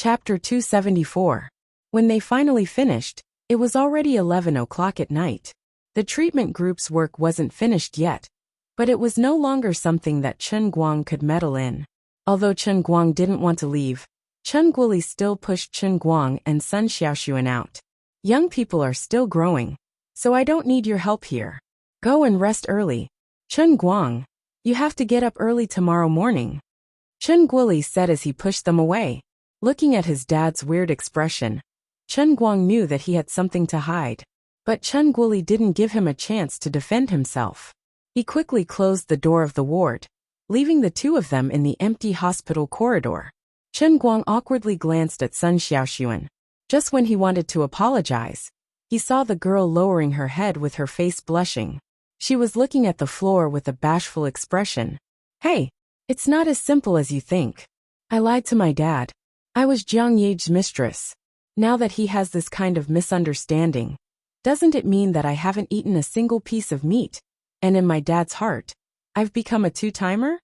Chapter 274. When they finally finished, it was already 11 o'clock at night. The treatment group's work wasn't finished yet, but it was no longer something that Chen Guang could meddle in. Although Chen Guang didn't want to leave, Chen Guoli still pushed Chen Guang and Sun Xiaoxuan out. Young people are still growing, so I don't need your help here. Go and rest early. Chen Guang, you have to get up early tomorrow morning, Chen Guoli said as he pushed them away. Looking at his dad's weird expression, Chen Guang knew that he had something to hide. But Chen Guoli didn't give him a chance to defend himself. He quickly closed the door of the ward, leaving the two of them in the empty hospital corridor. Chen Guang awkwardly glanced at Sun Xiaoxuan. Just when he wanted to apologize, he saw the girl lowering her head with her face blushing. She was looking at the floor with a bashful expression. Hey, it's not as simple as you think. I lied to my dad. I was Jiang Ye's mistress. Now that he has this kind of misunderstanding, doesn't it mean that I haven't eaten a single piece of meat, and in my dad's heart, I've become a two-timer?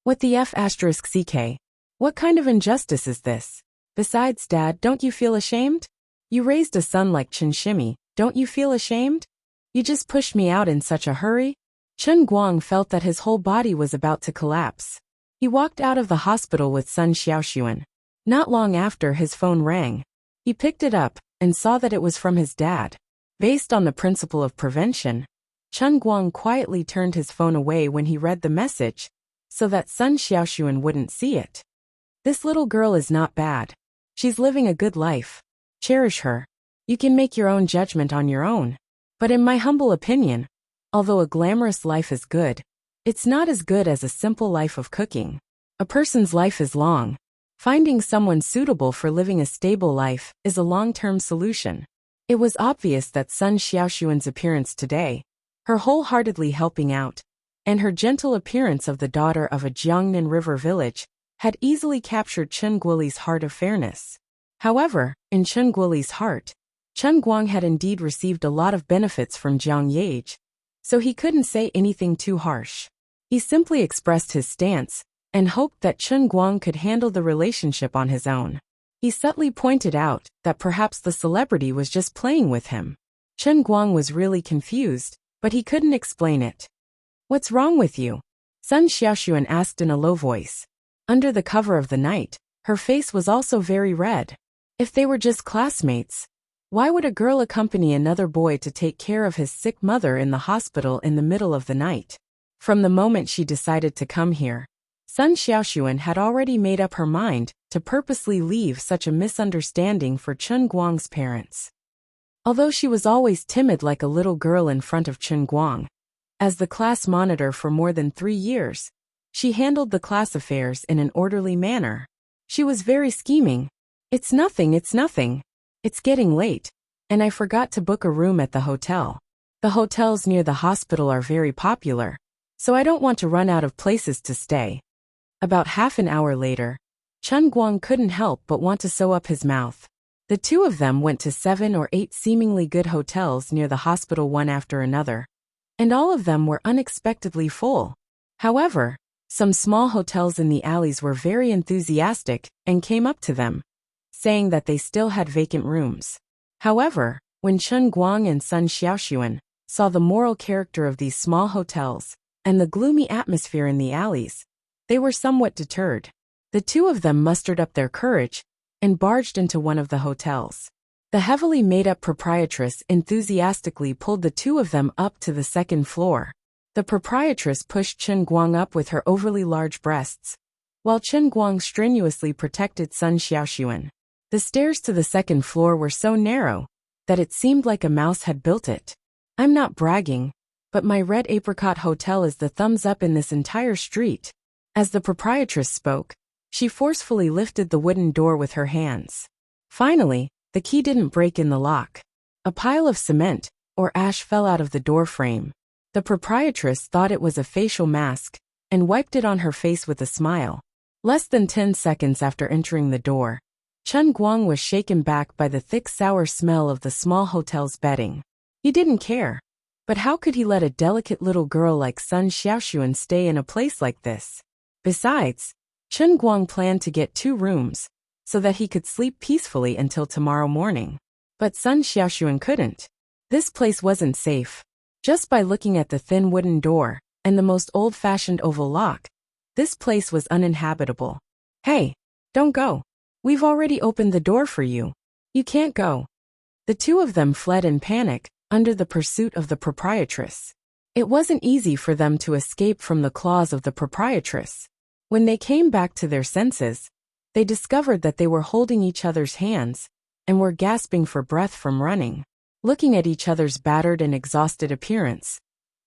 What the F***ck? What kind of injustice is this? Besides, Dad, don't you feel ashamed? You raised a son like Chen Shimi, don't you feel ashamed? You just pushed me out in such a hurry? Chen Guang felt that his whole body was about to collapse. He walked out of the hospital with Sun Xiaoxuan. Not long after, his phone rang. He picked it up and saw that it was from his dad. Based on the principle of prevention, Chen Guang quietly turned his phone away when he read the message, so that Sun Xiaoxuan wouldn't see it. This little girl is not bad. She's living a good life. Cherish her. You can make your own judgment on your own. But in my humble opinion, although a glamorous life is good, it's not as good as a simple life of cooking. A person's life is long. Finding someone suitable for living a stable life is a long-term solution. It was obvious that Sun Xiaoxuan's appearance today, her wholeheartedly helping out, and her gentle appearance of the daughter of a Jiangnan River village, had easily captured Chen Guoli's heart of fairness. However, in Chen Guoli's heart, Chen Guang had indeed received a lot of benefits from Jiang Ye, so he couldn't say anything too harsh. He simply expressed his stance, and hoped that Chen Guang could handle the relationship on his own. He subtly pointed out that perhaps the celebrity was just playing with him. Chen Guang was really confused, but he couldn't explain it. What's wrong with you? Sun Xiaoxuan asked in a low voice. Under the cover of the night, her face was also very red. If they were just classmates, why would a girl accompany another boy to take care of his sick mother in the hospital in the middle of the night? From the moment she decided to come here, Sun Xiaoxuan had already made up her mind to purposely leave such a misunderstanding for Chen Guang's parents. Although she was always timid like a little girl in front of Chen Guang, as the class monitor for more than 3 years, she handled the class affairs in an orderly manner. She was very scheming. It's nothing. It's getting late, and I forgot to book a room at the hotel. The hotels near the hospital are very popular, so I don't want to run out of places to stay. About half an hour later, Chen Guang couldn't help but want to sew up his mouth. The two of them went to 7 or 8 seemingly good hotels near the hospital one after another, and all of them were unexpectedly full. However, some small hotels in the alleys were very enthusiastic and came up to them, saying that they still had vacant rooms. However, when Chen Guang and Sun Xiaoxuan saw the moral character of these small hotels and the gloomy atmosphere in the alleys, they were somewhat deterred. The two of them mustered up their courage and barged into one of the hotels. The heavily made-up proprietress enthusiastically pulled the two of them up to the second floor. The proprietress pushed Chen Guang up with her overly large breasts, while Chen Guang strenuously protected Sun Xiaoxuan. The stairs to the second floor were so narrow that it seemed like a mouse had built it. I'm not bragging, but my Red Apricot Hotel is the thumbs up in this entire street. As the proprietress spoke, she forcefully lifted the wooden door with her hands. Finally, the key didn't break in the lock. A pile of cement or ash fell out of the door frame. The proprietress thought it was a facial mask and wiped it on her face with a smile. Less than 10 seconds after entering the door, Chen Guang was shaken back by the thick sour smell of the small hotel's bedding. He didn't care. But how could he let a delicate little girl like Sun Xiaoxuan stay in a place like this? Besides, Chen Guang planned to get 2 rooms, so that he could sleep peacefully until tomorrow morning. But Sun Xiaoxuan couldn't. This place wasn't safe. Just by looking at the thin wooden door and the most old-fashioned oval lock, this place was uninhabitable. "Hey, don't go. We've already opened the door for you. You can't go." The two of them fled in panic, under the pursuit of the proprietress. It wasn't easy for them to escape from the claws of the proprietress. When they came back to their senses, they discovered that they were holding each other's hands and were gasping for breath from running. Looking at each other's battered and exhausted appearance,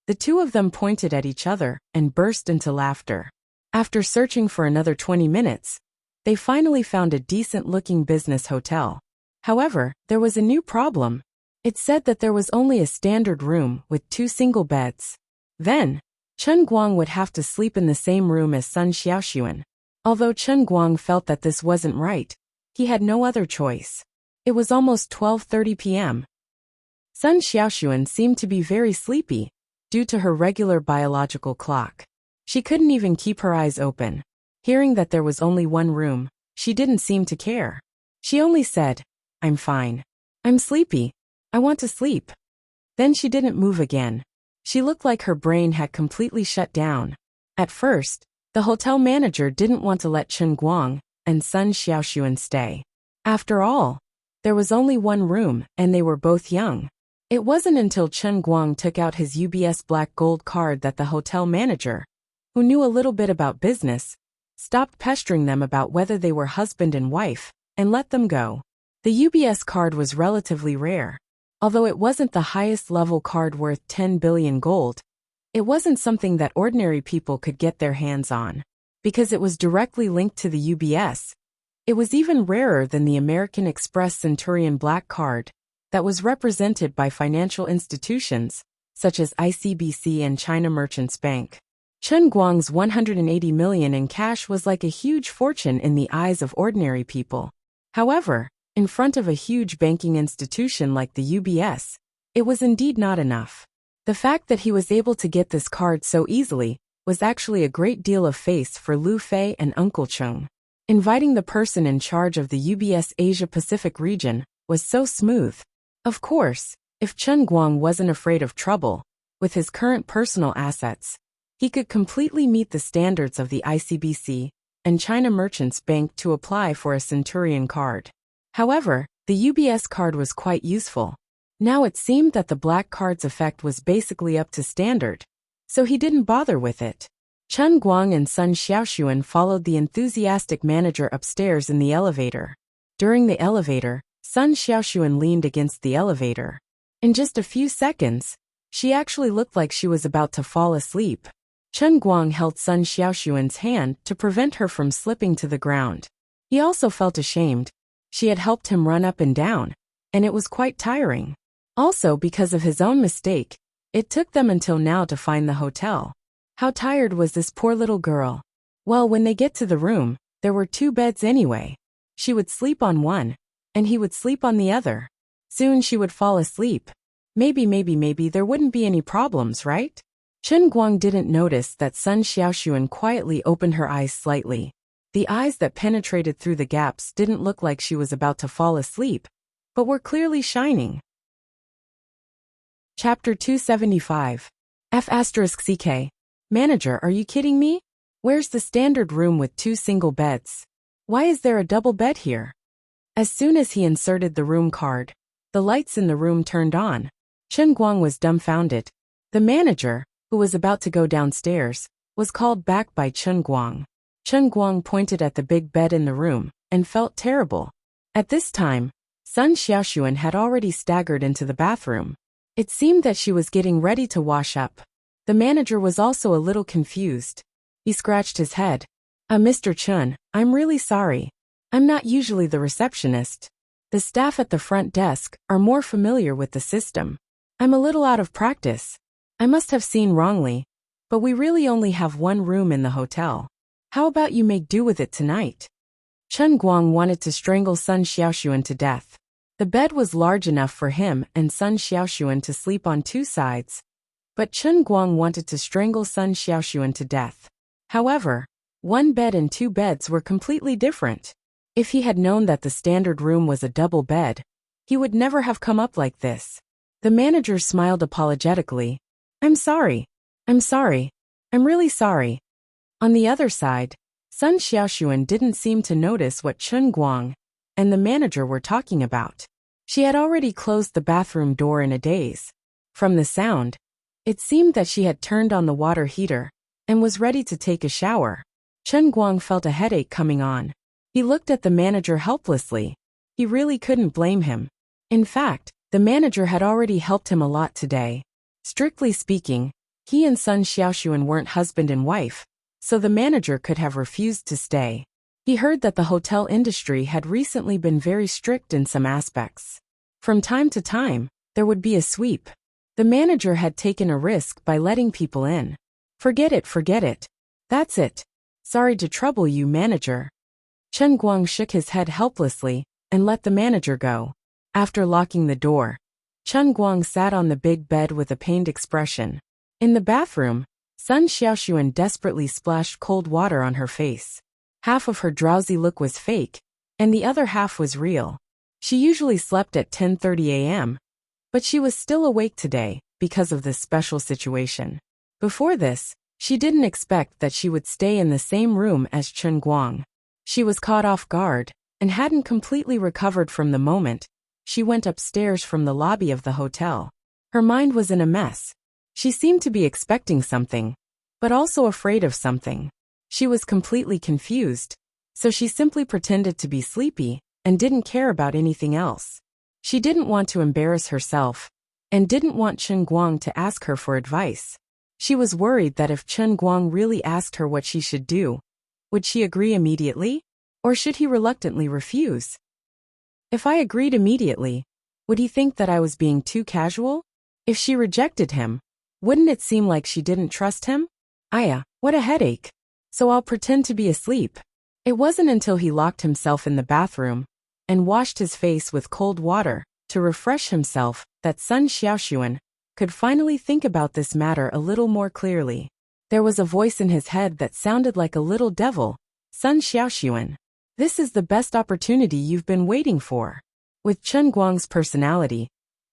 the two of them pointed at each other and burst into laughter. After searching for another 20 minutes, they finally found a decent-looking business hotel. However, there was a new problem. It said that there was only a standard room with 2 single beds. Then, Chen Guang would have to sleep in the same room as Sun Xiaoxuan. Although Chen Guang felt that this wasn't right, he had no other choice. It was almost 12:30 p.m. Sun Xiaoxuan seemed to be very sleepy, due to her regular biological clock. She couldn't even keep her eyes open. Hearing that there was only one room, she didn't seem to care. She only said, "I'm fine. I'm sleepy. I want to sleep." Then she didn't move again. She looked like her brain had completely shut down. At first, the hotel manager didn't want to let Chen Guang and Sun Xiaoxuan stay. After all, there was only one room and they were both young. It wasn't until Chen Guang took out his UBS Black Gold card that the hotel manager, who knew a little bit about business, stopped pestering them about whether they were husband and wife, and let them go. The UBS card was relatively rare. Although it wasn't the highest level card worth 10 billion gold, it wasn't something that ordinary people could get their hands on. Because it was directly linked to the UBS, it was even rarer than the American Express Centurion Black Card that was represented by financial institutions such as ICBC and China Merchants Bank. Chen Guang's 180 million in cash was like a huge fortune in the eyes of ordinary people. However, in front of a huge banking institution like the UBS, it was indeed not enough. The fact that he was able to get this card so easily was actually a great deal of face for Lu Fei and Uncle Cheng. Inviting the person in charge of the UBS Asia-Pacific region was so smooth. Of course, if Chen Guang wasn't afraid of trouble, with his current personal assets, he could completely meet the standards of the ICBC and China Merchants Bank to apply for a Centurion card. However, the UBS card was quite useful. Now it seemed that the black card's effect was basically up to standard, so he didn't bother with it. Chen Guang and Sun Xiaoxuan followed the enthusiastic manager upstairs in the elevator. During the elevator, Sun Xiaoxuan leaned against the elevator. In just a few seconds, she actually looked like she was about to fall asleep. Chen Guang held Sun Xiaoxuan's hand to prevent her from slipping to the ground. He also felt ashamed. She had helped him run up and down, and it was quite tiring. Also, because of his own mistake, it took them until now to find the hotel. How tired was this poor little girl? Well, when they get to the room, there were 2 beds anyway. She would sleep on one, and he would sleep on the other. Soon she would fall asleep. Maybe there wouldn't be any problems, right? Chen Guang didn't notice that Sun Xiaoxuan quietly opened her eyes slightly. The eyes that penetrated through the gaps didn't look like she was about to fall asleep, but were clearly shining. Chapter 275. F***CK. Manager, are you kidding me? Where's the standard room with 2 single beds? Why is there a double bed here? As soon as he inserted the room card, the lights in the room turned on. Chen Guang was dumbfounded. The manager, who was about to go downstairs, was called back by Chen Guang. Chen Guang pointed at the big bed in the room and felt terrible. At this time, Sun Xiaoxuan had already staggered into the bathroom. It seemed that she was getting ready to wash up. The manager was also a little confused. He scratched his head. Mr. Chen, I'm really sorry. I'm not usually the receptionist. The staff at the front desk are more familiar with the system. I'm a little out of practice. I must have seen wrongly, but we really only have one room in the hotel. How about you make do with it tonight? Chen Guang wanted to strangle Sun Xiaoxuan to death. The bed was large enough for him and Sun Xiaoxuan to sleep on 2 sides, but Chen Guang wanted to strangle Sun Xiaoxuan to death. However, 1 bed and 2 beds were completely different. If he had known that the standard room was a double bed, he would never have come up like this. The manager smiled apologetically. I'm sorry. I'm sorry. I'm really sorry. On the other side, Sun Xiaoxuan didn't seem to notice what Chen Guang and the manager were talking about. She had already closed the bathroom door in a daze. From the sound, it seemed that she had turned on the water heater and was ready to take a shower. Chen Guang felt a headache coming on. He looked at the manager helplessly. He really couldn't blame him. In fact, the manager had already helped him a lot today. Strictly speaking, he and Sun Xiaoxuan weren't husband and wife, so the manager could have refused to stay. He heard that the hotel industry had recently been very strict in some aspects. From time to time, there would be a sweep. The manager had taken a risk by letting people in. Forget it. That's it. Sorry to trouble you, manager. Chen Guang shook his head helplessly and let the manager go. After locking the door, Chen Guang sat on the big bed with a pained expression. In the bathroom, Sun Xiaoxuan desperately splashed cold water on her face. Half of her drowsy look was fake, and the other half was real. She usually slept at 10:30 a.m., but she was still awake today because of this special situation. Before this, she didn't expect that she would stay in the same room as Chen Guang. She was caught off guard and hadn't completely recovered from the moment she went upstairs from the lobby of the hotel. Her mind was in a mess. She seemed to be expecting something, but also afraid of something. She was completely confused, so she simply pretended to be sleepy and didn't care about anything else. She didn't want to embarrass herself and didn't want Chen Guang to ask her for advice. She was worried that if Chen Guang really asked her what she should do, would she agree immediately, or should he reluctantly refuse? If I agreed immediately, would he think that I was being too casual? If she rejected him, wouldn't it seem like she didn't trust him? What a headache. So I'll pretend to be asleep. It wasn't until he locked himself in the bathroom and washed his face with cold water to refresh himself that Sun Xiaoxuan could finally think about this matter a little more clearly. There was a voice in his head that sounded like a little devil. Sun Xiaoxuan, this is the best opportunity you've been waiting for. With Chen Guang's personality,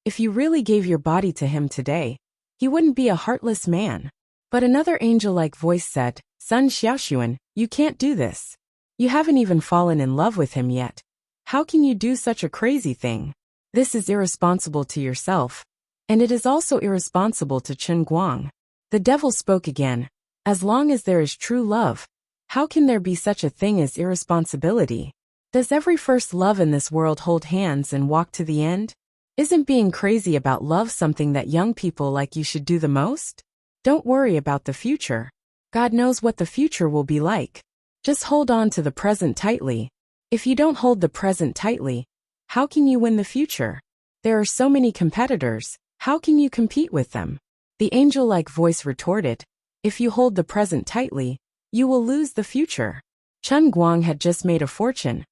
if you really gave your body to him today, he wouldn't be a heartless man. But another angel-like voice said, Sun Xiaoxuan, you can't do this. You haven't even fallen in love with him yet. How can you do such a crazy thing? This is irresponsible to yourself, and it is also irresponsible to Chen Guang. The devil spoke again. As long as there is true love, how can there be such a thing as irresponsibility? Does every first love in this world hold hands and walk to the end? Isn't being crazy about love something that young people like you should do the most? Don't worry about the future. God knows what the future will be like. Just hold on to the present tightly. If you don't hold the present tightly, how can you win the future? There are so many competitors, how can you compete with them? The angel-like voice retorted, if you hold the present tightly, you will lose the future. Chen Guang had just made a fortune,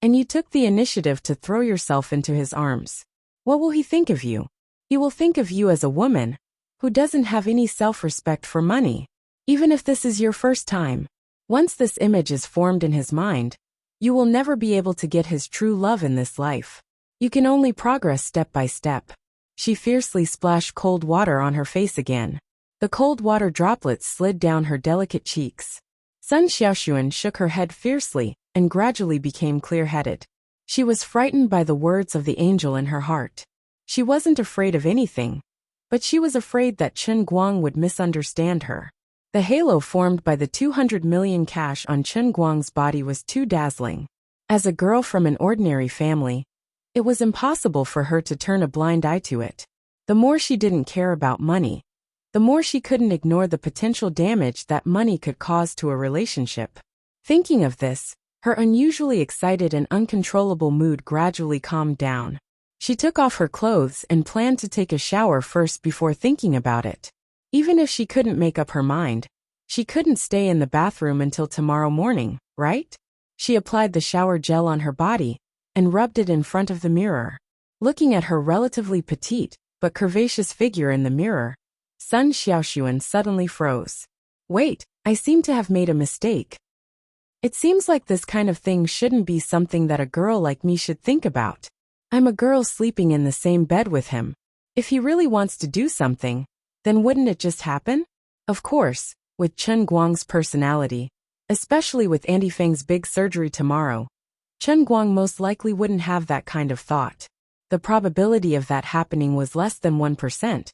and you took the initiative to throw yourself into his arms. What will he think of you? He will think of you as a woman who doesn't have any self-respect for money. Even if this is your first time, once this image is formed in his mind, you will never be able to get his true love in this life. You can only progress step by step. She fiercely splashed cold water on her face again. The cold water droplets slid down her delicate cheeks. Sun Xiaoxuan shook her head fiercely and gradually became clear-headed. She was frightened by the words of the angel in her heart. She wasn't afraid of anything, but she was afraid that Chen Guang would misunderstand her. The halo formed by the 200 million cash on Chen Guang's body was too dazzling. As a girl from an ordinary family, it was impossible for her to turn a blind eye to it. The more she didn't care about money, the more she couldn't ignore the potential damage that money could cause to a relationship. Thinking of this, her unusually excited and uncontrollable mood gradually calmed down. She took off her clothes and planned to take a shower first before thinking about it. Even if she couldn't make up her mind, she couldn't stay in the bathroom until tomorrow morning, right? She applied the shower gel on her body and rubbed it in front of the mirror. Looking at her relatively petite but curvaceous figure in the mirror, Sun Xiaoxuan suddenly froze. Wait, I seem to have made a mistake. It seems like this kind of thing shouldn't be something that a girl like me should think about. I'm a girl sleeping in the same bed with him. If he really wants to do something, then wouldn't it just happen? Of course, with Chen Guang's personality, especially with Andy Feng's big surgery tomorrow, Chen Guang most likely wouldn't have that kind of thought. The probability of that happening was less than 1%,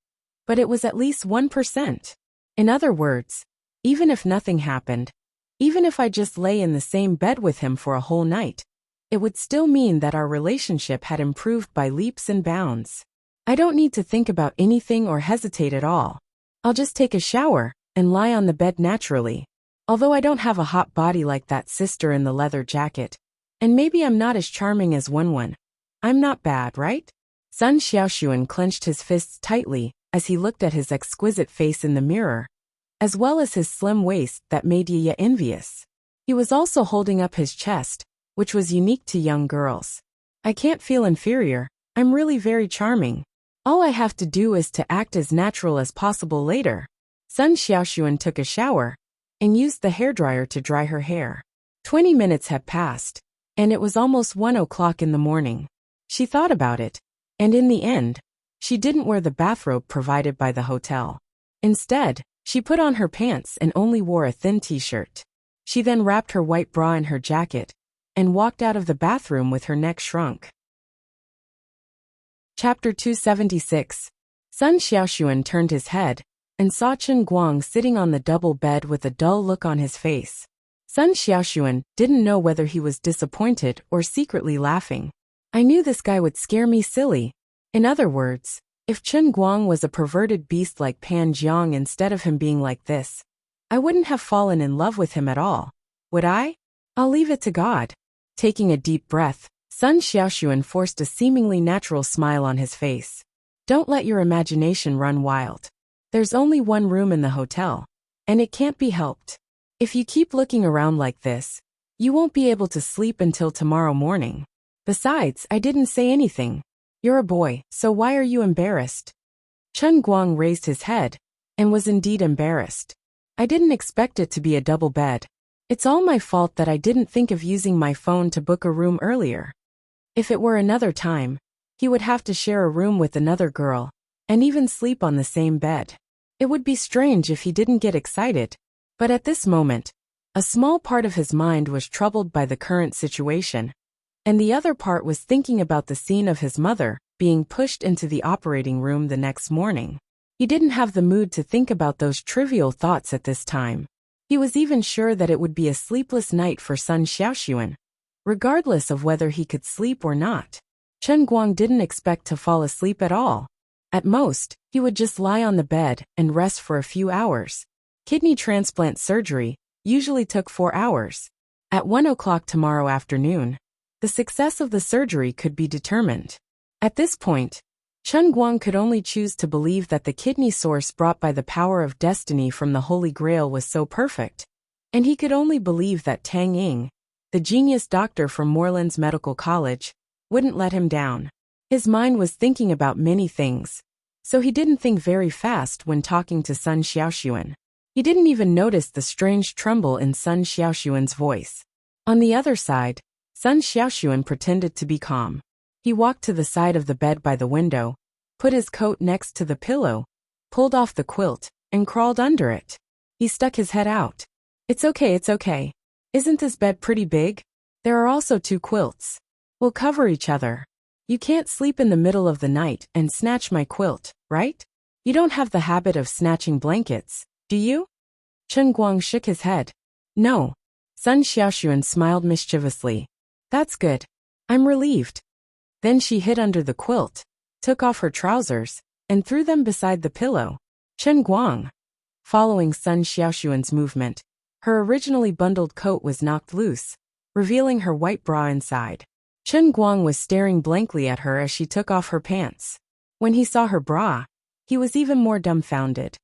but it was at least 1%. In other words, even if nothing happened, even if I just lay in the same bed with him for a whole night, it would still mean that our relationship had improved by leaps and bounds. I don't need to think about anything or hesitate at all. I'll just take a shower and lie on the bed naturally. Although I don't have a hot body like that sister in the leather jacket, and maybe I'm not as charming as Wenwen, I'm not bad, right? Sun Xiaoxuan clenched his fists tightly as he looked at his exquisite face in the mirror, as well as his slim waist that made Yiya envious. He was also holding up his chest, which was unique to young girls. I can't feel inferior, I'm really very charming. All I have to do is to act as natural as possible later. Sun Xiaoxuan took a shower and used the hairdryer to dry her hair. 20 minutes had passed, and it was almost 1 o'clock in the morning. She thought about it, and in the end, she didn't wear the bathrobe provided by the hotel. Instead, she put on her pants and only wore a thin t-shirt. She then wrapped her white bra in her jacket and walked out of the bathroom with her neck shrunk. Chapter 276. Sun Xiaoxuan turned his head and saw Chen Guang sitting on the double bed with a dull look on his face. Sun Xiaoxuan didn't know whether he was disappointed or secretly laughing. I knew this guy would scare me silly. In other words, if Chen Guang was a perverted beast like Pan Jiang instead of him being like this, I wouldn't have fallen in love with him at all, would I? I'll leave it to God. Taking a deep breath, Sun Xiaoxuan forced a seemingly natural smile on his face. Don't let your imagination run wild. There's only one room in the hotel, and it can't be helped. If you keep looking around like this, you won't be able to sleep until tomorrow morning. Besides, I didn't say anything. You're a boy, so why are you embarrassed? Chen Guang raised his head and was indeed embarrassed. I didn't expect it to be a double bed. It's all my fault that I didn't think of using my phone to book a room earlier. If it were another time, he would have to share a room with another girl and even sleep on the same bed. It would be strange if he didn't get excited, but at this moment, a small part of his mind was troubled by the current situation, and the other part was thinking about the scene of his mother being pushed into the operating room the next morning. He didn't have the mood to think about those trivial thoughts at this time. He was even sure that it would be a sleepless night for Sun Xiaoxuan, regardless of whether he could sleep or not. Chen Guang didn't expect to fall asleep at all. At most, he would just lie on the bed and rest for a few hours. Kidney transplant surgery usually took 4 hours. At 1 o'clock tomorrow afternoon, the success of the surgery could be determined. At this point, Chen Guang could only choose to believe that the kidney source brought by the power of destiny from the Holy Grail was so perfect, and he could only believe that Tang Ying, the genius doctor from Moreland's Medical College, wouldn't let him down. His mind was thinking about many things, so he didn't think very fast when talking to Sun Xiaoxuan. He didn't even notice the strange tremble in Sun Xiaoxuan's voice. On the other side, Sun Xiaoxuan pretended to be calm. He walked to the side of the bed by the window, put his coat next to the pillow, pulled off the quilt, and crawled under it. He stuck his head out. It's okay. Isn't this bed pretty big? There are also 2 quilts. We'll cover each other. You can't sleep in the middle of the night and snatch my quilt, right? You don't have the habit of snatching blankets, do you? Chen Guang shook his head. No. Sun Xiaoxuan smiled mischievously. That's good. I'm relieved. Then she hid under the quilt, took off her trousers, and threw them beside the pillow. Chen Guang. Following Sun Xiaoxuan's movement, her originally bundled coat was knocked loose, revealing her white bra inside. Chen Guang was staring blankly at her as she took off her pants. When he saw her bra, he was even more dumbfounded.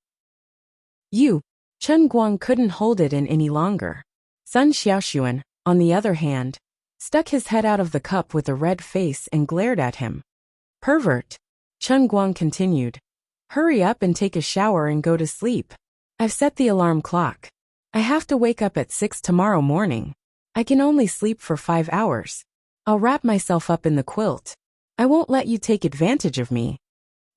Chen Guang couldn't hold it in any longer. Sun Xiaoxuan, on the other hand, stuck his head out of the cup with a red face and glared at him. Pervert. Chen Guang continued. Hurry up and take a shower and go to sleep. I've set the alarm clock. I have to wake up at 6 tomorrow morning. I can only sleep for 5 hours. I'll wrap myself up in the quilt. I won't let you take advantage of me."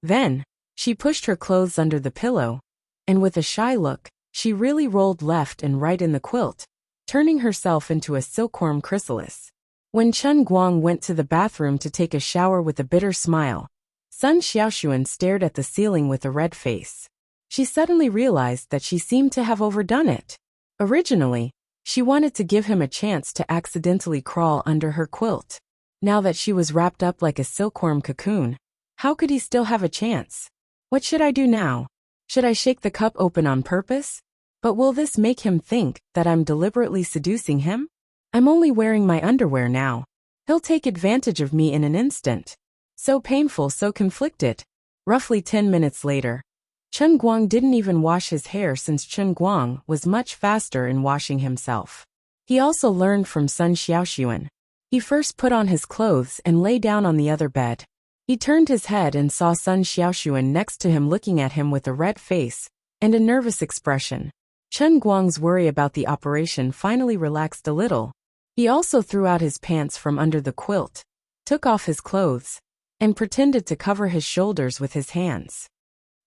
Then, she pushed her clothes under the pillow, and with a shy look, she really rolled left and right in the quilt, turning herself into a silkworm chrysalis. When Chen Guang went to the bathroom to take a shower with a bitter smile, Sun Xiaoxuan stared at the ceiling with a red face. She suddenly realized that she seemed to have overdone it. Originally, she wanted to give him a chance to accidentally crawl under her quilt. Now that she was wrapped up like a silkworm cocoon, how could he still have a chance? What should I do now? Should I shake the cup open on purpose? But will this make him think that I'm deliberately seducing him? I'm only wearing my underwear now. He'll take advantage of me in an instant. So painful, so conflicted. Roughly 10 minutes later, Chen Guang didn't even wash his hair since Chen Guang was much faster in washing himself. He also learned from Sun Xiaoxuan. He first put on his clothes and lay down on the other bed. He turned his head and saw Sun Xiaoxuan next to him looking at him with a red face and a nervous expression. Chen Guang's worry about the operation finally relaxed a little. He also threw out his pants from under the quilt, took off his clothes, and pretended to cover his shoulders with his hands.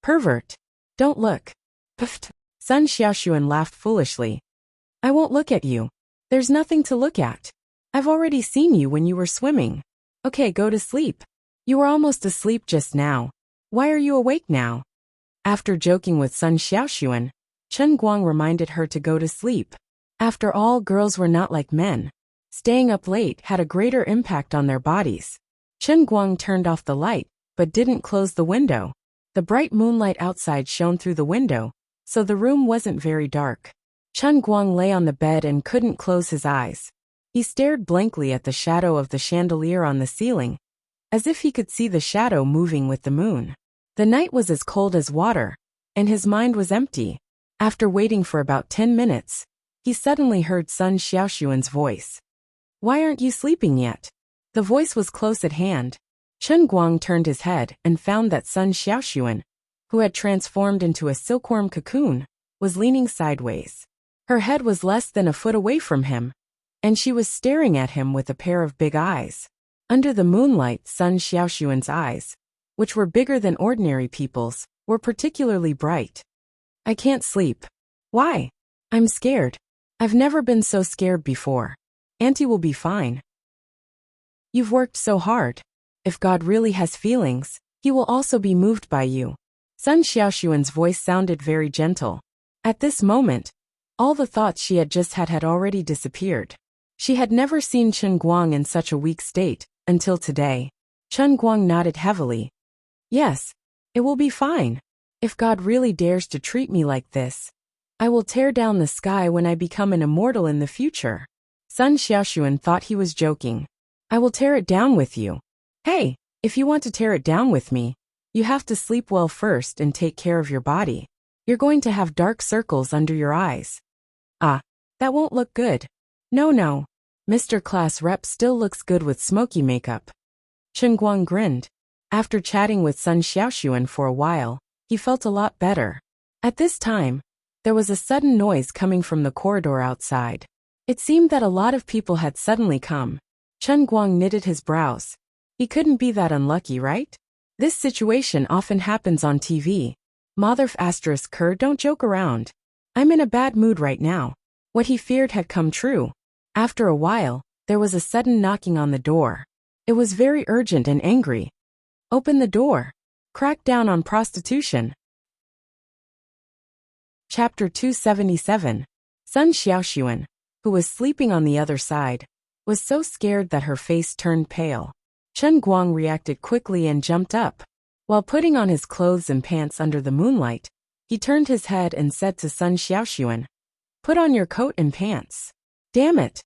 "Pervert. Don't look." Puffed. Sun Xiaoxuan laughed foolishly. "I won't look at you. There's nothing to look at. I've already seen you when you were swimming. Okay, go to sleep. You were almost asleep just now. Why are you awake now?" After joking with Sun Xiaoxuan, Chen Guang reminded her to go to sleep. After all, girls were not like men. Staying up late had a greater impact on their bodies. Chen Guang turned off the light, but didn't close the window. The bright moonlight outside shone through the window, so the room wasn't very dark. Chen Guang lay on the bed and couldn't close his eyes. He stared blankly at the shadow of the chandelier on the ceiling, as if he could see the shadow moving with the moon. The night was as cold as water, and his mind was empty. After waiting for about 10 minutes, he suddenly heard Sun Xiaoxuan's voice. "Why aren't you sleeping yet?" The voice was close at hand. Chen Guang turned his head and found that Sun Xiaoxuan, who had transformed into a silkworm cocoon, was leaning sideways. Her head was less than a foot away from him, and she was staring at him with a pair of big eyes. Under the moonlight, Sun Xiaoxuan's eyes, which were bigger than ordinary people's, were particularly bright. "I can't sleep." "Why?" "I'm scared. I've never been so scared before. Auntie will be fine. You've worked so hard. If God really has feelings, he will also be moved by you." Sun Xiaoxuan's voice sounded very gentle. At this moment, all the thoughts she had just had already disappeared. She had never seen Chen Guang in such a weak state, until today. Chen Guang nodded heavily. "Yes, it will be fine. If God really dares to treat me like this, I will tear down the sky when I become an immortal in the future." Sun Xiaoxuan thought he was joking. "I will tear it down with you." "Hey, if you want to tear it down with me, you have to sleep well first and take care of your body. You're going to have dark circles under your eyes." "Ah, that won't look good." No, Mr. Class Rep still looks good with smoky makeup." Chen Guang grinned. After chatting with Sun Xiaoxuan for a while, he felt a lot better. At this time, there was a sudden noise coming from the corridor outside. It seemed that a lot of people had suddenly come. Chen Guang knitted his brows. He couldn't be that unlucky, right? This situation often happens on TV. Mother asterisk Kerr, don't joke around. I'm in a bad mood right now. What he feared had come true. After a while, there was a sudden knocking on the door. It was very urgent and angry. "Open the door. Crack down on prostitution." Chapter 277. Sun Xiaoxuan, who was sleeping on the other side, was so scared that her face turned pale. Chen Guang reacted quickly and jumped up. While putting on his clothes and pants under the moonlight, he turned his head and said to Sun Xiaoxuan, "Put on your coat and pants." Damn it.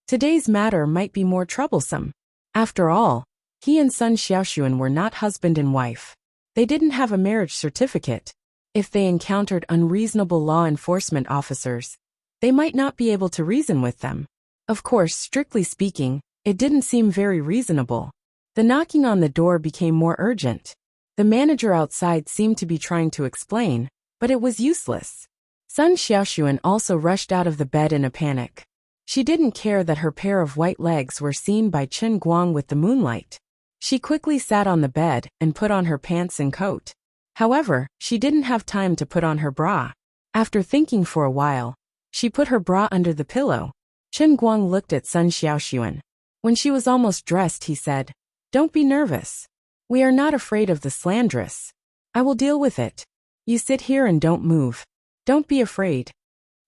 Today's matter might be more troublesome. After all, he and Sun Xiaoxuan were not husband and wife. They didn't have a marriage certificate. If they encountered unreasonable law enforcement officers, they might not be able to reason with them. Of course, strictly speaking, it didn't seem very reasonable. The knocking on the door became more urgent. The manager outside seemed to be trying to explain, but it was useless. Sun Xiaoxuan also rushed out of the bed in a panic. She didn't care that her pair of white legs were seen by Chen Guang with the moonlight. She quickly sat on the bed and put on her pants and coat. However, she didn't have time to put on her bra. After thinking for a while, she put her bra under the pillow. Chen Guang looked at Sun Xiaoxuan. When she was almost dressed, he said, "Don't be nervous. We are not afraid of the slanderous. I will deal with it. You sit here and don't move. Don't be afraid."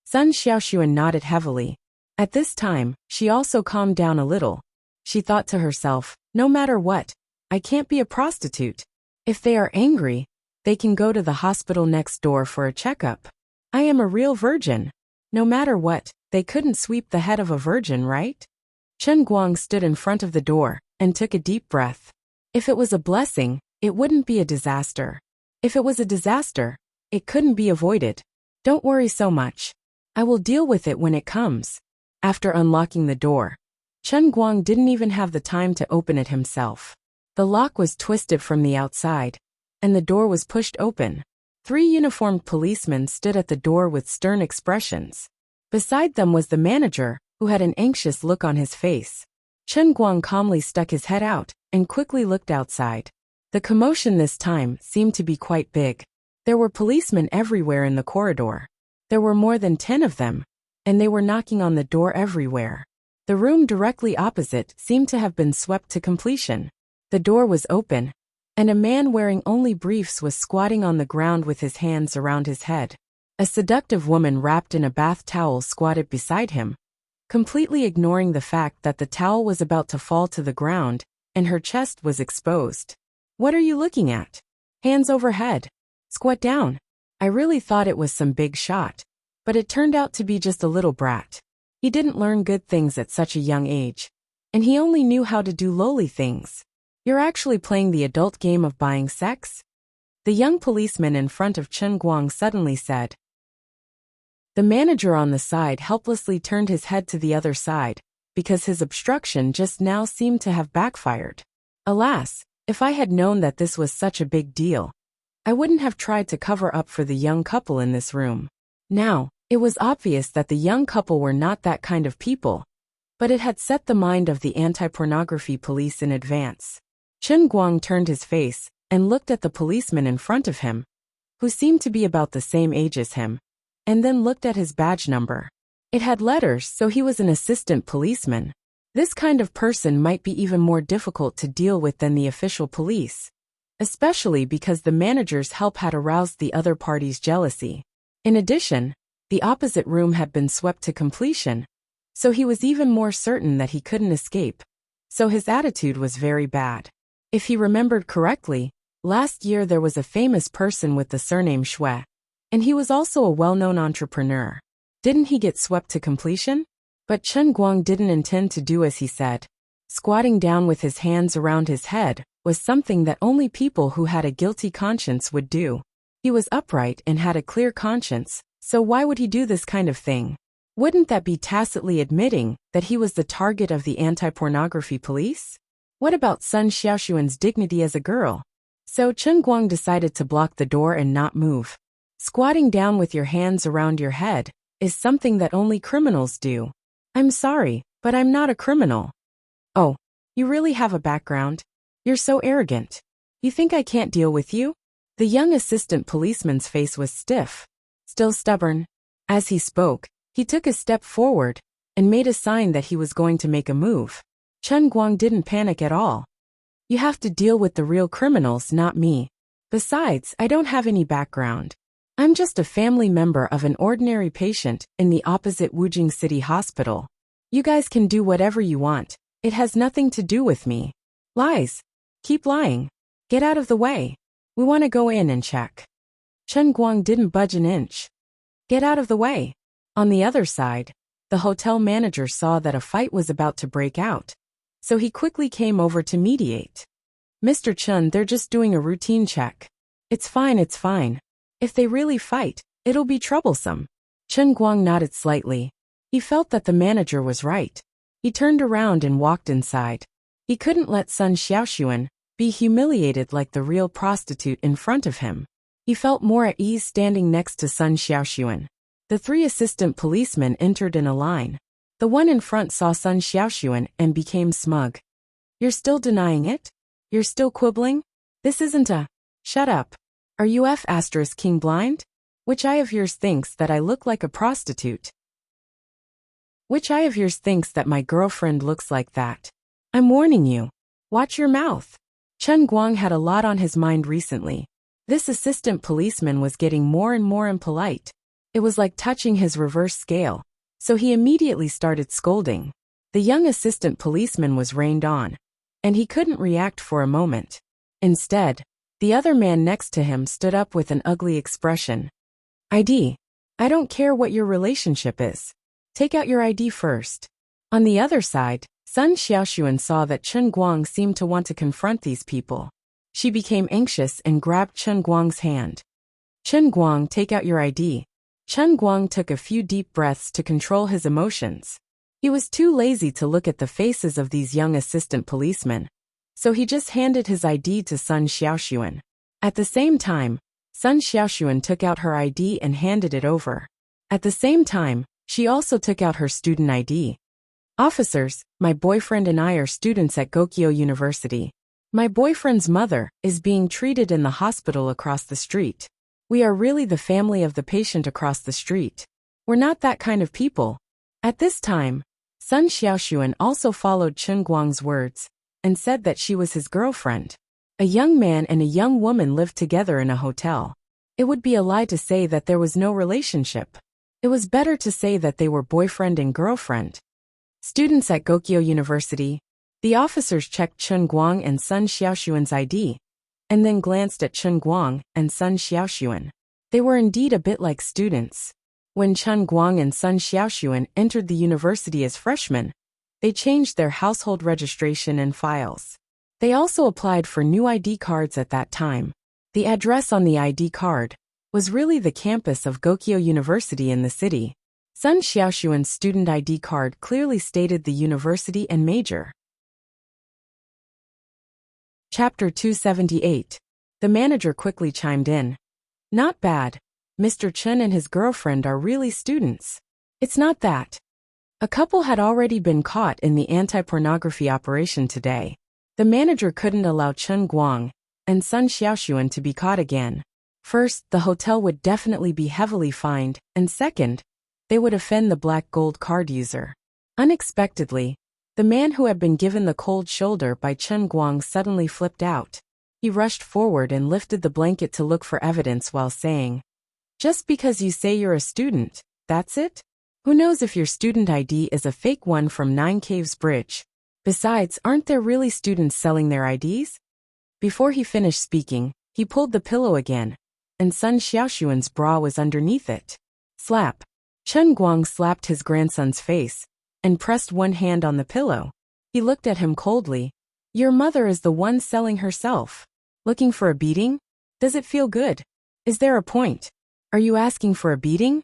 Sun Xiaoxuan nodded heavily. At this time, she also calmed down a little. She thought to herself, no matter what, I can't be a prostitute. If they are angry, they can go to the hospital next door for a checkup. I am a real virgin. No matter what, they couldn't sweep the head of a virgin, right? Chen Guang stood in front of the door and took a deep breath. If it was a blessing, it wouldn't be a disaster. If it was a disaster, it couldn't be avoided. Don't worry so much. I will deal with it when it comes. After unlocking the door, Chen Guang didn't even have the time to open it himself. The lock was twisted from the outside, and the door was pushed open. 3 uniformed policemen stood at the door with stern expressions. Beside them was the manager, who had an anxious look on his face. Chen Guang calmly stuck his head out and quickly looked outside. The commotion this time seemed to be quite big. There were policemen everywhere in the corridor. There were more than 10 of them, and they were knocking on the door everywhere. The room directly opposite seemed to have been swept to completion. The door was open, and a man wearing only briefs was squatting on the ground with his hands around his head. A seductive woman wrapped in a bath towel squatted beside him, completely ignoring the fact that the towel was about to fall to the ground, and her chest was exposed. "What are you looking at? Hands overhead. Squat down." I really thought it was some big shot, but it turned out to be just a little brat. He didn't learn good things at such a young age, and he only knew how to do lowly things. You're actually playing the adult game of buying sex? The young policeman in front of Chen Guang suddenly said. The manager on the side helplessly turned his head to the other side, because his obstruction just now seemed to have backfired. Alas, if I had known that this was such a big deal, I wouldn't have tried to cover up for the young couple in this room. Now, it was obvious that the young couple were not that kind of people, but it had set the mind of the anti-pornography police in advance. Chen Guang turned his face and looked at the policeman in front of him, who seemed to be about the same age as him, and then looked at his badge number. It had letters, so he was an assistant policeman. This kind of person might be even more difficult to deal with than the official police, especially because the manager's help had aroused the other party's jealousy. In addition, the opposite room had been swept to completion, so he was even more certain that he couldn't escape. So his attitude was very bad. If he remembered correctly, last year there was a famous person with the surname Xue, and he was also a well-known entrepreneur. Didn't he get swept to completion? But Chen Guang didn't intend to do as he said. Squatting down with his hands around his head was something that only people who had a guilty conscience would do. He was upright and had a clear conscience, so why would he do this kind of thing? Wouldn't that be tacitly admitting that he was the target of the anti-pornography police? What about Sun Xiaoxuan's dignity as a girl? So Chen Guang decided to block the door and not move. Squatting down with your hands around your head is something that only criminals do. I'm sorry, but I'm not a criminal. Oh, you really have a background? You're so arrogant. You think I can't deal with you? The young assistant policeman's face was stiff, still stubborn. As he spoke, he took a step forward and made a sign that he was going to make a move. Chen Guang didn't panic at all. You have to deal with the real criminals, not me. Besides, I don't have any background. I'm just a family member of an ordinary patient in the opposite Wujing City Hospital. You guys can do whatever you want. It has nothing to do with me. Lies. Keep lying. Get out of the way. We want to go in and check. Chen Guang didn't budge an inch. Get out of the way. On the other side, the hotel manager saw that a fight was about to break out, so he quickly came over to mediate. Mr. Chen, they're just doing a routine check. It's fine, it's fine. If they really fight, it'll be troublesome. Chen Guang nodded slightly. He felt that the manager was right. He turned around and walked inside. He couldn't let Sun Xiaoxuan be humiliated like the real prostitute in front of him. He felt more at ease standing next to Sun Xiaoxuan. The 3 assistant policemen entered in a line. The one in front saw Sun Xiaoxuan and became smug. You're still denying it? You're still quibbling? This isn't a... Shut up. Are you King blind? Which eye of yours thinks that I look like a prostitute? Which eye of yours thinks that my girlfriend looks like that? I'm warning you. Watch your mouth. Chen Guang had a lot on his mind recently. This assistant policeman was getting more and more impolite. It was like touching his reverse scale. So he immediately started scolding. The young assistant policeman was rained on, and he couldn't react for a moment. Instead, the other man next to him stood up with an ugly expression. I don't care what your relationship is. Take out your ID first. On the other side, Sun Xiaoxuan saw that Chen Guang seemed to want to confront these people. She became anxious and grabbed Chen Guang's hand. Chen Guang, take out your ID. Chen Guang took a few deep breaths to control his emotions. He was too lazy to look at the faces of these young assistant policemen, so he just handed his ID to Sun Xiaoxuan. At the same time, Sun Xiaoxuan took out her ID and handed it over. At the same time, she also took out her student ID. Officers, my boyfriend and I are students at Gokyo University. My boyfriend's mother is being treated in the hospital across the street. We are really the family of the patient across the street. We're not that kind of people. At this time, Sun Xiaoxuan also followed Chen Guang's words and said that she was his girlfriend. A young man and a young woman lived together in a hotel. It would be a lie to say that there was no relationship. It was better to say that they were boyfriend and girlfriend. Students at Gokyo University. The officers checked Chen Guang and Sun Xiaoxuan's ID, and then glanced at Chen Guang and Sun Xiaoxuan. They were indeed a bit like students. When Chen Guang and Sun Xiaoxuan entered the university as freshmen, they changed their household registration and files. They also applied for new ID cards at that time. The address on the ID card was really the campus of Gokyo University in the city. Sun Xiaoxuan's student ID card clearly stated the university and major. Chapter 278. The manager quickly chimed in. Not bad. Mr. Chen and his girlfriend are really students. It's not that. A couple had already been caught in the anti-pornography operation today. The manager couldn't allow Chen Guang and Sun Xiaoxuan to be caught again. First, the hotel would definitely be heavily fined, and second, they would offend the black gold card user. Unexpectedly, the man who had been given the cold shoulder by Chen Guang suddenly flipped out. He rushed forward and lifted the blanket to look for evidence while saying, just because you say you're a student, that's it? Who knows if your student ID is a fake one from Nine Caves Bridge? Besides, aren't there really students selling their IDs? Before he finished speaking, he pulled the pillow again, and Sun Xiaoxuan's bra was underneath it. Slap. Chen Guang slapped his grandson's face and pressed one hand on the pillow. He looked at him coldly. Your mother is the one selling herself. Looking for a beating? Does it feel good? Is there a point? Are you asking for a beating?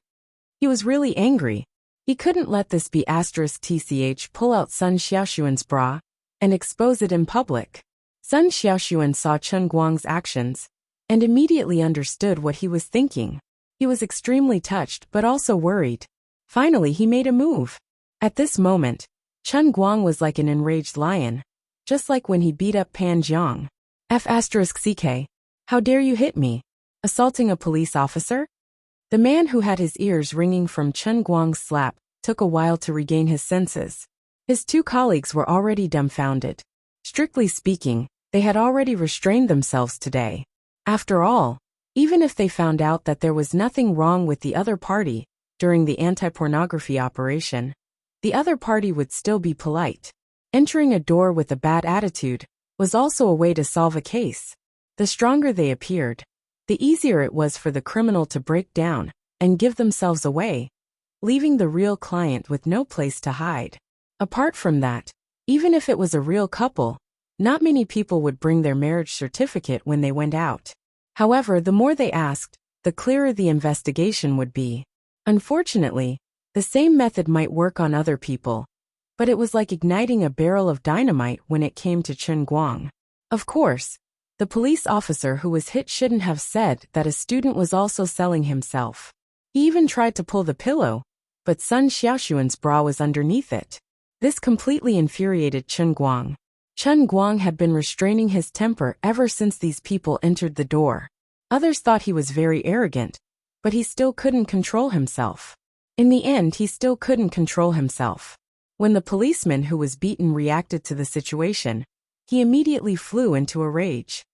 He was really angry. He couldn't let this be *tch pull out Sun Xiaoxuan's bra and expose it in public. Sun Xiaoxuan saw Chen Guang's actions and immediately understood what he was thinking. He was extremely touched but also worried. Finally, he made a move. At this moment, Chen Guang was like an enraged lion, just like when he beat up Pan Jiang. F***ck. How dare you hit me? Assaulting a police officer? The man who had his ears ringing from Chen Guang's slap took a while to regain his senses. His two colleagues were already dumbfounded. Strictly speaking, they had already restrained themselves today. After all, even if they found out that there was nothing wrong with the other party during the anti-pornography operation, the other party would still be polite. Entering a door with a bad attitude was also a way to solve a case. The stronger they appeared, the easier it was for the criminal to break down and give themselves away, leaving the real client with no place to hide. Apart from that, even if it was a real couple, not many people would bring their marriage certificate when they went out. However, the more they asked, the clearer the investigation would be. Unfortunately, the same method might work on other people, but it was like igniting a barrel of dynamite when it came to Chen Guang. Of course, the police officer who was hit shouldn't have said that a student was also selling himself. He even tried to pull the pillow, but Sun Xiaoxuan's bra was underneath it. This completely infuriated Chen Guang. Chen Guang had been restraining his temper ever since these people entered the door. Others thought he was very arrogant, but he still couldn't control himself. In the end, he still couldn't control himself. When the policeman who was beaten reacted to the situation, he immediately flew into a rage.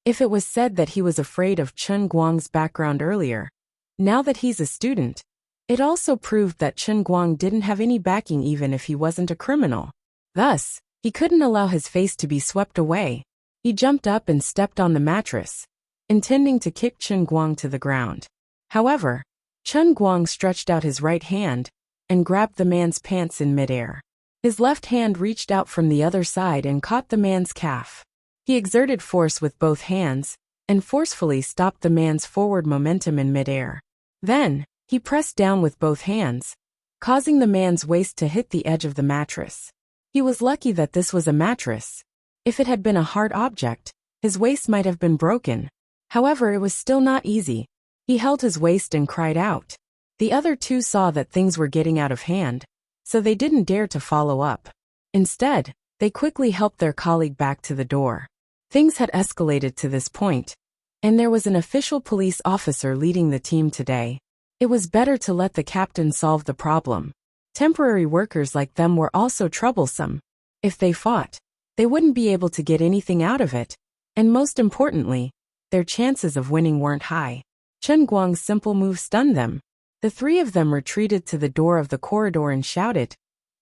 If it was said that he was afraid of Chen Guang's background earlier, now that he's a student, it also proved that Chen Guang didn't have any backing even if he wasn't a criminal. Thus, he couldn't allow his face to be swept away. He jumped up and stepped on the mattress, intending to kick Chen Guang to the ground. However, Chen Guang stretched out his right hand and grabbed the man's pants in midair. His left hand reached out from the other side and caught the man's calf. He exerted force with both hands and forcefully stopped the man's forward momentum in midair. Then, he pressed down with both hands, causing the man's waist to hit the edge of the mattress. He was lucky that this was a mattress. If it had been a hard object, his waist might have been broken. However, it was still not easy. He held his waist and cried out. The other two saw that things were getting out of hand, so they didn't dare to follow up. Instead, they quickly helped their colleague back to the door. Things had escalated to this point, and there was an official police officer leading the team today. It was better to let the captain solve the problem. Temporary workers like them were also troublesome. If they fought, they wouldn't be able to get anything out of it, and most importantly, their chances of winning weren't high. Chen Guang's simple move stunned them. The three of them retreated to the door of the corridor and shouted,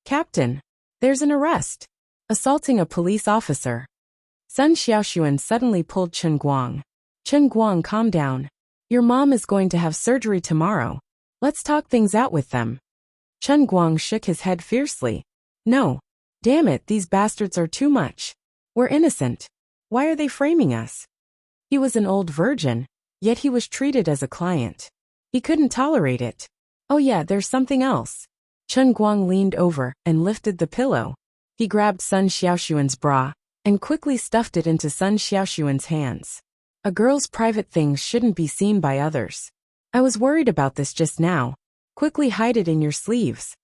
"Captain, there's an arrest! Assaulting a police officer." Sun Xiaoxuan suddenly pulled Chen Guang. "Chen Guang, calm down. Your mom is going to have surgery tomorrow. Let's talk things out with them." Chen Guang shook his head fiercely. "No. Damn it, these bastards are too much. We're innocent. Why are they framing us?" He was an old virgin, yet he was treated as a client. He couldn't tolerate it. "Oh yeah, there's something else." Chen Guang leaned over and lifted the pillow. He grabbed Sun Xiaoxuan's bra and quickly stuffed it into Sun Xiaoxuan's hands. A girl's private things shouldn't be seen by others. "I was worried about this just now. Quickly hide it in your sleeves."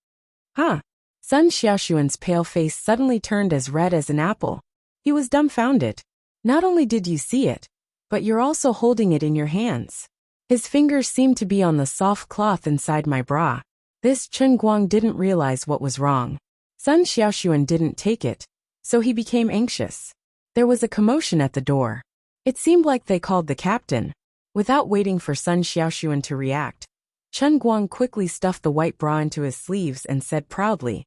"Huh?" Sun Xiaoxuan's pale face suddenly turned as red as an apple. He was dumbfounded. "Not only did you see it, but you're also holding it in your hands." His fingers seemed to be on the soft cloth inside my bra. This Chen Guang didn't realize what was wrong. Sun Xiaoxuan didn't take it, so he became anxious. There was a commotion at the door. It seemed like they called the captain. Without waiting for Sun Xiaoxuan to react, Chen Guang quickly stuffed the white bra into his sleeves and said proudly,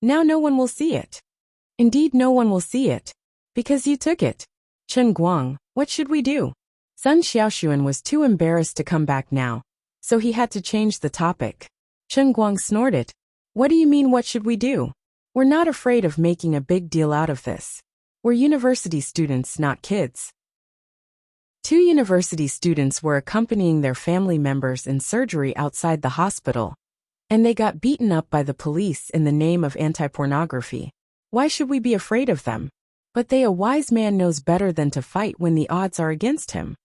"Now no one will see it." "Indeed, no one will see it. Because you took it." "Chen Guang, what should we do?" Sun Xiaoxuan was too embarrassed to come back now, so he had to change the topic. Chen Guang snorted. "What do you mean, what should we do? We're not afraid of making a big deal out of this. We're university students, not kids." Two university students were accompanying their family members in surgery outside the hospital, and they got beaten up by the police in the name of anti-pornography. Why should we be afraid of them? But a wise man knows better than to fight when the odds are against him.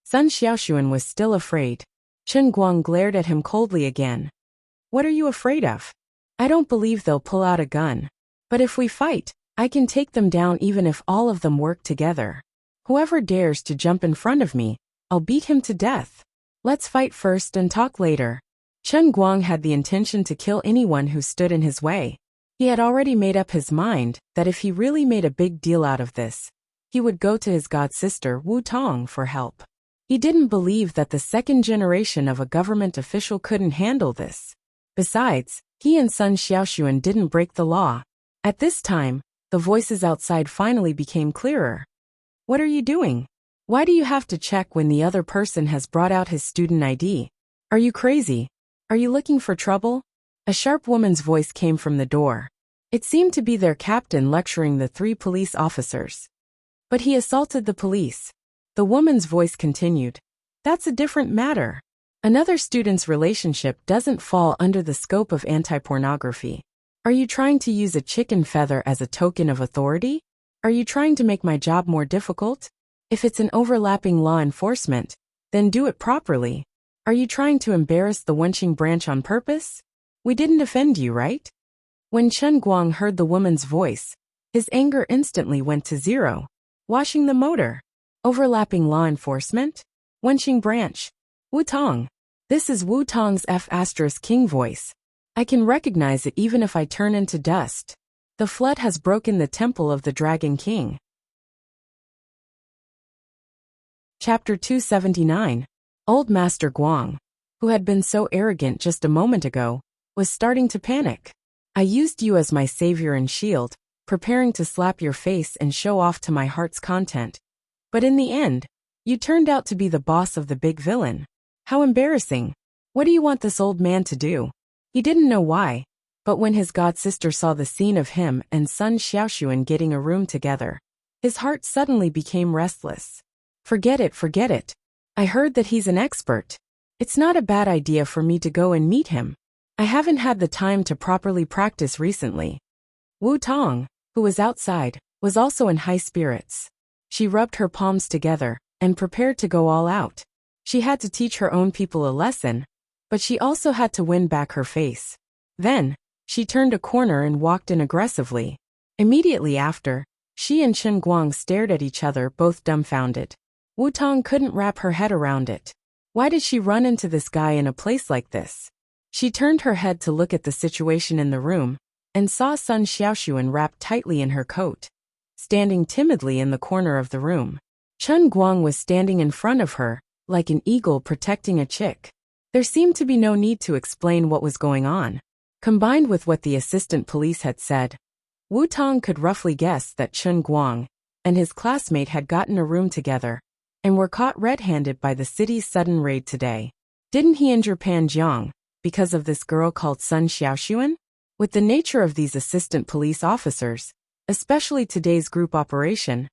Sun Xiaoxuan was still afraid. Chen Guang glared at him coldly again. "What are you afraid of? I don't believe they'll pull out a gun. But if we fight, I can take them down even if all of them work together. Whoever dares to jump in front of me, I'll beat him to death. Let's fight first and talk later." Chen Guang had the intention to kill anyone who stood in his way. He had already made up his mind that if he really made a big deal out of this, he would go to his god-sister Wu Tong for help. He didn't believe that the second generation of a government official couldn't handle this. Besides, he and Sun Xiaoxuan didn't break the law. At this time, the voices outside finally became clearer. "What are you doing? Why do you have to check when the other person has brought out his student ID? Are you crazy? Are you looking for trouble?" A sharp woman's voice came from the door. It seemed to be their captain lecturing the three police officers. "But he assaulted the police." The woman's voice continued. "That's a different matter. Another student's relationship doesn't fall under the scope of anti-pornography. Are you trying to use a chicken feather as a token of authority? Are you trying to make my job more difficult? If it's an overlapping law enforcement, then do it properly." Are you trying to embarrass the Wenqing branch on purpose? We didn't offend you, right? When Chen Guang heard the woman's voice, his anger instantly went to zero. Washing the motor. Overlapping law enforcement? Wenqing branch. Wu Tong. This is Wu Tong's F*King voice. I can recognize it even if I turn into dust. The flood has broken the temple of the Dragon King. Chapter 279. Old Master Guang, who had been so arrogant just a moment ago, was starting to panic. I used you as my savior and shield, preparing to slap your face and show off to my heart's content. But in the end, you turned out to be the boss of the big villain. How embarrassing. What do you want this old man to do? He didn't know why, but when his godsister saw the scene of him and son Xiaoxuan getting a room together, his heart suddenly became restless. Forget it. I heard that he's an expert. It's not a bad idea for me to go and meet him. I haven't had the time to properly practice recently. Wu Tong, who was outside, was also in high spirits. She rubbed her palms together and prepared to go all out. She had to teach her own people a lesson, but she also had to win back her face. Then, she turned a corner and walked in aggressively. Immediately after, she and Chen Guang stared at each other, both dumbfounded. Wu Tong couldn't wrap her head around it. Why did she run into this guy in a place like this? She turned her head to look at the situation in the room, and saw son Xiaoxuan wrapped tightly in her coat, standing timidly in the corner of the room. Chen Guang was standing in front of her, like an eagle protecting a chick. There seemed to be no need to explain what was going on. Combined with what the assistant police had said, Wu Tong could roughly guess that Chen Guang and his classmate had gotten a room together and were caught red-handed by the city's sudden raid today. Didn't he injure Pan Jiang because of this girl called Sun Xiaoxuan? With the nature of these assistant police officers, especially today's group operation,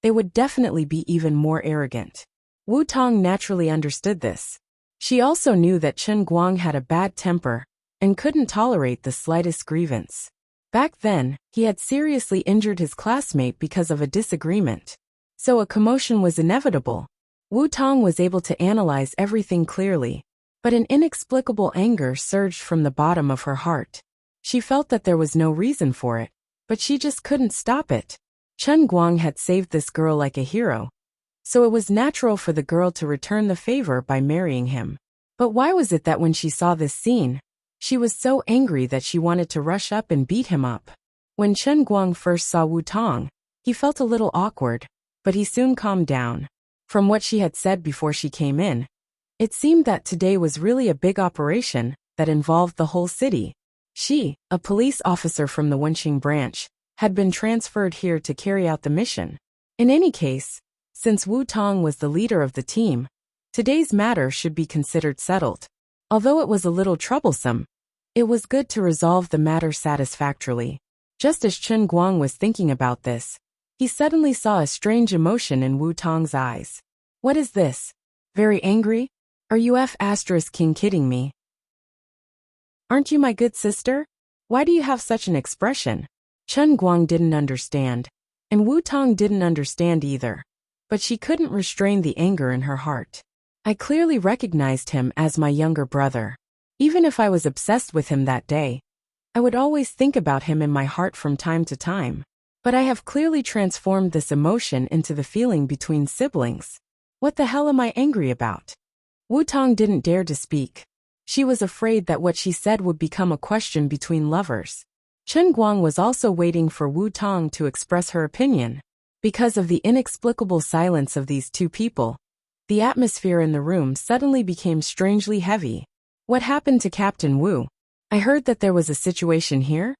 they would definitely be even more arrogant. Wu Tong naturally understood this. She also knew that Chen Guang had a bad temper and couldn't tolerate the slightest grievance. Back then, he had seriously injured his classmate because of a disagreement. So a commotion was inevitable. Wu Tong was able to analyze everything clearly, but an inexplicable anger surged from the bottom of her heart. She felt that there was no reason for it, but she just couldn't stop it. Chen Guang had saved this girl like a hero, so it was natural for the girl to return the favor by marrying him. But why was it that when she saw this scene, she was so angry that she wanted to rush up and beat him up? When Chen Guang first saw Wu Tong, he felt a little awkward, but he soon calmed down. From what she had said before she came in, it seemed that today was really a big operation that involved the whole city. She, a police officer from the Wenqing branch, had been transferred here to carry out the mission. In any case, since Wu Tong was the leader of the team, today's matter should be considered settled. Although it was a little troublesome, it was good to resolve the matter satisfactorily. Just as Chen Guang was thinking about this, he suddenly saw a strange emotion in Wu Tong's eyes. What is this? Very angry? Are you F*King kidding me? Aren't you my good sister? Why do you have such an expression? Chen Guang didn't understand, and Wu Tong didn't understand either. But she couldn't restrain the anger in her heart. I clearly recognized him as my younger brother. Even if I was obsessed with him that day, I would always think about him in my heart from time to time. But I have clearly transformed this emotion into the feeling between siblings. What the hell am I angry about? Wu Tong didn't dare to speak. She was afraid that what she said would become a question between lovers. Chen Guang was also waiting for Wu Tong to express her opinion. Because of the inexplicable silence of these two people, the atmosphere in the room suddenly became strangely heavy. What happened to Captain Wu? I heard that there was a situation here.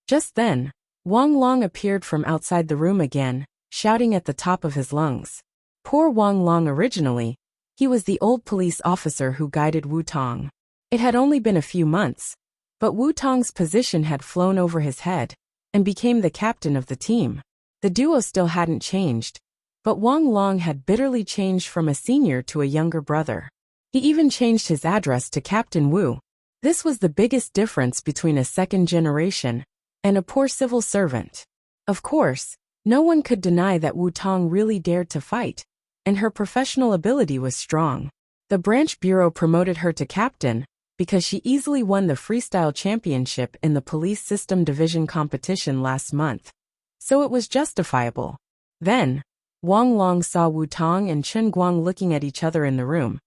Just then, Wang Long appeared from outside the room again, shouting at the top of his lungs. Poor Wang Long originally, he was the old police officer who guided Wu Tong. It had only been a few months, but Wu Tong's position had flown over his head, and became the captain of the team. The duo still hadn't changed, but Wang Long had bitterly changed from a senior to a younger brother. He even changed his address to Captain Wu. This was the biggest difference between a second generation and a poor civil servant. Of course, no one could deny that Wu Tong really dared to fight, and her professional ability was strong. The branch bureau promoted her to captain because she easily won the freestyle championship in the police system division competition last month. So it was justifiable. Then, Wang Long saw Wu Tong and Chen Guang looking at each other in the room.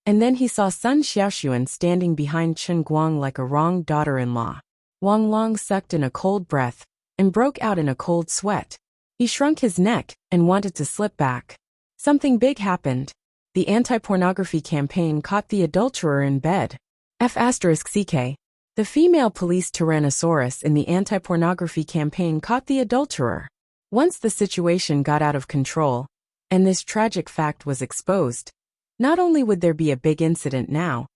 And then he saw Sun Xiaoxuan standing behind Chen Guang like a wronged daughter-in-law. Wang Long sucked in a cold breath and broke out in a cold sweat. He shrunk his neck and wanted to slip back. Something big happened. The anti-pornography campaign caught the adulterer in bed. F***CK. The female police tyrannosaurus in the anti-pornography campaign caught the adulterer. Once the situation got out of control, and this tragic fact was exposed, not only would there be a big incident now,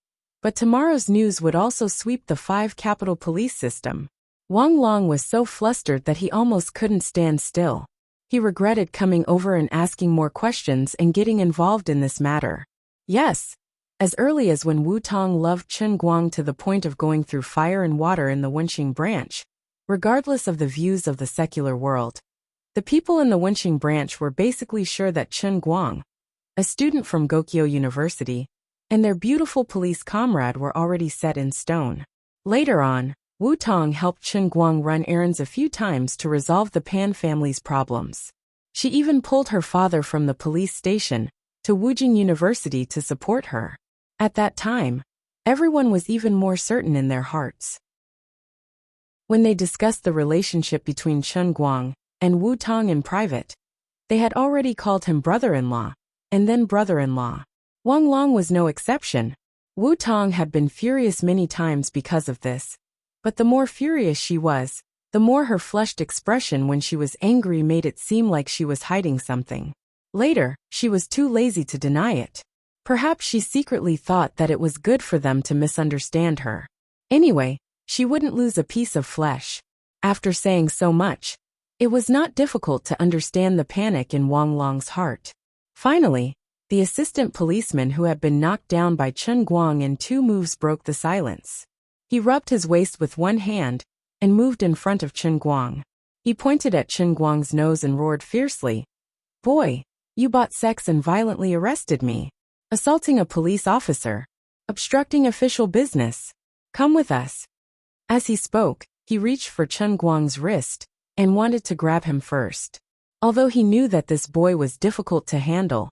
but tomorrow's news would also sweep the 5 capital police system. Wang Long was so flustered that he almost couldn't stand still. He regretted coming over and asking more questions and getting involved in this matter. Yes, as early as when Wu Tong loved Chen Guang to the point of going through fire and water in the Wenqing branch, regardless of the views of the secular world. The people in the Wenqing branch were basically sure that Chen Guang, a student from Gokyo University, and their beautiful police comrade were already set in stone. Later on, Wu Tong helped Chen Guang run errands a few times to resolve the Pan family's problems. She even pulled her father from the police station to Wujing University to support her. At that time, everyone was even more certain in their hearts. When they discussed the relationship between Chen Guang and Wu Tong in private, they had already called him brother-in-law, and then brother-in-law. Wang Long was no exception. Wu Tong had been furious many times because of this, but the more furious she was, the more her flushed expression when she was angry made it seem like she was hiding something. Later, she was too lazy to deny it. Perhaps she secretly thought that it was good for them to misunderstand her. Anyway, she wouldn't lose a piece of flesh. After saying so much, it was not difficult to understand the panic in Wang Long's heart. Finally, the assistant policeman who had been knocked down by Chen Guang in 2 moves broke the silence. He rubbed his waist with one hand and moved in front of Chen Guang. He pointed at Chen Guang's nose and roared fiercely, "Boy, you bought sex and violently arrested me. Assaulting a police officer. Obstructing official business. Come with us." As he spoke, he reached for Chen Guang's wrist and wanted to grab him first. Although he knew that this boy was difficult to handle,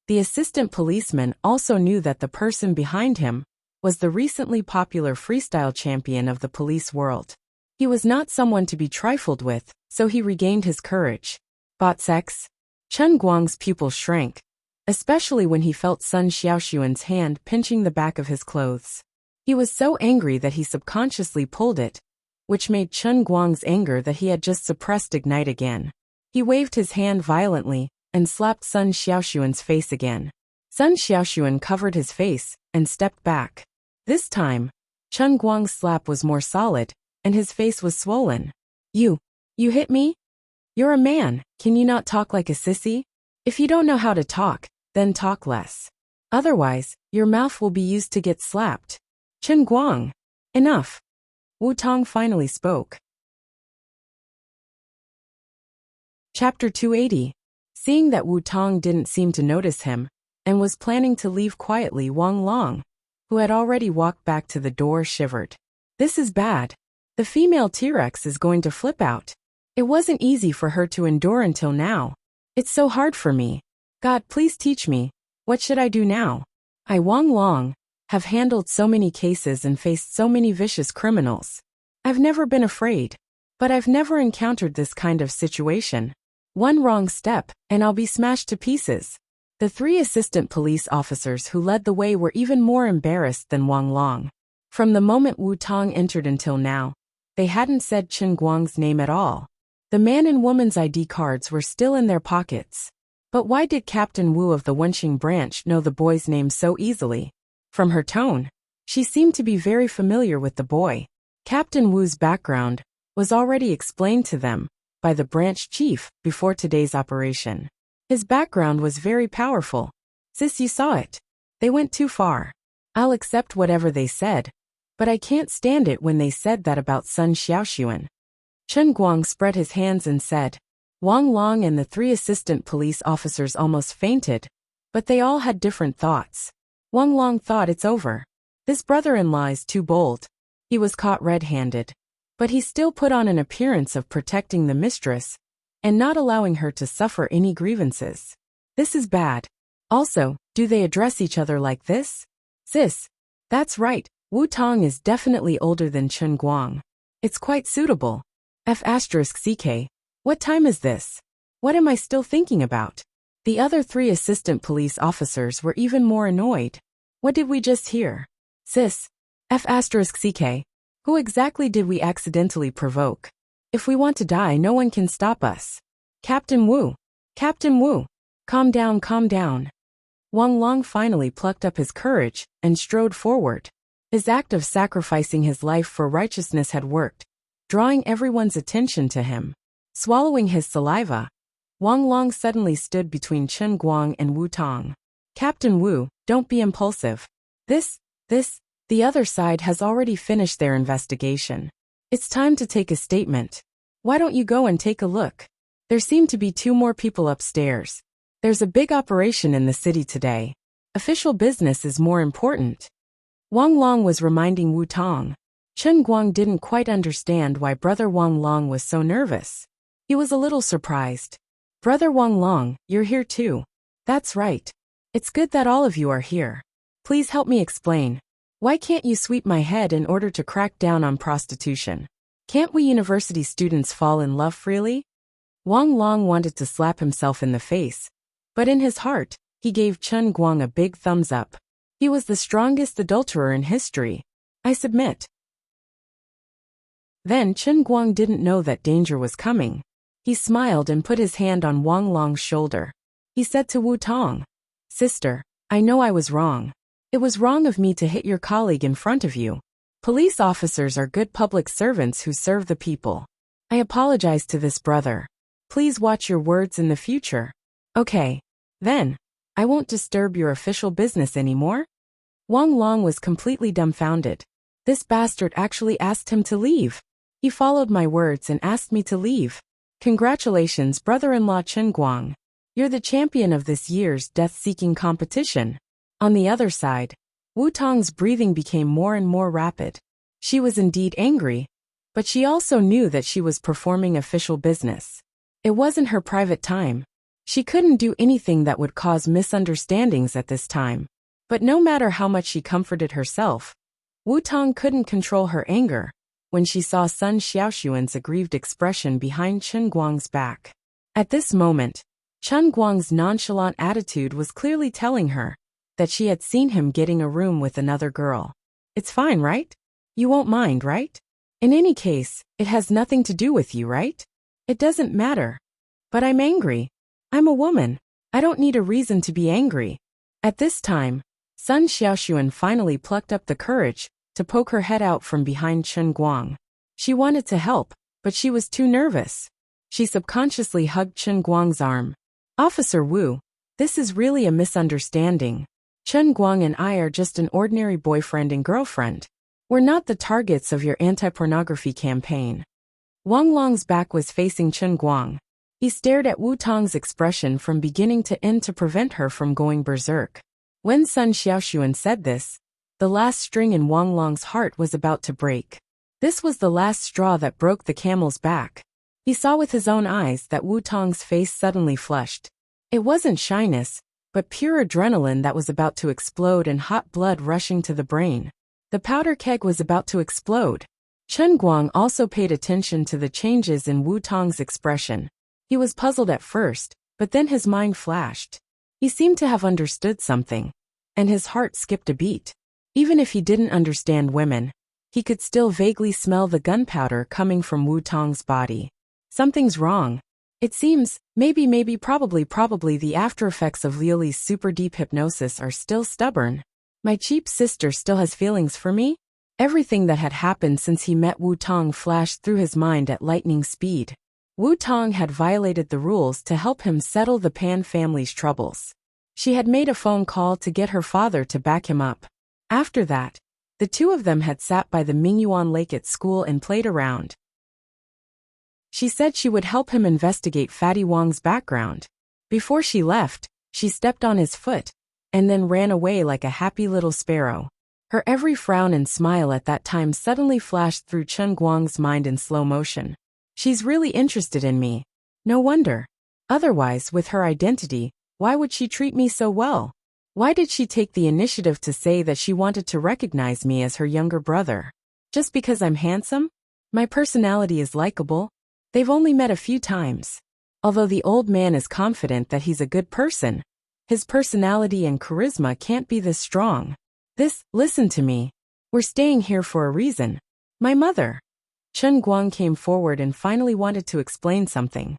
the assistant policeman also knew that the person behind him was the recently popular freestyle champion of the police world. He was not someone to be trifled with, so he regained his courage. Bought sex? Chen Guang's pupil shrank, especially when he felt Sun Xiaoxuan's hand pinching the back of his clothes. He was so angry that he subconsciously pulled it, which made Chen Guang's anger that he had just suppressed ignite again. He waved his hand violently and slapped Sun Xiaoxuan's face again. Sun Xiaoxuan covered his face and stepped back. This time, Chen Guang's slap was more solid, and his face was swollen. You hit me? You're a man, can you not talk like a sissy? If you don't know how to talk, then talk less. Otherwise, your mouth will be used to get slapped. Chen Guang, enough. Wu Tong finally spoke. Chapter 280. Seeing that Wu Tong didn't seem to notice him, and was planning to leave quietly, Wang Long, who had already walked back to the door, shivered. This is bad. The female T-Rex is going to flip out. It wasn't easy for her to endure until now. It's so hard for me. God, please teach me. What should I do now? I, Wang Long, have handled so many cases and faced so many vicious criminals. I've never been afraid. But I've never encountered this kind of situation. One wrong step, and I'll be smashed to pieces. The 3 assistant police officers who led the way were even more embarrassed than Wang Long. From the moment Wu Tong entered until now, they hadn't said Chen Guang's name at all. The man and woman's ID cards were still in their pockets. But why did Captain Wu of the Wenqing branch know the boy's name so easily? From her tone, she seemed to be very familiar with the boy. Captain Wu's background was already explained to them by the branch chief before today's operation. His background was very powerful. Sis, you saw it. They went too far. I'll accept whatever they said, but I can't stand it when they said that about Sun Xiaoxuan. Chen Guang spread his hands and said. Wang Long and the 3 assistant police officers almost fainted, but they all had different thoughts. Wang Long thought it's over. This brother-in-law is too bold. He was caught red-handed. But he still put on an appearance of protecting the mistress and not allowing her to suffer any grievances. This is bad. Also, do they address each other like this? Sis. That's right, Wu Tong is definitely older than Chen Guang. It's quite suitable. F***ck. What time is this? What am I still thinking about? The other 3 assistant police officers were even more annoyed. What did we just hear? Sis. F***ck. Who exactly did we accidentally provoke? If we want to die, no one can stop us. Captain Wu. Captain Wu. Calm down, calm down. Wang Long finally plucked up his courage and strode forward. His act of sacrificing his life for righteousness had worked, drawing everyone's attention to him. Swallowing his saliva, Wang Long suddenly stood between Chen Guang and Wu Tong. Captain Wu, don't be impulsive. The other side has already finished their investigation. It's time to take a statement. Why don't you go and take a look? There seem to be 2 more people upstairs. There's a big operation in the city today. Official business is more important. Wang Long was reminding Wu Tong. Chen Guang didn't quite understand why Brother Wang Long was so nervous. He was a little surprised. Brother Wang Long, you're here too. That's right. It's good that all of you are here. Please help me explain. Why can't you sweep my head in order to crack down on prostitution? Can't we university students fall in love freely? Wang Long wanted to slap himself in the face, but in his heart, he gave Chen Guang a big thumbs up. He was the strongest adulterer in history. I submit. Then Chen Guang didn't know that danger was coming. He smiled and put his hand on Wang Long's shoulder. He said to Wu Tong, Sister, I know I was wrong. It was wrong of me to hit your colleague in front of you. Police officers are good public servants who serve the people. I apologize to this brother. Please watch your words in the future. Okay. Then. I won't disturb your official business anymore. Wang Long was completely dumbfounded. This bastard actually asked him to leave. He followed my words and asked me to leave. Congratulations, brother-in-law Chen Guang. You're the champion of this year's death-seeking competition. On the other side, Wu Tong's breathing became more and more rapid. She was indeed angry, but she also knew that she was performing official business. It wasn't her private time. She couldn't do anything that would cause misunderstandings at this time. But no matter how much she comforted herself, Wu Tong couldn't control her anger when she saw Sun Xiaoxuan's aggrieved expression behind Chen Guang's back. At this moment, Chen Guang's nonchalant attitude was clearly telling her that she had seen him getting a room with another girl. It's fine, right? You won't mind, right? In any case, it has nothing to do with you, right? It doesn't matter. But I'm angry. I'm a woman. I don't need a reason to be angry. At this time, Sun Xiaoxuan finally plucked up the courage to poke her head out from behind Chen Guang. She wanted to help, but she was too nervous. She subconsciously hugged Chen Guang's arm. Officer Wu, this is really a misunderstanding. Chen Guang and I are just an ordinary boyfriend and girlfriend. We're not the targets of your anti-pornography campaign. Wang Long's back was facing Chen Guang. He stared at Wu Tong's expression from beginning to end to prevent her from going berserk. When Sun Xiaoxuan said this, the last string in Wang Long's heart was about to break. This was the last straw that broke the camel's back. He saw with his own eyes that Wu Tong's face suddenly flushed. It wasn't shyness, but pure adrenaline that was about to explode and hot blood rushing to the brain. The powder keg was about to explode. Chen Guang also paid attention to the changes in Wu Tong's expression. He was puzzled at first, but then his mind flashed. He seemed to have understood something, and his heart skipped a beat. Even if he didn't understand women, he could still vaguely smell the gunpowder coming from Wu Tong's body. Something's wrong. It seems, probably the aftereffects of Liuli's super deep hypnosis are still stubborn. My cheap sister still has feelings for me? Everything that had happened since he met Wu Tong flashed through his mind at lightning speed. Wu Tong had violated the rules to help him settle the Pan family's troubles. She had made a phone call to get her father to back him up. After that, the two of them had sat by the Mingyuan Lake at school and played around. She said she would help him investigate Fatty Wang's background. Before she left, she stepped on his foot and then ran away like a happy little sparrow. Her every frown and smile at that time suddenly flashed through Chen Guang's mind in slow motion. She's really interested in me. No wonder. Otherwise, with her identity, why would she treat me so well? Why did she take the initiative to say that she wanted to recognize me as her younger brother? Just because I'm handsome? My personality is likable? They've only met a few times. Although the old man is confident that he's a good person, his personality and charisma can't be this strong. Listen to me. We're staying here for a reason. My mother. Chen Guang came forward and finally wanted to explain something.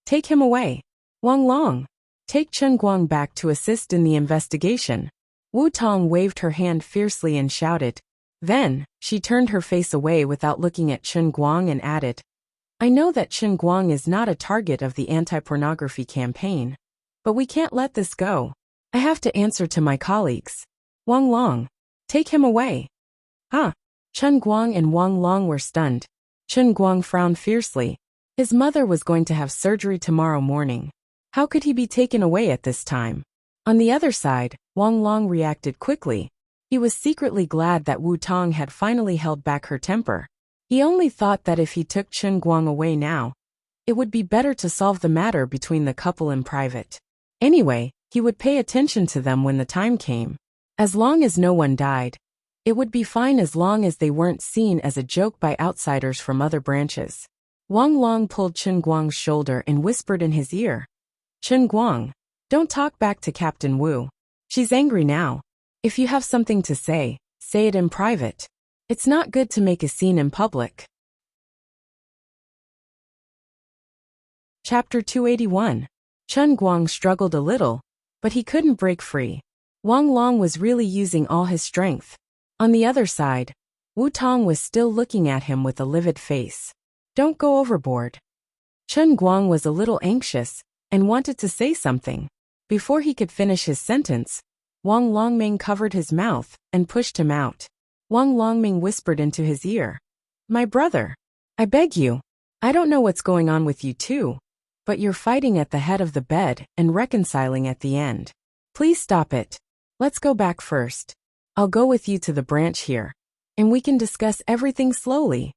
Take him away. Wang Long. Take Chen Guang back to assist in the investigation. Wu Tong waved her hand fiercely and shouted. Then, she turned her face away without looking at Chen Guang and added, I know that Chen Guang is not a target of the anti-pornography campaign, but we can't let this go. I have to answer to my colleagues. Wang Long, take him away. Huh? Chen Guang and Wang Long were stunned. Chen Guang frowned fiercely. His mother was going to have surgery tomorrow morning. How could he be taken away at this time? On the other side, Wang Long reacted quickly. He was secretly glad that Wu Tong had finally held back her temper. He only thought that if he took Chen Guang away now, it would be better to solve the matter between the couple in private. Anyway, he would pay attention to them when the time came. As long as no one died, it would be fine as long as they weren't seen as a joke by outsiders from other branches. Wang Long pulled Chen Guang's shoulder and whispered in his ear. Chen Guang, don't talk back to Captain Wu. She's angry now. If you have something to say it in private. It's not good to make a scene in public. Chapter 281. Chen Guang struggled a little, but he couldn't break free. Wang Long was really using all his strength. On the other side, Wu Tong was still looking at him with a livid face. Don't go overboard. Chen Guang was a little anxious and wanted to say something. Before he could finish his sentence, Wang Longming covered his mouth and pushed him out. Wang Longming whispered into his ear. My brother, I beg you. I don't know what's going on with you two, but you're fighting at the head of the bed and reconciling at the end. Please stop it. Let's go back first. I'll go with you to the branch here, and we can discuss everything slowly.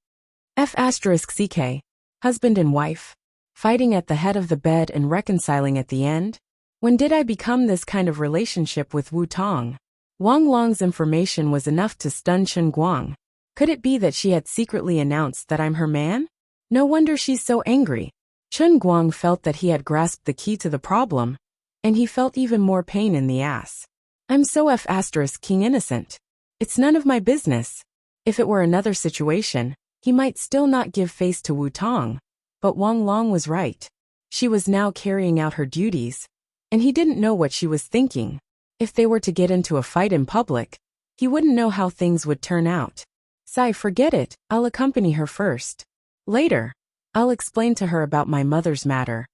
F*CK, husband and wife, fighting at the head of the bed and reconciling at the end? When did I become this kind of relationship with Wu Tong? Wang Long's information was enough to stun Chen Guang. Could it be that she had secretly announced that I'm her man? No wonder she's so angry. Chen Guang felt that he had grasped the key to the problem, and he felt even more pain in the ass. I'm so F*King innocent. It's none of my business. If it were another situation, he might still not give face to Wu Tong. But Wang Long was right. She was now carrying out her duties, and he didn't know what she was thinking. If they were to get into a fight in public, he wouldn't know how things would turn out. Forget it, I'll accompany her first. Later, I'll explain to her about my mother's matter.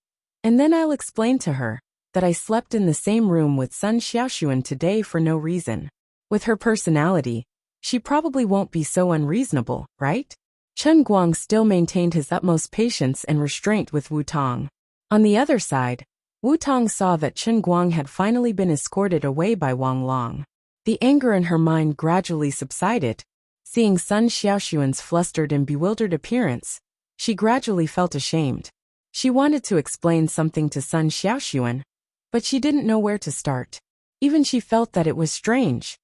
And then I'll explain to her that I slept in the same room with Sun Xiaoxuan today for no reason. With her personality, she probably won't be so unreasonable, right? Chen Guang still maintained his utmost patience and restraint with Wu Tong. On the other side, Wu Tong saw that Chen Guang had finally been escorted away by Wang Long. The anger in her mind gradually subsided. Seeing Sun Xiaoxuan's flustered and bewildered appearance, she gradually felt ashamed. She wanted to explain something to Sun Xiaoxuan, but she didn't know where to start. Even she felt that it was strange.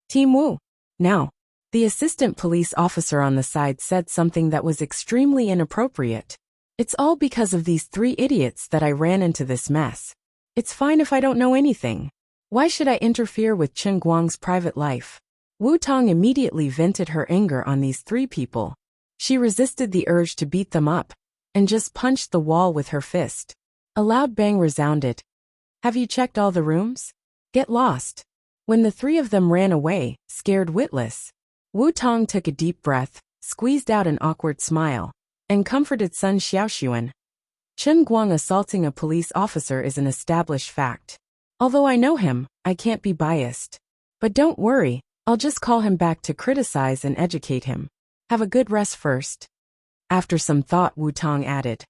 Team Wu. Now, the assistant police officer on the side said something that was extremely inappropriate. It's all because of these three idiots that I ran into this mess. It's fine if I don't know anything. Why should I interfere with Chen Guang's private life? Wu Tong immediately vented her anger on these three people. She resisted the urge to beat them up, and just punched the wall with her fist. A loud bang resounded. Have you checked all the rooms? Get lost. When the three of them ran away, scared witless, Wu Tong took a deep breath, squeezed out an awkward smile, and comforted Sun Xiaoxuan. Chen Guang assaulting a police officer is an established fact. Although I know him, I can't be biased. But don't worry, I'll just call him back to criticize and educate him. Have a good rest first. After some thought, Wu Tong added.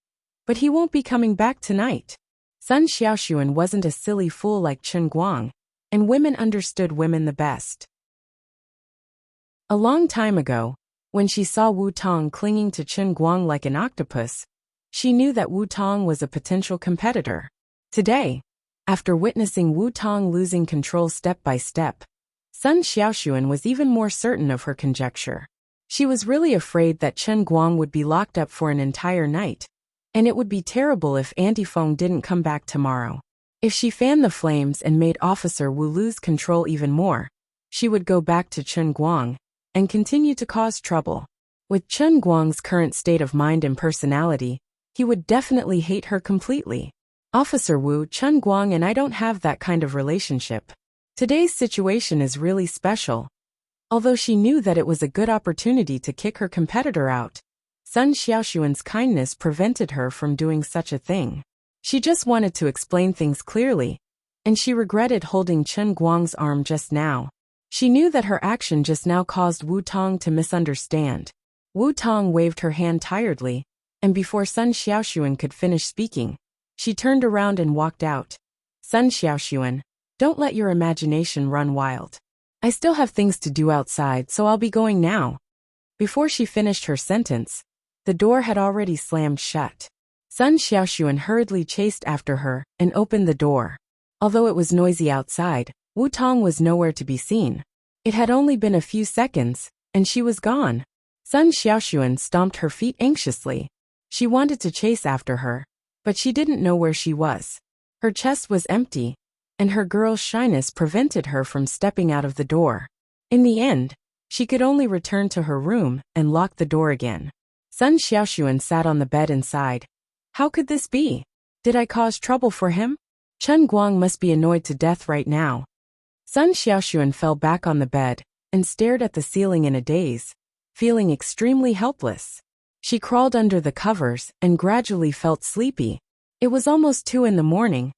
But he won't be coming back tonight. Sun Xiaoxuan wasn't a silly fool like Chen Guang, and women understood women the best. A long time ago, when she saw Wu Tong clinging to Chen Guang like an octopus, she knew that Wu Tong was a potential competitor. Today, after witnessing Wu Tong losing control step by step, Sun Xiaoxuan was even more certain of her conjecture. She was really afraid that Chen Guang would be locked up for an entire night, and it would be terrible if Auntie Feng didn't come back tomorrow. If she fanned the flames and made Officer Wu lose control even more, she would go back to Chen Guang and continue to cause trouble. With Chen Guang's current state of mind and personality, he would definitely hate her completely. Officer Wu, Chen Guang and I don't have that kind of relationship. Today's situation is really special. Although she knew that it was a good opportunity to kick her competitor out, Sun Xiaoxuan's kindness prevented her from doing such a thing. She just wanted to explain things clearly, and she regretted holding Chen Guang's arm just now. She knew that her action just now caused Wu Tong to misunderstand. Wu Tong waved her hand tiredly, and before Sun Xiaoxuan could finish speaking, she turned around and walked out. Sun Xiaoxuan, don't let your imagination run wild. I still have things to do outside, so I'll be going now. Before she finished her sentence, the door had already slammed shut. Sun Xiaoxuan hurriedly chased after her and opened the door. Although it was noisy outside, Wu Tong was nowhere to be seen. It had only been a few seconds, and she was gone. Sun Xiaoxuan stomped her feet anxiously. She wanted to chase after her, but she didn't know where she was. Her chest was empty, and her girl's shyness prevented her from stepping out of the door. In the end, she could only return to her room and lock the door again. Sun Xiaoxuan sat on the bed and sighed. How could this be? Did I cause trouble for him? Chen Guang must be annoyed to death right now. Sun Xiaoxuan fell back on the bed and stared at the ceiling in a daze, feeling extremely helpless. She crawled under the covers and gradually felt sleepy. It was almost 2 a.m,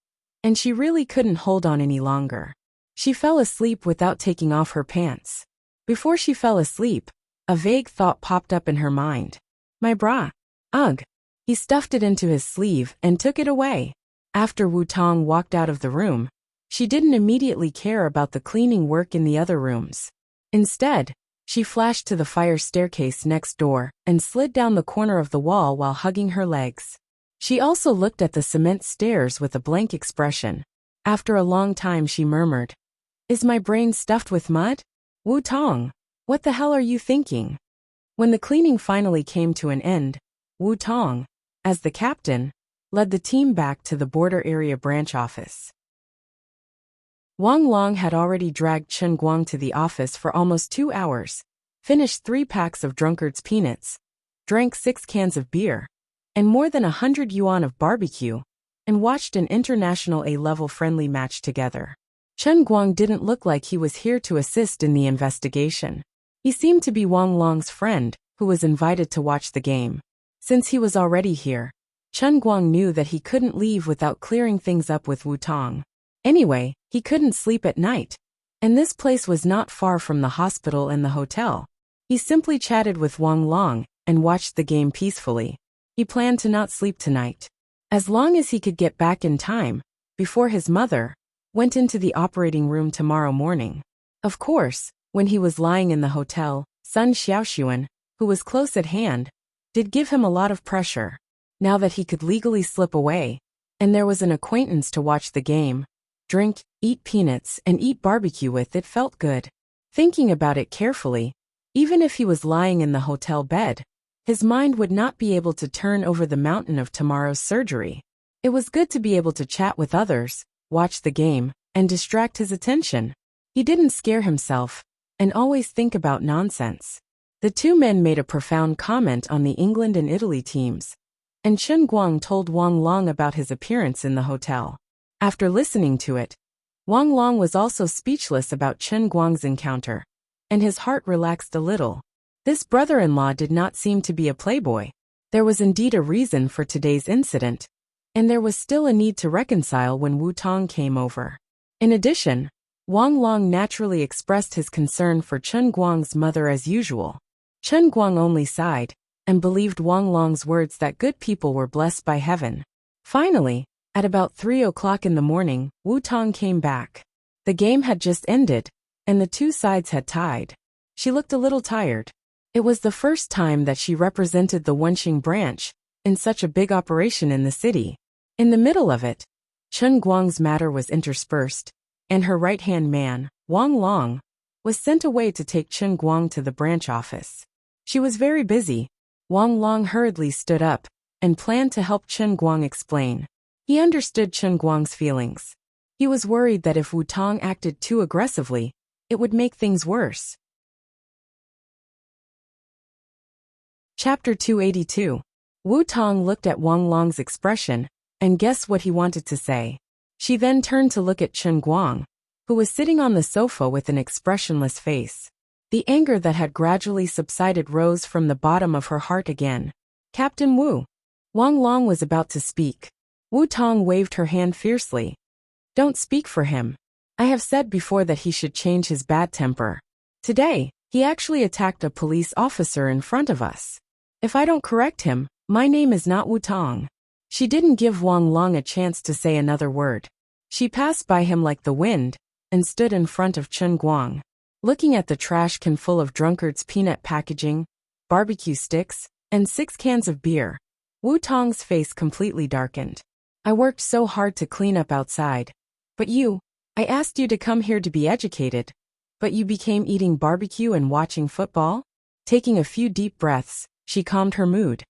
and she really couldn't hold on any longer. She fell asleep without taking off her pants. Before she fell asleep, a vague thought popped up in her mind. My bra. Ugh. He stuffed it into his sleeve and took it away. After Wu Tong walked out of the room, she didn't immediately care about the cleaning work in the other rooms. Instead, she flashed to the fire staircase next door and slid down the corner of the wall while hugging her legs. She also looked at the cement stairs with a blank expression. After a long time she murmured, Is my brain stuffed with mud? Wu Tong, what the hell are you thinking? When the cleaning finally came to an end, Wu Tong, as the captain, led the team back to the border area branch office. Wang Long had already dragged Chen Guang to the office for almost 2 hours, finished 3 packs of drunkard's peanuts, drank 6 cans of beer, and more than 100 yuan of barbecue, and watched an international A-level friendly match together. Chen Guang didn't look like he was here to assist in the investigation. He seemed to be Wang Long's friend, who was invited to watch the game. Since he was already here, Chen Guang knew that he couldn't leave without clearing things up with Wu Tong. Anyway, he couldn't sleep at night, and this place was not far from the hospital and the hotel. He simply chatted with Wang Long and watched the game peacefully. He planned to not sleep tonight, as long as he could get back in time, before his mother went into the operating room tomorrow morning. Of course, when he was lying in the hotel, Sun Xiaoxuan, who was close at hand, did give him a lot of pressure. Now that he could legally slip away, and there was an acquaintance to watch the game, drink, eat peanuts, and eat barbecue with, it felt good. Thinking about it carefully, even if he was lying in the hotel bed, his mind would not be able to turn over the mountain of tomorrow's surgery. It was good to be able to chat with others, watch the game, and distract his attention. He didn't scare himself, and always think about nonsense. The two men made a profound comment on the England and Italy teams, and Chen Guang told Wang Long about his appearance in the hotel. After listening to it, Wang Long was also speechless about Chen Guang's encounter, and his heart relaxed a little. This brother-in-law did not seem to be a playboy. There was indeed a reason for today's incident, and there was still a need to reconcile when Wu Tong came over. In addition, Wang Long naturally expressed his concern for Chen Guang's mother as usual. Chen Guang only sighed, and believed Wang Long's words that good people were blessed by heaven. Finally, at about 3 o'clock in the morning, Wu Tong came back. The game had just ended, and the two sides had tied. She looked a little tired. It was the first time that she represented the Wenxing branch in such a big operation in the city. In the middle of it, Chen Guang's matter was interspersed, and her right-hand man, Wang Long, was sent away to take Chen Guang to the branch office. She was very busy. Wang Long hurriedly stood up and planned to help Chen Guang explain. He understood Chen Guang's feelings. He was worried that if Wu Tong acted too aggressively, it would make things worse. Chapter 282. Wu Tong looked at Wang Long's expression and guessed what he wanted to say. She then turned to look at Chen Guang, who was sitting on the sofa with an expressionless face. The anger that had gradually subsided rose from the bottom of her heart again. Captain Wu. Wang Long was about to speak. Wu Tong waved her hand fiercely. Don't speak for him. I have said before that he should change his bad temper. Today, he actually attacked a police officer in front of us. If I don't correct him, my name is not Wu Tong. She didn't give Wang Long a chance to say another word. She passed by him like the wind and stood in front of Chen Guang, looking at the trash can full of drunkards' peanut packaging, barbecue sticks, and 6 cans of beer. Wu Tong's face completely darkened. I worked so hard to clean up outside. But I asked you to come here to be educated. But you became eating barbecue and watching football? Taking a few deep breaths, she calmed her mood.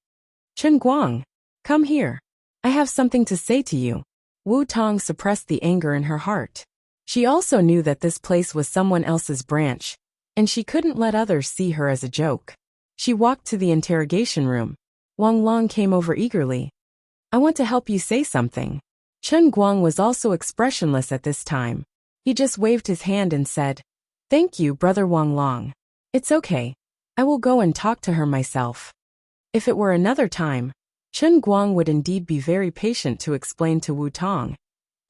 Chen Guang, come here. I have something to say to you. Wu Tong suppressed the anger in her heart. She also knew that this place was someone else's branch, and she couldn't let others see her as a joke. She walked to the interrogation room. Wang Long came over eagerly. I want to help you say something. Chen Guang was also expressionless at this time. He just waved his hand and said, Thank you, Brother Wang Long. It's okay. I will go and talk to her myself. If it were another time, Chen Guang would indeed be very patient to explain to Wu Tong,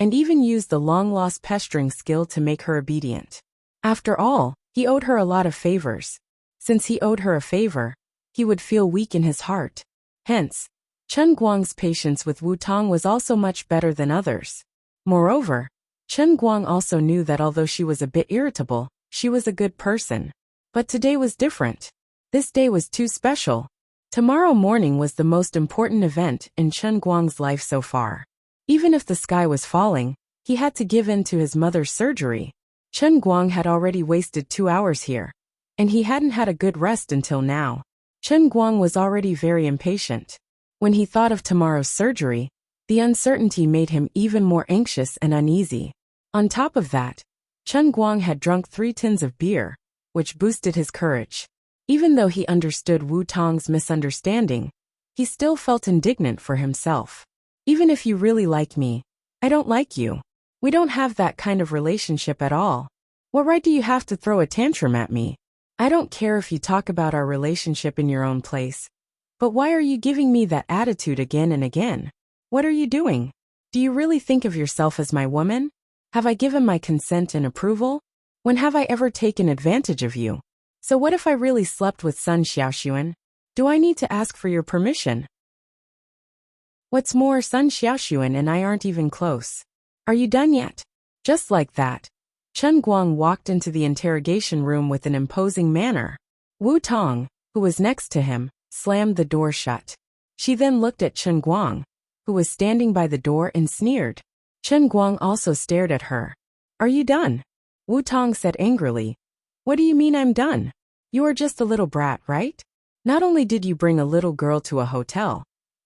and even use the long-lost pestering skill to make her obedient. After all, he owed her a lot of favors. Since he owed her a favor, he would feel weak in his heart. Hence, Chen Guang's patience with Wu Tong was also much better than others. Moreover, Chen Guang also knew that although she was a bit irritable, she was a good person. But today was different. This day was too special. Tomorrow morning was the most important event in Chen Guang's life so far. Even if the sky was falling, he had to give in to his mother's surgery. Chen Guang had already wasted 2 hours here, and he hadn't had a good rest until now. Chen Guang was already very impatient. When he thought of tomorrow's surgery, the uncertainty made him even more anxious and uneasy. On top of that, Chen Guang had drunk 3 tins of beer, which boosted his courage. Even though he understood Wu Tong's misunderstanding, he still felt indignant for himself. Even if you really like me, I don't like you. We don't have that kind of relationship at all. What right do you have to throw a tantrum at me? I don't care if you talk about our relationship in your own place. But why are you giving me that attitude again and again? What are you doing? Do you really think of yourself as my woman? Have I given my consent and approval? When have I ever taken advantage of you? So what if I really slept with Sun Xiaoxuan? Do I need to ask for your permission? What's more, Sun Xiaoxuan and I aren't even close. Are you done yet? Just like that, Chen Guang walked into the interrogation room with an imposing manner. Wu Tong, who was next to him, slammed the door shut. She then looked at Chen Guang, who was standing by the door, and sneered. Chen Guang also stared at her. Are you done? Wu Tong said angrily. What do you mean I'm done? You are just a little brat, right? Not only did you bring a little girl to a hotel,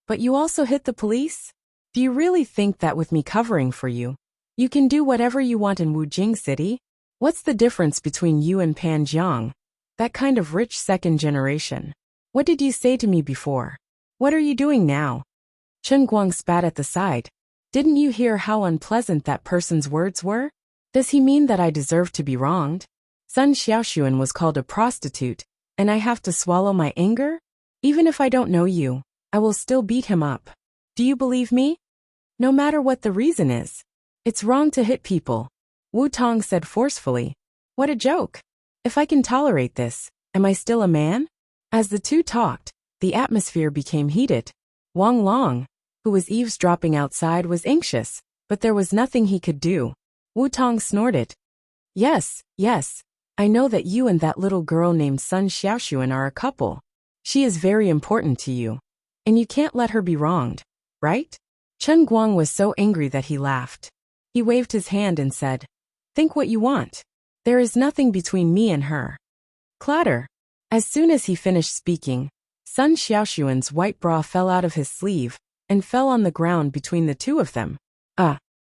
but you also hit the police? Do you really think that with me covering for you, you can do whatever you want in Wujing City? What's the difference between you and Pan Jiang? That kind of rich second generation. What did you say to me before? What are you doing now? Chen Guang spat at the side. Didn't you hear how unpleasant that person's words were? Does he mean that I deserve to be wronged? Sun Xiaoxuan was called a prostitute, and I have to swallow my anger? Even if I don't know you, I will still beat him up. Do you believe me? No matter what the reason is. It's wrong to hit people. Wu Tong said forcefully. What a joke. If I can tolerate this, am I still a man? As the two talked, the atmosphere became heated. Wang Long, who was eavesdropping outside, was anxious, but there was nothing he could do. Wu Tong snorted. Yes, yes. I know that you and that little girl named Sun Xiaoxuan are a couple. She is very important to you. And you can't let her be wronged, right? Chen Guang was so angry that he laughed. He waved his hand and said, "Think what you want. There is nothing between me and her." Clatter. As soon as he finished speaking, Sun Xiaoxuan's white bra fell out of his sleeve and fell on the ground between the two of them.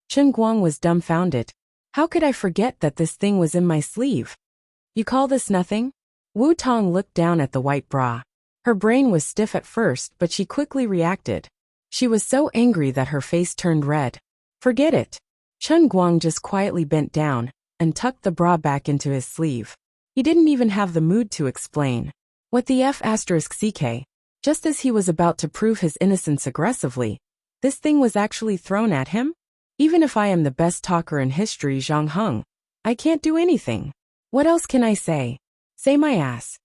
Chen Guang was dumbfounded. How could I forget that this thing was in my sleeve? You call this nothing? Wu Tong looked down at the white bra. Her brain was stiff at first, but she quickly reacted. She was so angry that her face turned red. Forget it. Chen Guang just quietly bent down and tucked the bra back into his sleeve. He didn't even have the mood to explain. What the F***ck? Just as he was about to prove his innocence aggressively, this thing was actually thrown at him? Even if I am the best talker in history, Zhang Heng, I can't do anything. What else can I say? Say my ass.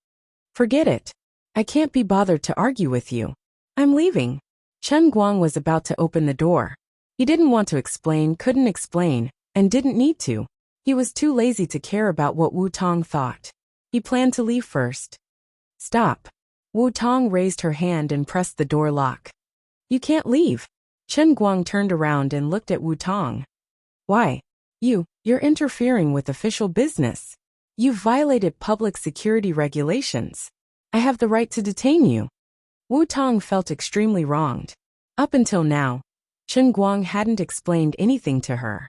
Forget it. I can't be bothered to argue with you. I'm leaving. Chen Guang was about to open the door. He didn't want to explain, couldn't explain, and didn't need to. He was too lazy to care about what Wu Tong thought. He planned to leave first. Stop. Wu Tong raised her hand and pressed the door lock. You can't leave. Chen Guang turned around and looked at Wu Tong. Why? You're interfering with official business. You've violated public security regulations. I have the right to detain you. Wu Tong felt extremely wronged. Up until now, Chen Guang hadn't explained anything to her.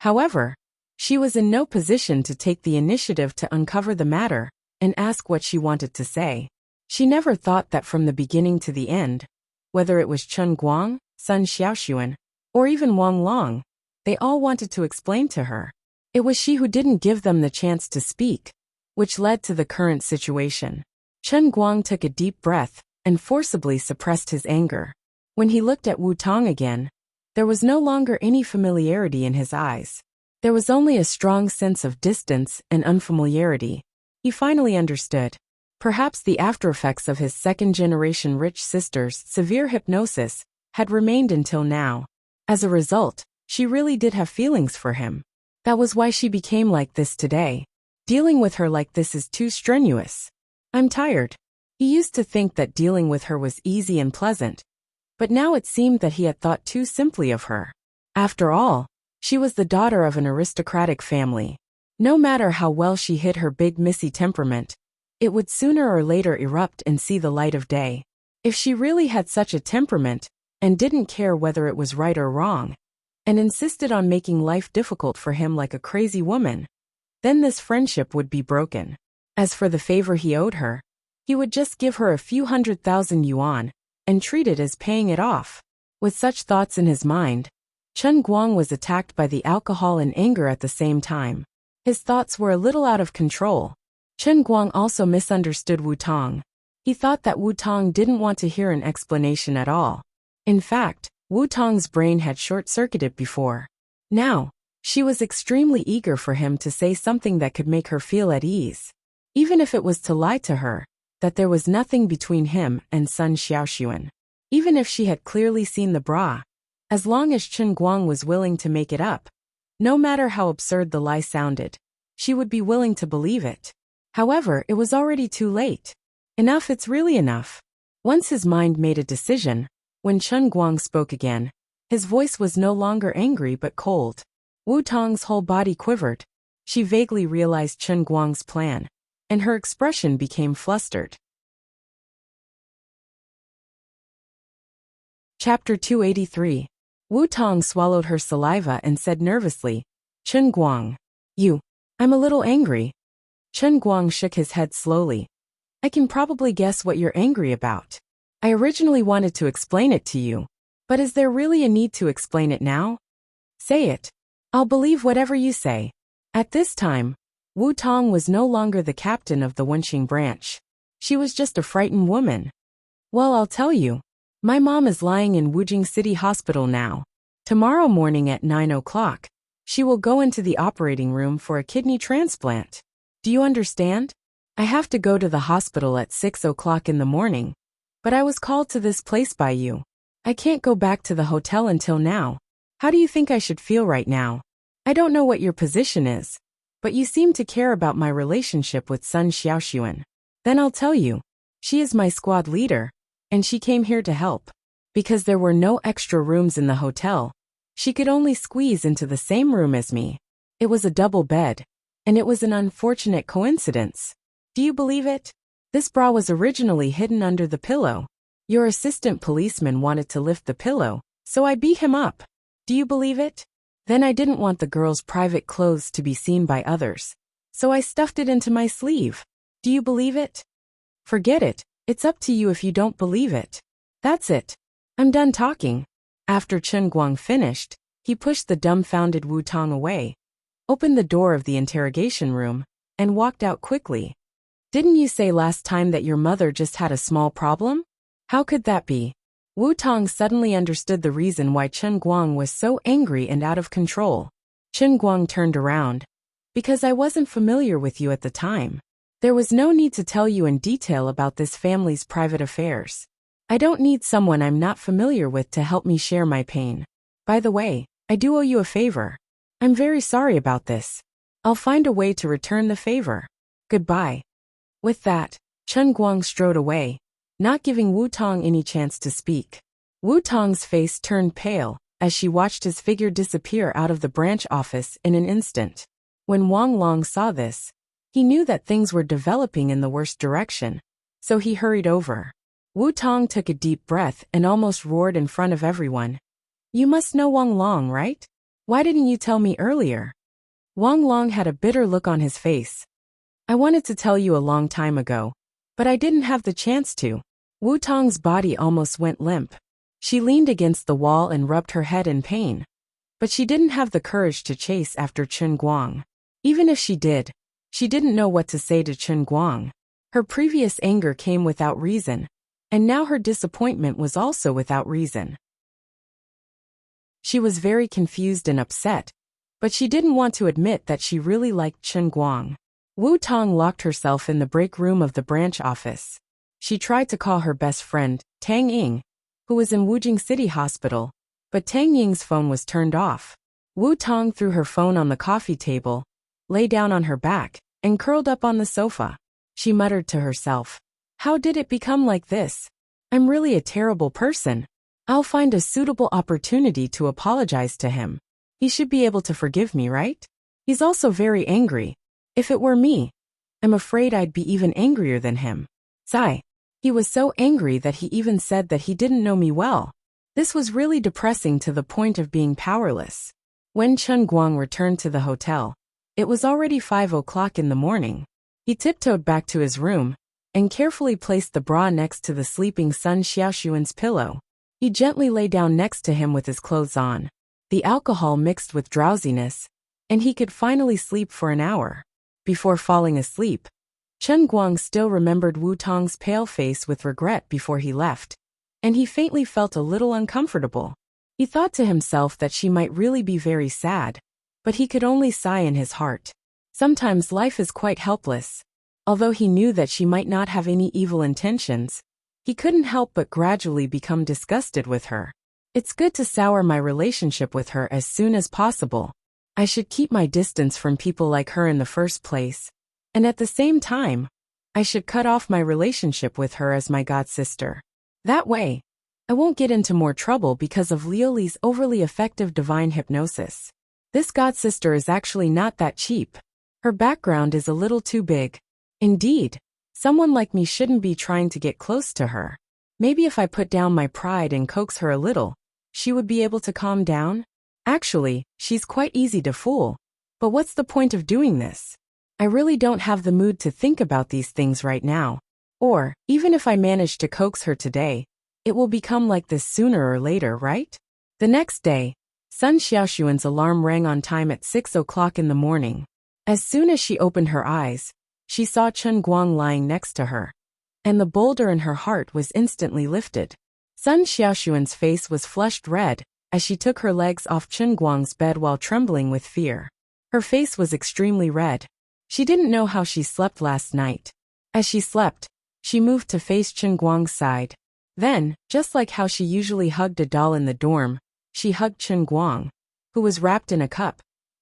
However, she was in no position to take the initiative to uncover the matter and ask what she wanted to say. She never thought that from the beginning to the end, whether it was Chen Guang, Sun Xiaoxuan, or even Wang Long, they all wanted to explain to her. It was she who didn't give them the chance to speak, which led to the current situation. Chen Guang took a deep breath and forcibly suppressed his anger. When he looked at Wu Tong again, there was no longer any familiarity in his eyes. There was only a strong sense of distance and unfamiliarity. He finally understood. Perhaps the aftereffects of his second-generation rich sister's severe hypnosis had remained until now. As a result, she really did have feelings for him. That was why she became like this today. Dealing with her like this is too strenuous. I'm tired. He used to think that dealing with her was easy and pleasant, but now it seemed that he had thought too simply of her. After all, she was the daughter of an aristocratic family. No matter how well she hid her big missy temperament, it would sooner or later erupt and see the light of day. If she really had such a temperament, and didn't care whether it was right or wrong, and insisted on making life difficult for him like a crazy woman, then this friendship would be broken. As for the favor he owed her, he would just give her a few 100,000 yuan, and treat it as paying it off. With such thoughts in his mind, Chen Guang was attacked by the alcohol and anger at the same time. His thoughts were a little out of control. Chen Guang also misunderstood Wu Tong. He thought that Wu Tong didn't want to hear an explanation at all. In fact, Wu Tong's brain had short-circuited before. Now, she was extremely eager for him to say something that could make her feel at ease. Even if it was to lie to her, that there was nothing between him and Sun Xiaoxuan. Even if she had clearly seen the bra. As long as Chen Guang was willing to make it up, no matter how absurd the lie sounded, she would be willing to believe it. However, it was already too late. Enough, it's really enough. Once his mind made a decision, when Chen Guang spoke again, his voice was no longer angry but cold. Wu Tong's whole body quivered. She vaguely realized Chen Guang's plan, and her expression became flustered. Chapter 283. Wu Tong swallowed her saliva and said nervously, Chen Guang. I'm a little angry. Chen Guang shook his head slowly. I can probably guess what you're angry about. I originally wanted to explain it to you, but is there really a need to explain it now? Say it. I'll believe whatever you say. At this time, Wu Tong was no longer the captain of the Wenqing branch. She was just a frightened woman. Well, I'll tell you. My mom is lying in Wujing City Hospital now. Tomorrow morning at 9 o'clock, she will go into the operating room for a kidney transplant. Do you understand? I have to go to the hospital at 6 o'clock in the morning, but I was called to this place by you. I can't go back to the hotel until now. How do you think I should feel right now? I don't know what your position is, but you seem to care about my relationship with Sun Xiaoxuan. Then I'll tell you. She is my squad leader, and she came here to help. Because there were no extra rooms in the hotel, she could only squeeze into the same room as me. It was a double bed, and it was an unfortunate coincidence. Do you believe it? This bra was originally hidden under the pillow. Your assistant policeman wanted to lift the pillow, so I beat him up. Do you believe it? Then I didn't want the girl's private clothes to be seen by others, so I stuffed it into my sleeve. Do you believe it? Forget it, it's up to you if you don't believe it. That's it. I'm done talking. After Chen Guang finished, he pushed the dumbfounded Wu Tong away, opened the door of the interrogation room, and walked out quickly. Didn't you say last time that your mother just had a small problem? How could that be? Wu Tong suddenly understood the reason why Chen Guang was so angry and out of control. Chen Guang turned around. Because I wasn't familiar with you at the time. There was no need to tell you in detail about this family's private affairs. I don't need someone I'm not familiar with to help me share my pain. By the way, I do owe you a favor. I'm very sorry about this. I'll find a way to return the favor. Goodbye. With that, Chen Guang strode away, not giving Wu Tong any chance to speak. Wu Tong's face turned pale as she watched his figure disappear out of the branch office in an instant. When Wang Long saw this, he knew that things were developing in the worst direction, so he hurried over. Wu Tong took a deep breath and almost roared in front of everyone. You must know Wang Long, right? Why didn't you tell me earlier? Wang Long had a bitter look on his face. I wanted to tell you a long time ago, but I didn't have the chance to. Wu Tong's body almost went limp. She leaned against the wall and rubbed her head in pain. But she didn't have the courage to chase after Chen Guang. Even if she did, she didn't know what to say to Chen Guang. Her previous anger came without reason, and now her disappointment was also without reason. She was very confused and upset, but she didn't want to admit that she really liked Chen Guang. Wu Tong locked herself in the break room of the branch office. She tried to call her best friend, Tang Ying, who was in Wujing City Hospital, but Tang Ying's phone was turned off. Wu Tong threw her phone on the coffee table, lay down on her back, and curled up on the sofa. She muttered to herself, how did it become like this? I'm really a terrible person. I'll find a suitable opportunity to apologize to him. He should be able to forgive me, right? He's also very angry. If it were me, I'm afraid I'd be even angrier than him. Sigh. He was so angry that he even said that he didn't know me well. This was really depressing to the point of being powerless. When Chen Guang returned to the hotel, it was already 5 o'clock in the morning. He tiptoed back to his room and carefully placed the bra next to the sleeping Sun Xiaoxuan's pillow. He gently lay down next to him with his clothes on. The alcohol mixed with drowsiness, and he could finally sleep for an hour. Before falling asleep, Chen Guang still remembered Wu Tong's pale face with regret before he left, and he faintly felt a little uncomfortable. He thought to himself that she might really be very sad, but he could only sigh in his heart. Sometimes life is quite helpless. Although he knew that she might not have any evil intentions, he couldn't help but gradually become disgusted with her. It's good to sour my relationship with her as soon as possible. I should keep my distance from people like her in the first place, and at the same time, I should cut off my relationship with her as my godsister. That way, I won't get into more trouble because of Liuli's overly effective divine hypnosis. This godsister is actually not that cheap. Her background is a little too big. Indeed, someone like me shouldn't be trying to get close to her. Maybe if I put down my pride and coax her a little, she would be able to calm down? Actually, she's quite easy to fool. But what's the point of doing this? I really don't have the mood to think about these things right now. Or, even if I manage to coax her today, it will become like this sooner or later, right? The next day, Sun Xiaoxuan's alarm rang on time at 6 o'clock in the morning. As soon as she opened her eyes, she saw Chen Guang lying next to her, and the boulder in her heart was instantly lifted. Sun Xiaoxuan's face was flushed red as she took her legs off Chen Guang's bed while trembling with fear. Her face was extremely red. She didn't know how she slept last night. As she slept, she moved to face Chen Guang's side. Then, just like how she usually hugged a doll in the dorm, she hugged Chen Guang, who was wrapped in a cup,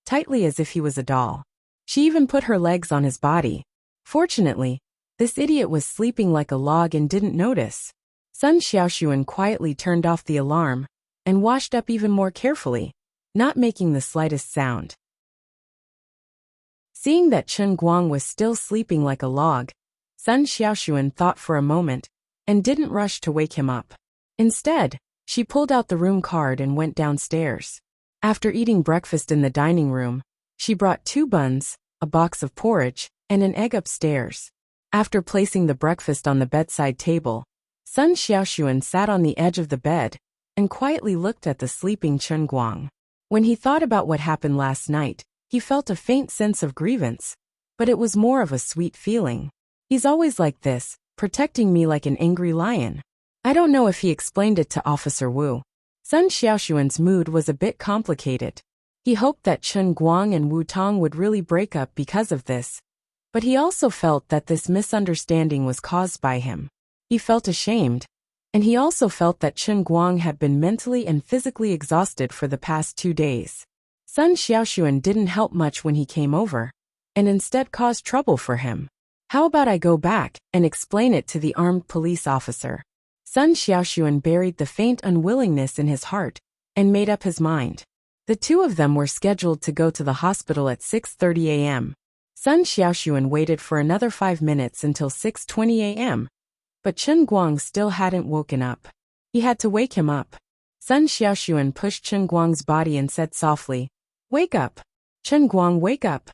tightly as if he was a doll. She even put her legs on his body. Fortunately, this idiot was sleeping like a log and didn't notice. Sun Xiaoxuan quietly turned off the alarm and washed up even more carefully, not making the slightest sound. Seeing that Chen Guang was still sleeping like a log, Sun Xiaoxuan thought for a moment and didn't rush to wake him up. Instead, she pulled out the room card and went downstairs. After eating breakfast in the dining room, she brought 2 buns, a box of porridge, and an egg upstairs. After placing the breakfast on the bedside table, Sun Xiaoxuan sat on the edge of the bed and quietly looked at the sleeping Chen Guang. When he thought about what happened last night, he felt a faint sense of grievance, but it was more of a sweet feeling. He's always like this, protecting me like an angry lion. I don't know if he explained it to Officer Wu. Sun Xiaoxuan's mood was a bit complicated. He hoped that Chen Guang and Wu Tong would really break up because of this, but he also felt that this misunderstanding was caused by him. He felt ashamed, and he also felt that Chen Guang had been mentally and physically exhausted for the past 2 days. Sun Xiaoxuan didn't help much when he came over, and instead caused trouble for him. How about I go back and explain it to the armed police officer? Sun Xiaoxuan buried the faint unwillingness in his heart and made up his mind. The 2 of them were scheduled to go to the hospital at 6:30 a.m. Sun Xiaoxuan waited for another 5 minutes until 6:20 a.m., but Chen Guang still hadn't woken up. He had to wake him up. Sun Xiaoxuan pushed Chen Guang's body and said softly, "Wake up! Chen Guang, wake up!"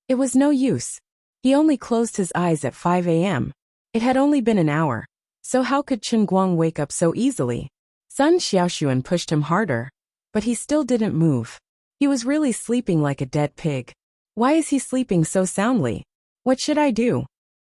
It was no use. He only closed his eyes at 5 a.m. It had only been an hour, so how could Chen Guang wake up so easily? Sun Xiaoxuan pushed him harder, but he still didn't move. He was really sleeping like a dead pig. Why is he sleeping so soundly? What should I do?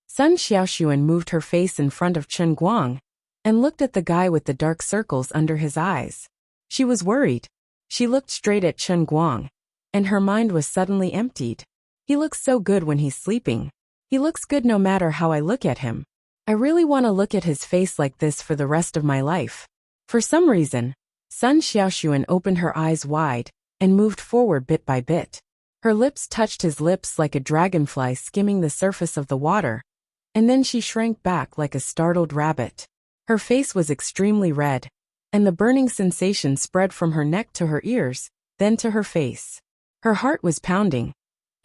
Sun Xiaoxuan moved her face in front of Chen Guang and looked at the guy with the dark circles under his eyes. She was worried. She looked straight at Chen Guang, and her mind was suddenly emptied. He looks so good when he's sleeping. He looks good no matter how I look at him. I really want to look at his face like this for the rest of my life. For some reason, Sun Xiaoxuan opened her eyes wide and moved forward bit by bit. Her lips touched his lips like a dragonfly skimming the surface of the water, and then she shrank back like a startled rabbit. Her face was extremely red, and the burning sensation spread from her neck to her ears, then to her face. Her heart was pounding,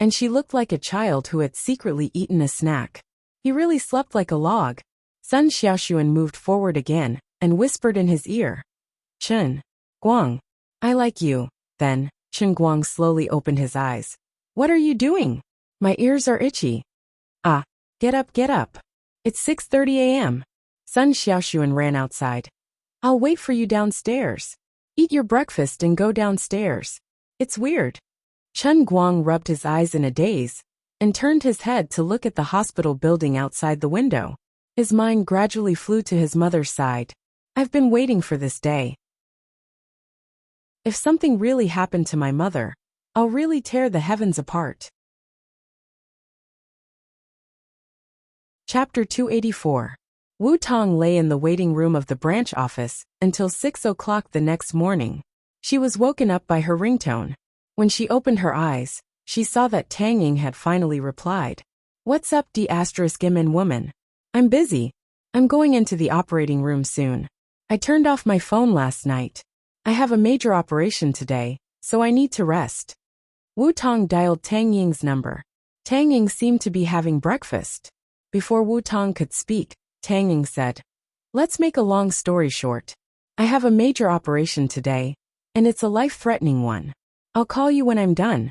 and she looked like a child who had secretly eaten a snack. He really slept like a log. Sun Xiaoxuan moved forward again and whispered in his ear, "Chen Guang, I like you." Then, Chen Guang slowly opened his eyes. "What are you doing? My ears are itchy." "Ah, get up, get up. It's 6:30 a.m. Sun Xiaoxuan ran outside. "I'll wait for you downstairs. Eat your breakfast and go downstairs. It's weird." Chen Guang rubbed his eyes in a daze and turned his head to look at the hospital building outside the window. His mind gradually flew to his mother's side. "I've been waiting for this day. If something really happened to my mother, I'll really tear the heavens apart." Chapter 284. Wu Tong lay in the waiting room of the branch office until 6 o'clock the next morning. She was woken up by her ringtone. When she opened her eyes, she saw that Tang Ying had finally replied. "What's up, D***in woman? I'm busy. I'm going into the operating room soon. I turned off my phone last night. I have a major operation today, so I need to rest." Wu Tong dialed Tang Ying's number. Tang Ying seemed to be having breakfast. Before Wu Tong could speak, Tang Ying said, "Let's make a long story short. I have a major operation today, and it's a life-threatening one. I'll call you when I'm done."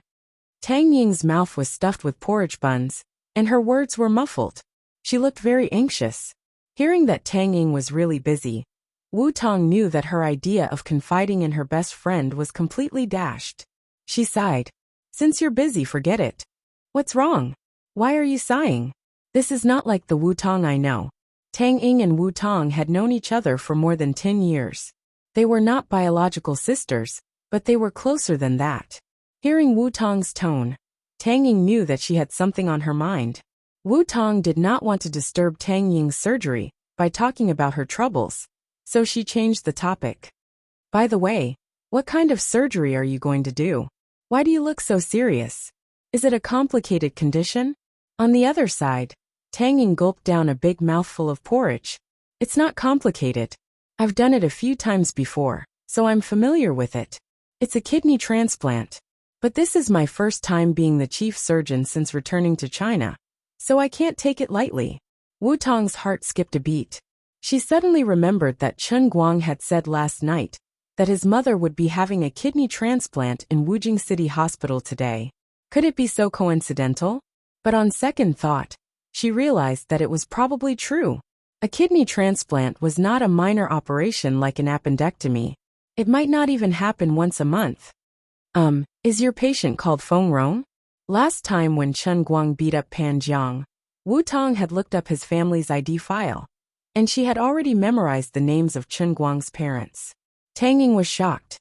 Tang Ying's mouth was stuffed with porridge buns, and her words were muffled. She looked very anxious. Hearing that Tang Ying was really busy, Wu Tong knew that her idea of confiding in her best friend was completely dashed. She sighed. "Since you're busy, forget it." "What's wrong? Why are you sighing?" This is not like the Wu Tong I know. Tang Ying and Wu Tong had known each other for more than 10 years. They were not biological sisters, but they were closer than that. Hearing Wu Tong's tone, Tang Ying knew that she had something on her mind. Wu Tong did not want to disturb Tang Ying's surgery by talking about her troubles, so she changed the topic. "By the way, what kind of surgery are you going to do?" Why do you look so serious? Is it a complicated condition? On the other side, Tang Ying gulped down a big mouthful of porridge. It's not complicated. I've done it a few times before, so I'm familiar with it. It's a kidney transplant. But this is my first time being the chief surgeon since returning to China, so I can't take it lightly. Wu Tong's heart skipped a beat. She suddenly remembered that Chen Guang had said last night that his mother would be having a kidney transplant in Wujing City Hospital today. Could it be so coincidental? But on second thought, she realized that it was probably true. A kidney transplant was not a minor operation like an appendectomy. It might not even happen once a month. Is your patient called Feng Rong? Last time when Chen Guang beat up Pan Jiang, Wu Tong had looked up his family's ID file, and she had already memorized the names of Chen Guang's parents. Tang Ying was shocked.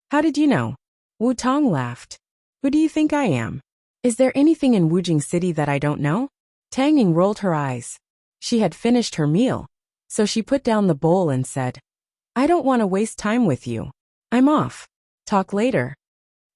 How did you know? Wu Tong laughed. Who do you think I am? Is there anything in Wujing City that I don't know? Tang Ying rolled her eyes. She had finished her meal, so she put down the bowl and said, I don't want to waste time with you. I'm off. Talk later.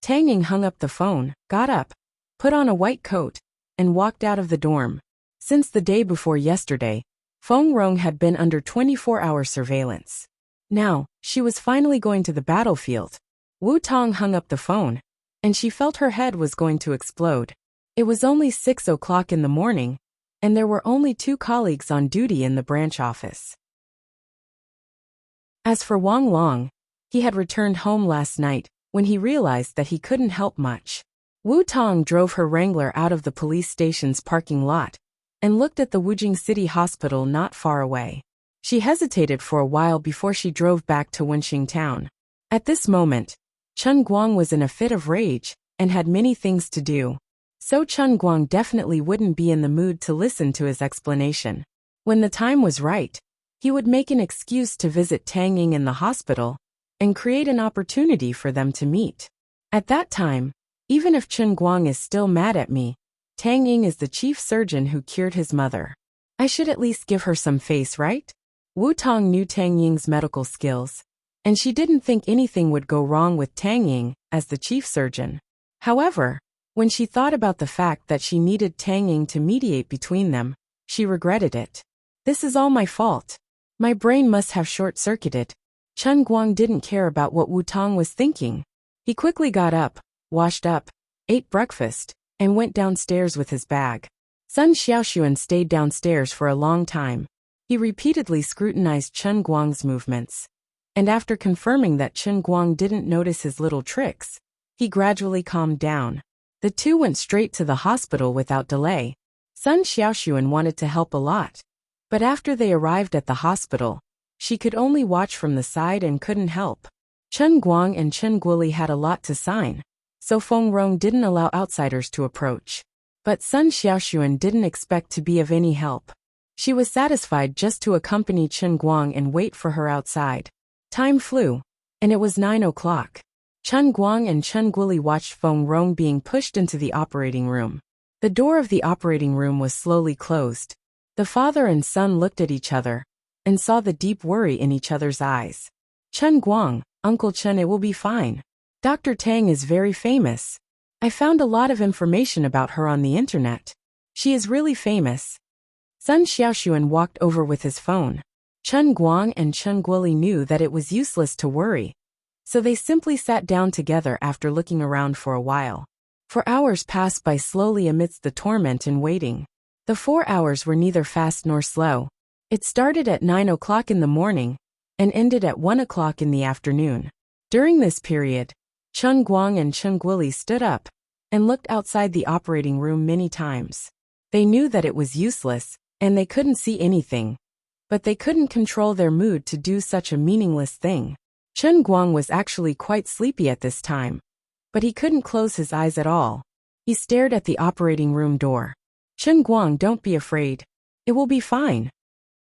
Tang Ying hung up the phone, got up, put on a white coat, and walked out of the dorm. Since the day before yesterday, Feng Rong had been under 24-hour surveillance. Now, she was finally going to the battlefield. Wu Tong hung up the phone, and she felt her head was going to explode. It was only 6 o'clock in the morning, and there were only 2 colleagues on duty in the branch office. As for Wang Long, he had returned home last night when he realized that he couldn't help much. Wu Tong drove her Wrangler out of the police station's parking lot and looked at the Wujing City Hospital not far away. She hesitated for a while before she drove back to Wenxing Town. At this moment, Chen Guang was in a fit of rage and had many things to do, so Chen Guang definitely wouldn't be in the mood to listen to his explanation. When the time was right, he would make an excuse to visit Tang Ying in the hospital and create an opportunity for them to meet. At that time, even if Chen Guang is still mad at me, Tang Ying is the chief surgeon who cured his mother. I should at least give her some face, right? Wu Tong knew Tang Ying's medical skills, and she didn't think anything would go wrong with Tang Ying as the chief surgeon. However, when she thought about the fact that she needed Tang Ying to mediate between them, she regretted it. This is all my fault. My brain must have short-circuited. Chen Guang didn't care about what Wu Tong was thinking. He quickly got up, washed up, ate breakfast, and went downstairs with his bag. Sun Xiaoxuan stayed downstairs for a long time. He repeatedly scrutinized Chen Guang's movements, and after confirming that Chen Guang didn't notice his little tricks, he gradually calmed down. The two went straight to the hospital without delay. Sun Xiaoxuan wanted to help a lot, but after they arrived at the hospital, she could only watch from the side and couldn't help. Chen Guang and Chen Guoli had a lot to sign, so Feng Rong didn't allow outsiders to approach. But Sun Xiaoxuan didn't expect to be of any help. She was satisfied just to accompany Chen Guang and wait for her outside. Time flew, and it was 9 o'clock. Chen Guang and Chen Guoli watched Feng Rong being pushed into the operating room. The door of the operating room was slowly closed. The father and son looked at each other and saw the deep worry in each other's eyes. Chen Guang, Uncle Chen, it will be fine. Dr. Tang is very famous. I found a lot of information about her on the internet. She is really famous. Sun Xiaoxuan walked over with his phone. Chen Guang and Chen Guoli knew that it was useless to worry, so they simply sat down together after looking around for a while. 4 hours passed by slowly amidst the torment and waiting. The 4 hours were neither fast nor slow. It started at 9 o'clock in the morning and ended at 1 o'clock in the afternoon. During this period, Chen Guang and Chen Guoli stood up and looked outside the operating room many times. They knew that it was useless, and they couldn't see anything, but they couldn't control their mood to do such a meaningless thing. Chen Guang was actually quite sleepy at this time, but he couldn't close his eyes at all. He stared at the operating room door. Chen Guang, don't be afraid. It will be fine.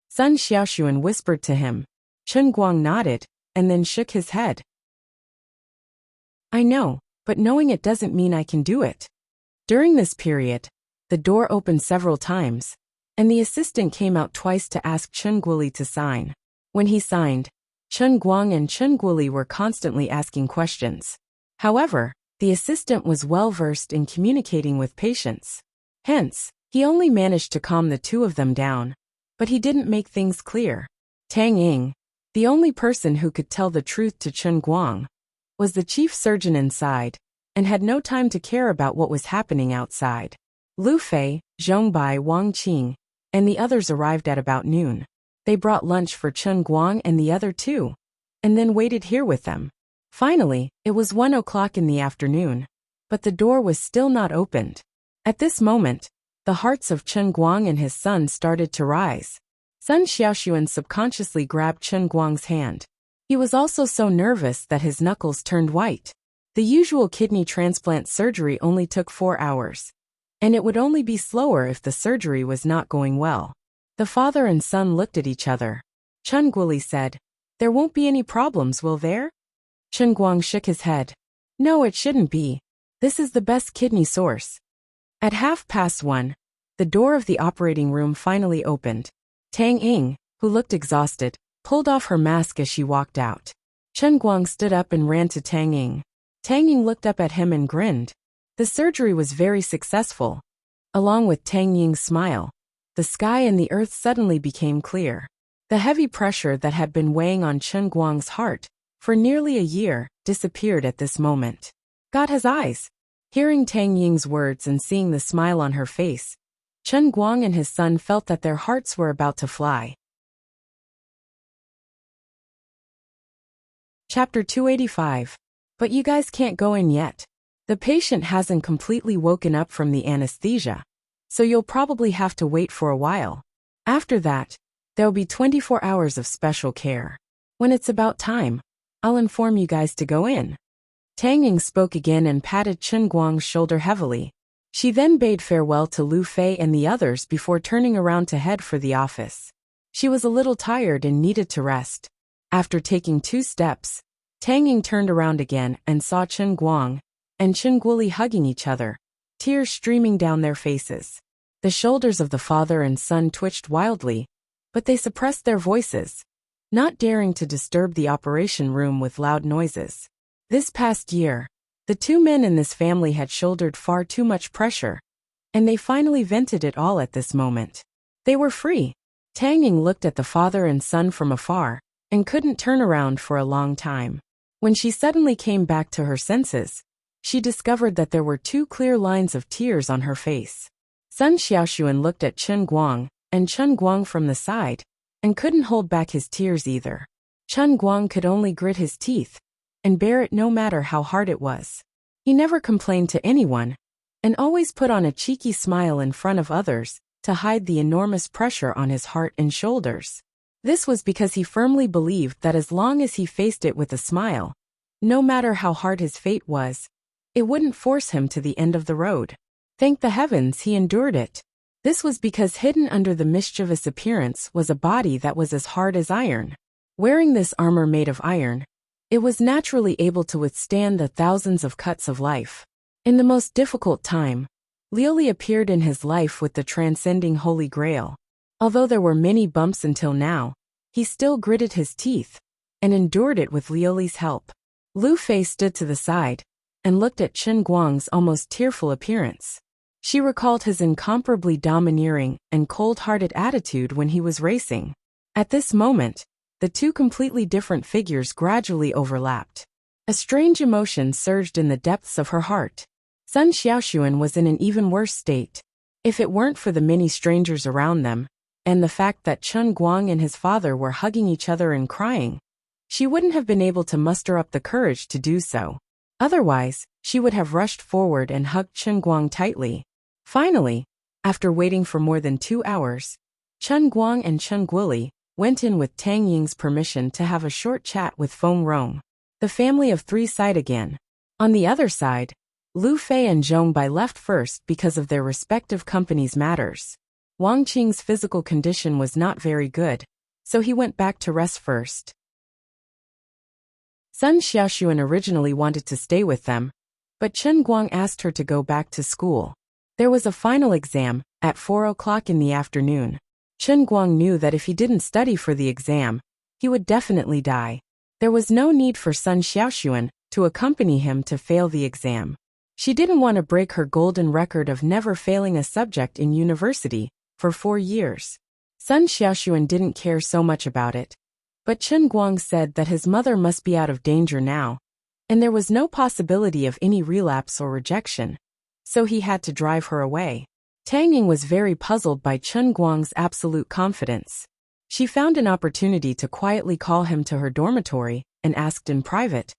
Sun Xiaoxuan whispered to him. Chen Guang nodded, and then shook his head. I know, but knowing it doesn't mean I can do it. During this period, the door opened several times, and the assistant came out twice to ask Chen Guoli to sign. When he signed, Chen Guang and Chen Guoli were constantly asking questions. However, The assistant was well-versed in communicating with patients. Hence, he only managed to calm the two of them down, but he didn't make things clear. Tang Ying, the only person who could tell the truth to Chen Guang, was the chief surgeon inside, and had no time to care about what was happening outside. Lu Fei, Zhongbai, Wang Qing, and the others arrived at about noon. They brought lunch for Chen Guang and the other two, and then waited here with them. Finally, it was 1 o'clock in the afternoon, but the door was still not opened. At this moment, the hearts of Chen Guang and his son started to rise. Sun Xiaoxuan subconsciously grabbed Chen Guang's hand. He was also so nervous that his knuckles turned white. The usual kidney transplant surgery only took 4 hours, and it would only be slower if the surgery was not going well. The father and son looked at each other. Chen Guoli said, "There won't be any problems, will there?" Chen Guang shook his head. "No, it shouldn't be. This is the best kidney source." At 1:30, the door of the operating room finally opened. Tang Ying, who looked exhausted, pulled off her mask as she walked out. Chen Guang stood up and ran to Tang Ying. Tang Ying looked up at him and grinned. The surgery was very successful. Along with Tang Ying's smile, the sky and the earth suddenly became clear. The heavy pressure that had been weighing on Chen Guang's heart for nearly a year disappeared at this moment. God has eyes. Hearing Tang Ying's words and seeing the smile on her face, Chen Guang and his son felt that their hearts were about to fly. Chapter 285. But you guys can't go in yet. The patient hasn't completely woken up from the anesthesia, so you'll probably have to wait for a while. After that, there'll be 24 hours of special care. When it's about time, I'll inform you guys to go in. Tang Ying spoke again and patted Chen Guang's shoulder heavily. She then bade farewell to Lu Fei and the others before turning around to head for the office. She was a little tired and needed to rest. After taking 2 steps, Tang Ying turned around again and saw Chen Guang and Chen Guoli hugging each other, tears streaming down their faces. The shoulders of the father and son twitched wildly, but they suppressed their voices, not daring to disturb the operation room with loud noises. This past year, the 2 men in this family had shouldered far too much pressure, and they finally vented it all at this moment. They were free. Tang Ying looked at the father and son from afar, and couldn't turn around for a long time. When she suddenly came back to her senses, she discovered that there were 2 clear lines of tears on her face. Sun Xiaoxuan looked at Chen Guang and Chen Guang from the side, and couldn't hold back his tears either. Chen Guang could only grit his teeth and bear it no matter how hard it was. He never complained to anyone, and always put on a cheeky smile in front of others to hide the enormous pressure on his heart and shoulders. This was because he firmly believed that as long as he faced it with a smile, no matter how hard his fate was, it wouldn't force him to the end of the road. Thank the heavens he endured it. This was because hidden under the mischievous appearance was a body that was as hard as iron. Wearing this armor made of iron, it was naturally able to withstand the thousands of cuts of life. In the most difficult time, Liuli appeared in his life with the transcending Holy Grail. Although there were many bumps until now, he still gritted his teeth and endured it with Liuli's help. Lu Fei stood to the side and looked at Chen Guang's almost tearful appearance. She recalled his incomparably domineering and cold-hearted attitude when he was racing. At this moment, the 2 completely different figures gradually overlapped. A strange emotion surged in the depths of her heart. Sun Xiaoxuan was in an even worse state. If it weren't for the many strangers around them, and the fact that Chen Guang and his father were hugging each other and crying, she wouldn't have been able to muster up the courage to do so. Otherwise, she would have rushed forward and hugged Chen Guang tightly. Finally, after waiting for more than 2 hours, Chen Guang and Chen Guoli went in with Tang Ying's permission to have a short chat with Feng Rong. The family of 3 sighed again. On the other side, Lu Fei and Zhongbai left first because of their respective companies' matters. Wang Qing's physical condition was not very good, so he went back to rest first. Sun Xiaoxuan originally wanted to stay with them, but Chen Guang asked her to go back to school. There was a final exam at 4 o'clock in the afternoon. Chen Guang knew that if he didn't study for the exam, he would definitely die. There was no need for Sun Xiaoxuan to accompany him to fail the exam. She didn't want to break her golden record of never failing a subject in university for 4 years. Sun Xiaoxuan didn't care so much about it. But Chen Guang said that his mother must be out of danger now, and there was no possibility of any relapse or rejection, so he had to drive her away. Tang Ying was very puzzled by Chen Guang's absolute confidence. She found an opportunity to quietly call him to her dormitory and asked in private,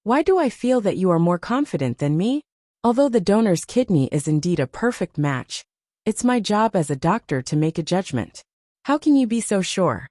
"Why do I feel that you are more confident than me? Although the donor's kidney is indeed a perfect match, it's my job as a doctor to make a judgment. How can you be so sure?"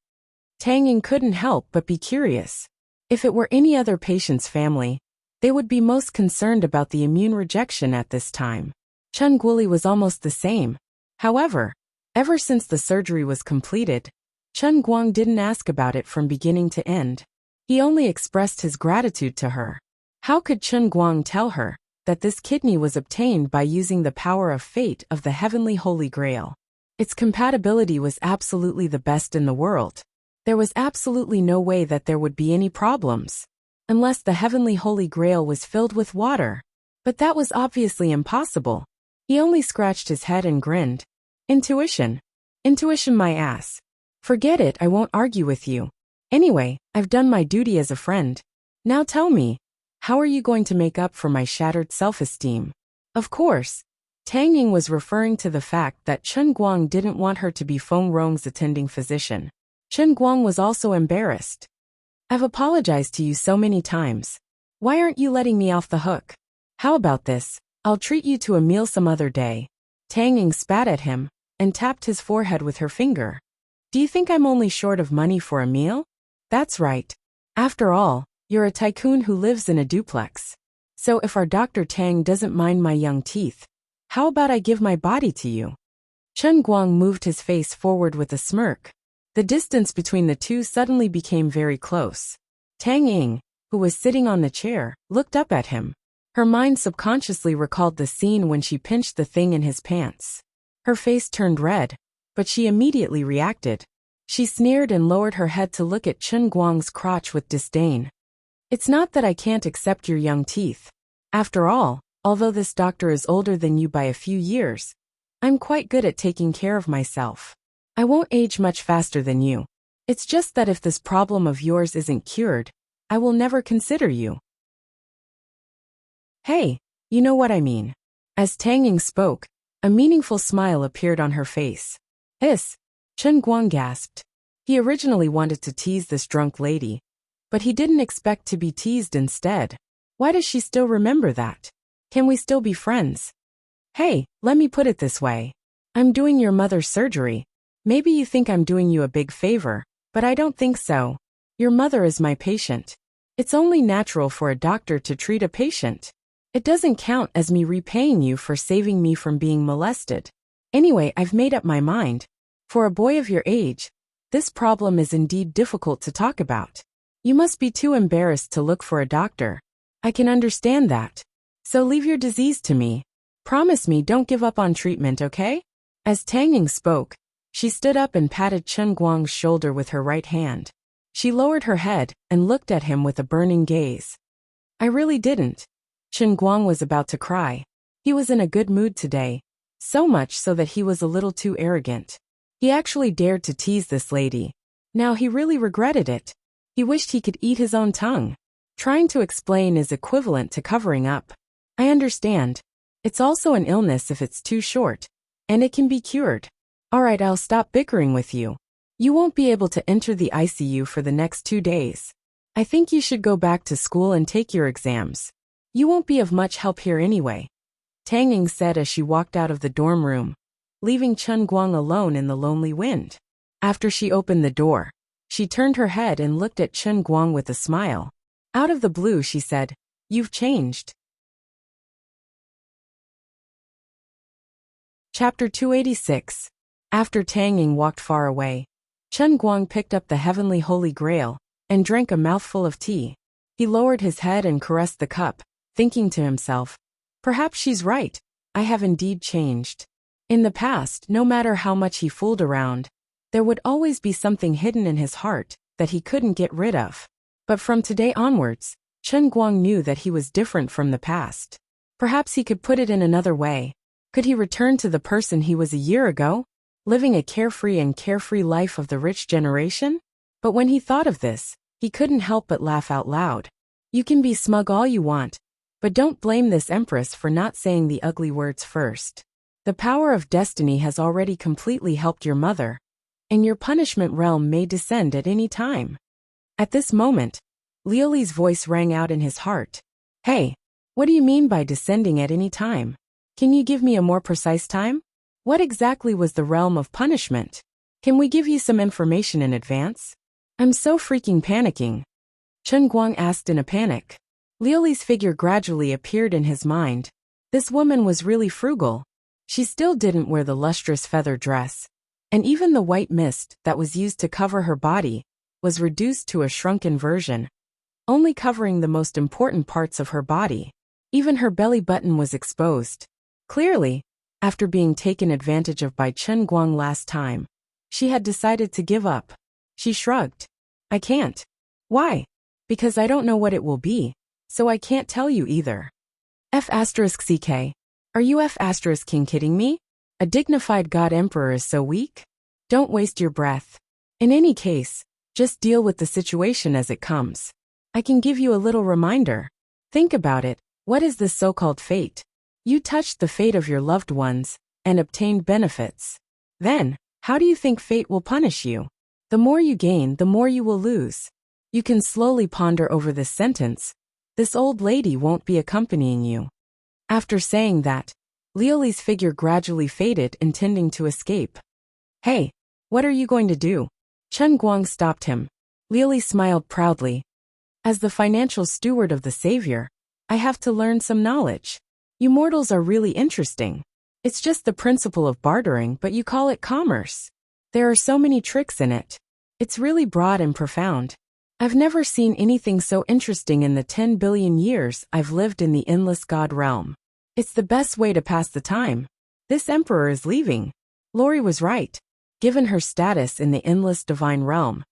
Tang Ying couldn't help but be curious. If it were any other patient's family, they would be most concerned about the immune rejection at this time. Chen Guoli was almost the same. However, ever since the surgery was completed, Chen Guang didn't ask about it from beginning to end. He only expressed his gratitude to her. How could Chen Guang tell her that this kidney was obtained by using the power of fate of the heavenly Holy Grail? Its compatibility was absolutely the best in the world. There was absolutely no way that there would be any problems, unless the heavenly Holy Grail was filled with water. But that was obviously impossible. He only scratched his head and grinned. Intuition. Intuition my ass. Forget it, I won't argue with you. Anyway, I've done my duty as a friend. Now tell me, how are you going to make up for my shattered self-esteem? Of course, Tang Ying was referring to the fact that Chen Guang didn't want her to be Feng Rong's attending physician. Chen Guang was also embarrassed. I've apologized to you so many times. Why aren't you letting me off the hook? How about this? I'll treat you to a meal some other day. Tang Ying spat at him and tapped his forehead with her finger. Do you think I'm only short of money for a meal? That's right. After all, you're a tycoon who lives in a duplex. So if our Dr. Tang doesn't mind my young teeth, how about I give my body to you? Chen Guang moved his face forward with a smirk. The distance between the two suddenly became very close. Tang Ying, who was sitting on the chair, looked up at him. Her mind subconsciously recalled the scene when she pinched the thing in his pants. Her face turned red, but she immediately reacted. She sneered and lowered her head to look at Chen Guang's crotch with disdain. It's not that I can't accept your young teeth. After all, although this doctor is older than you by a few years, I'm quite good at taking care of myself. I won't age much faster than you. It's just that if this problem of yours isn't cured, I will never consider you. Hey, you know what I mean. As Tang Ying spoke, a meaningful smile appeared on her face. Hiss, Chen Guang gasped. He originally wanted to tease this drunk lady, but he didn't expect to be teased instead. Why does she still remember that? Can we still be friends? Hey, let me put it this way. I'm doing your mother's surgery. Maybe you think I'm doing you a big favor, but I don't think so. Your mother is my patient. It's only natural for a doctor to treat a patient. It doesn't count as me repaying you for saving me from being molested. Anyway, I've made up my mind. For a boy of your age, this problem is indeed difficult to talk about. You must be too embarrassed to look for a doctor. I can understand that. So leave your disease to me. Promise me don't give up on treatment, okay? As Tang Ying spoke, she stood up and patted Chen Guang's shoulder with her right hand. She lowered her head and looked at him with a burning gaze. I really didn't. Chen Guang was about to cry. He was in a good mood today, so much so that he was a little too arrogant. He actually dared to tease this lady. Now he really regretted it. He wished he could eat his own tongue. Trying to explain is equivalent to covering up. I understand. It's also an illness if it's too short, and it can be cured. Alright, I'll stop bickering with you. You won't be able to enter the ICU for the next 2 days. I think you should go back to school and take your exams. You won't be of much help here anyway. Tang Ying said as she walked out of the dorm room, leaving Chen Guang alone in the lonely wind. After she opened the door, she turned her head and looked at Chen Guang with a smile. Out of the blue she said, You've changed. Chapter 286. After Tang Ying walked far away, Chen Guang picked up the heavenly Holy Grail and drank a mouthful of tea. He lowered his head and caressed the cup, thinking to himself, perhaps she's right, I have indeed changed. In the past, no matter how much he fooled around, there would always be something hidden in his heart that he couldn't get rid of. But from today onwards, Chen Guang knew that he was different from the past. Perhaps he could put it in another way. Could he return to the person he was a year ago, living a carefree life of the rich generation? But when he thought of this, he couldn't help but laugh out loud. You can be smug all you want, but don't blame this empress for not saying the ugly words first. The power of destiny has already completely helped your mother, and your punishment realm may descend at any time. At this moment, Liuli's voice rang out in his heart. Hey, what do you mean by descending at any time? Can you give me a more precise time? What exactly was the realm of punishment? Can we give you some information in advance? I'm so freaking panicking. Chen Guang asked in a panic. Liuli's figure gradually appeared in his mind. This woman was really frugal. She still didn't wear the lustrous feather dress, and even the white mist that was used to cover her body was reduced to a shrunken version, only covering the most important parts of her body. Even her belly button was exposed. Clearly, after being taken advantage of by Chen Guang last time, she had decided to give up. She shrugged. I can't. Why? Because I don't know what it will be, so I can't tell you either. F*CK. Are you F*King kidding me? A dignified god emperor is so weak? Don't waste your breath. In any case, just deal with the situation as it comes. I can give you a little reminder. Think about it. What is this so-called fate? You touched the fate of your loved ones and obtained benefits. Then, how do you think fate will punish you? The more you gain, the more you will lose. You can slowly ponder over this sentence. This old lady won't be accompanying you. After saying that, Liuli's figure gradually faded, intending to escape. Hey, what are you going to do? Chen Guang stopped him. Liuli smiled proudly. As the financial steward of the savior, I have to learn some knowledge. You mortals are really interesting. It's just the principle of bartering, but you call it commerce. There are so many tricks in it. It's really broad and profound. I've never seen anything so interesting in the 10 billion years I've lived in the endless god realm. It's the best way to pass the time. This emperor is leaving. Lori was right. Given her status in the endless divine realm,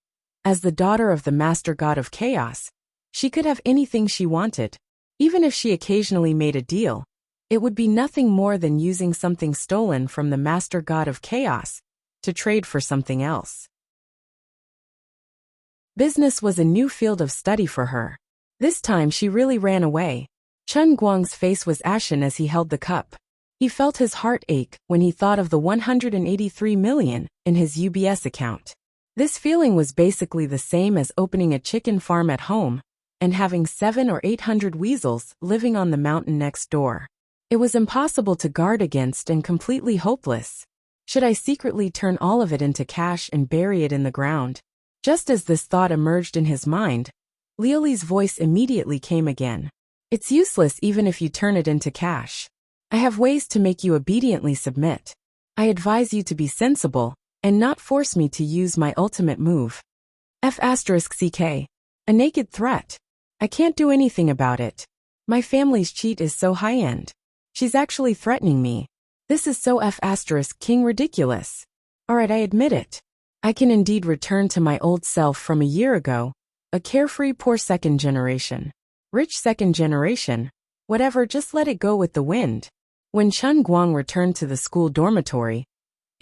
as the daughter of the master god of chaos, she could have anything she wanted. Even if she occasionally made a deal, it would be nothing more than using something stolen from the master god of chaos to trade for something else. Business was a new field of study for her. This time she really ran away. Chen Guang's face was ashen as he held the cup. He felt his heart ache when he thought of the 183 million in his UBS account. This feeling was basically the same as opening a chicken farm at home and having 700 or 800 weasels living on the mountain next door. It was impossible to guard against and completely hopeless. Should I secretly turn all of it into cash and bury it in the ground? Just as this thought emerged in his mind, Liuli's voice immediately came again. It's useless even if you turn it into cash. I have ways to make you obediently submit. I advise you to be sensible and not force me to use my ultimate move. F*CK. A naked threat. I can't do anything about it. My family's cheat is so high-end. She's actually threatening me. This is so F*King ridiculous. Alright, I admit it. I can indeed return to my old self from a year ago, a carefree poor second generation. Rich second generation. Whatever, just let it go with the wind. When Chen Guang returned to the school dormitory,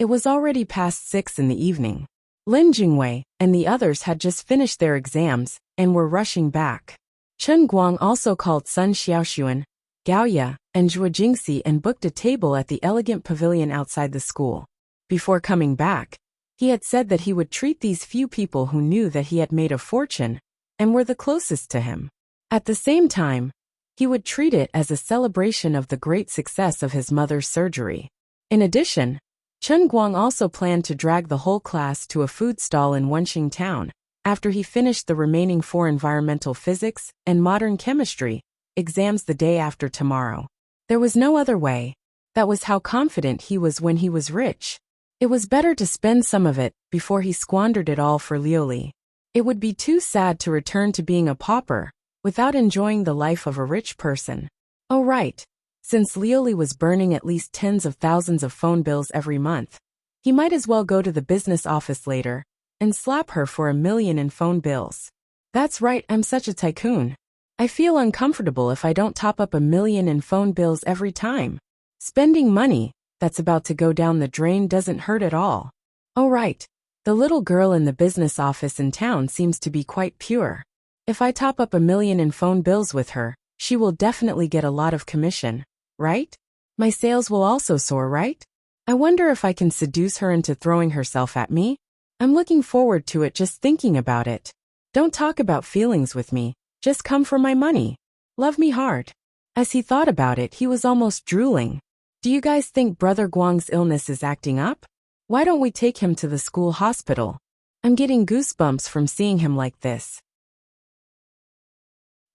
it was already past 6 in the evening. Lin Jingwei and the others had just finished their exams and were rushing back. Chen Guang also called Sun Xiaoxuan, Gaoya, and Zhuo Jingxi and booked a table at the elegant pavilion outside the school. Before coming back, he had said that he would treat these few people who knew that he had made a fortune and were the closest to him. At the same time, he would treat it as a celebration of the great success of his mother's surgery. In addition, Chen Guang also planned to drag the whole class to a food stall in Wenxing town after he finished the remaining 4 environmental physics and modern chemistry exams the day after tomorrow. There was no other way. That was how confident he was when he was rich. It was better to spend some of it before he squandered it all for Liuli. It would be too sad to return to being a pauper without enjoying the life of a rich person. Oh right, since Liuli was burning at least tens of thousands of phone bills every month, he might as well go to the business office later and slap her for $1 million in phone bills. That's right, I'm such a tycoon. I feel uncomfortable if I don't top up 1 million in phone bills every time. Spending money that's about to go down the drain doesn't hurt at all. Oh right, the little girl in the business office in town seems to be quite pure. If I top up 1 million in phone bills with her, she will definitely get a lot of commission, right? My sales will also soar, right? I wonder if I can seduce her into throwing herself at me? I'm looking forward to it just thinking about it. Don't talk about feelings with me, just come for my money. Love me hard. As he thought about it, he was almost drooling. Do you guys think Brother Guang's illness is acting up? Why don't we take him to the school hospital? I'm getting goosebumps from seeing him like this.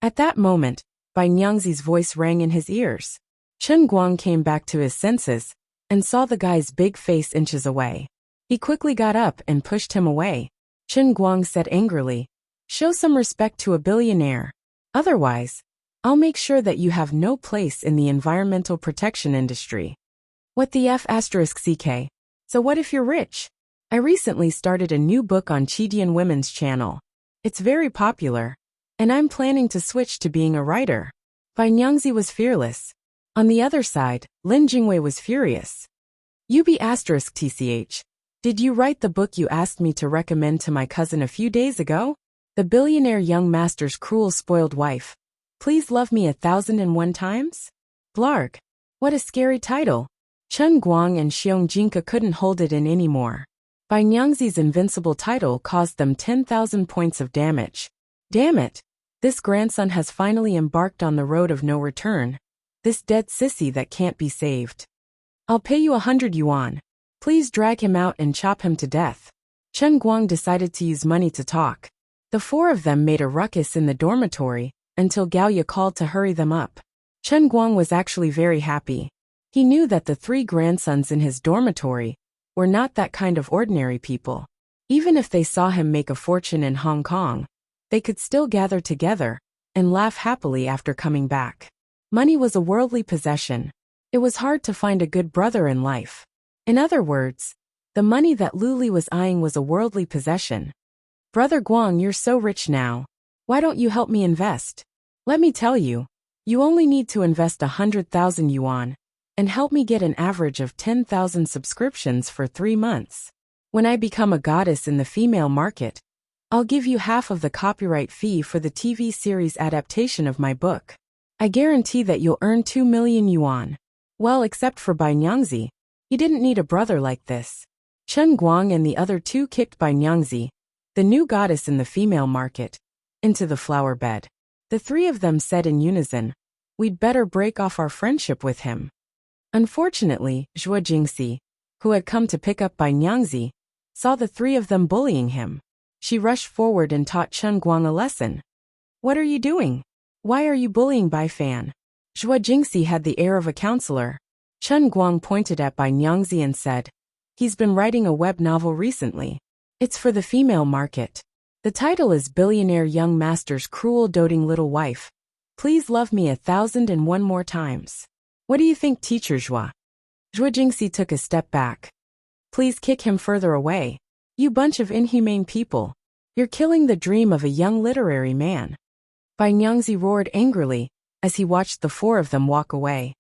At that moment, Bai Nyangzi's voice rang in his ears. Chen Guang came back to his senses and saw the guy's big face inches away. He quickly got up and pushed him away. Chen Guang said angrily, "Show some respect to a billionaire. Otherwise, I'll make sure that you have no place in the environmental protection industry." What the F***CK? So what if you're rich? I recently started a new book on Chidian Women's channel. It's very popular, and I'm planning to switch to being a writer. Bai Nyangzi was fearless. On the other side, Lin Jingwei was furious. UB**TCH. Did you write the book you asked me to recommend to my cousin a few days ago? The Billionaire Young Master's Cruel Spoiled Wife. Please Love Me 1001 Times? Blarg. What a scary title. Chen Guang and Xiong Jinka couldn't hold it in anymore. Bai Nyangzi's invincible title caused them 10,000 points of damage. Damn it. This grandson has finally embarked on the road of no return. This dead sissy that can't be saved. I'll pay you 100 yuan. Please drag him out and chop him to death. Chen Guang decided to use money to talk. The four of them made a ruckus in the dormitory until Gao Ye called to hurry them up. Chen Guang was actually very happy. He knew that the 3 grandsons in his dormitory were not that kind of ordinary people. Even if they saw him make a fortune in Hong Kong, they could still gather together and laugh happily after coming back. Money was a worldly possession. It was hard to find a good brother in life. In other words, the money that Luli was eyeing was a worldly possession. Brother Guang, you're so rich now. Why don't you help me invest? Let me tell you, you only need to invest 100,000 yuan and help me get an average of 10,000 subscriptions for 3 months. When I become a goddess in the female market, I'll give you half of the copyright fee for the TV series adaptation of my book. I guarantee that you'll earn 2 million yuan. Well, except for Bai Nyangzi. He didn't need a brother like this. Chen Guang and the other 2 kicked Bai Nyangzi, the new goddess in the female market, into the flower bed. The 3 of them said in unison, "We'd better break off our friendship with him." Unfortunately, Zhuo Jingxi, who had come to pick up Bai Nyangzi, saw the 3 of them bullying him. She rushed forward and taught Chen Guang a lesson. "What are you doing? Why are you bullying Bai Fan?" Zhuo Jingxi had the air of a counselor. Chen Guang pointed at Bai Nyangzi and said, "He's been writing a web novel recently. It's for the female market. The title is Billionaire Young Master's Cruel Doting Little Wife. Please Love Me 1001 More Times. What do you think, Teacher Zhuo?" Zhuo Jingxi took a step back. "Please kick him further away. You bunch of inhumane people. You're killing the dream of a young literary man." Bai Nyangzi roared angrily as he watched the 4 of them walk away.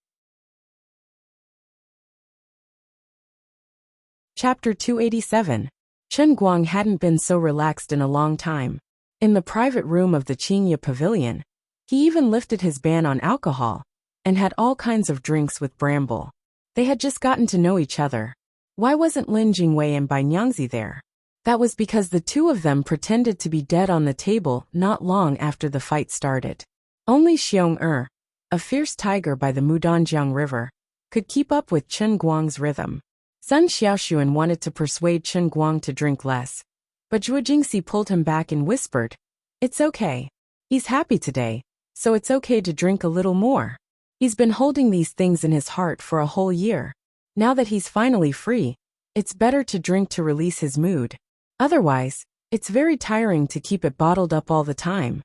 Chapter 287. Chen Guang hadn't been so relaxed in a long time. In the private room of the Qingye Pavilion, he even lifted his ban on alcohol and had all kinds of drinks with Bramble. They had just gotten to know each other. Why wasn't Lin Jingwei and Bai Nyangzi there? That was because the 2 of them pretended to be dead on the table not long after the fight started. Only Xiong a fierce tiger by the Mudanjiang River, could keep up with Chen Guang's rhythm. Sun Xiaoxuan wanted to persuade Chen Guang to drink less, but Zhuo Jingxi pulled him back and whispered, "It's okay. He's happy today, so it's okay to drink a little more. He's been holding these things in his heart for a whole year. Now that he's finally free, it's better to drink to release his mood. Otherwise, it's very tiring to keep it bottled up all the time."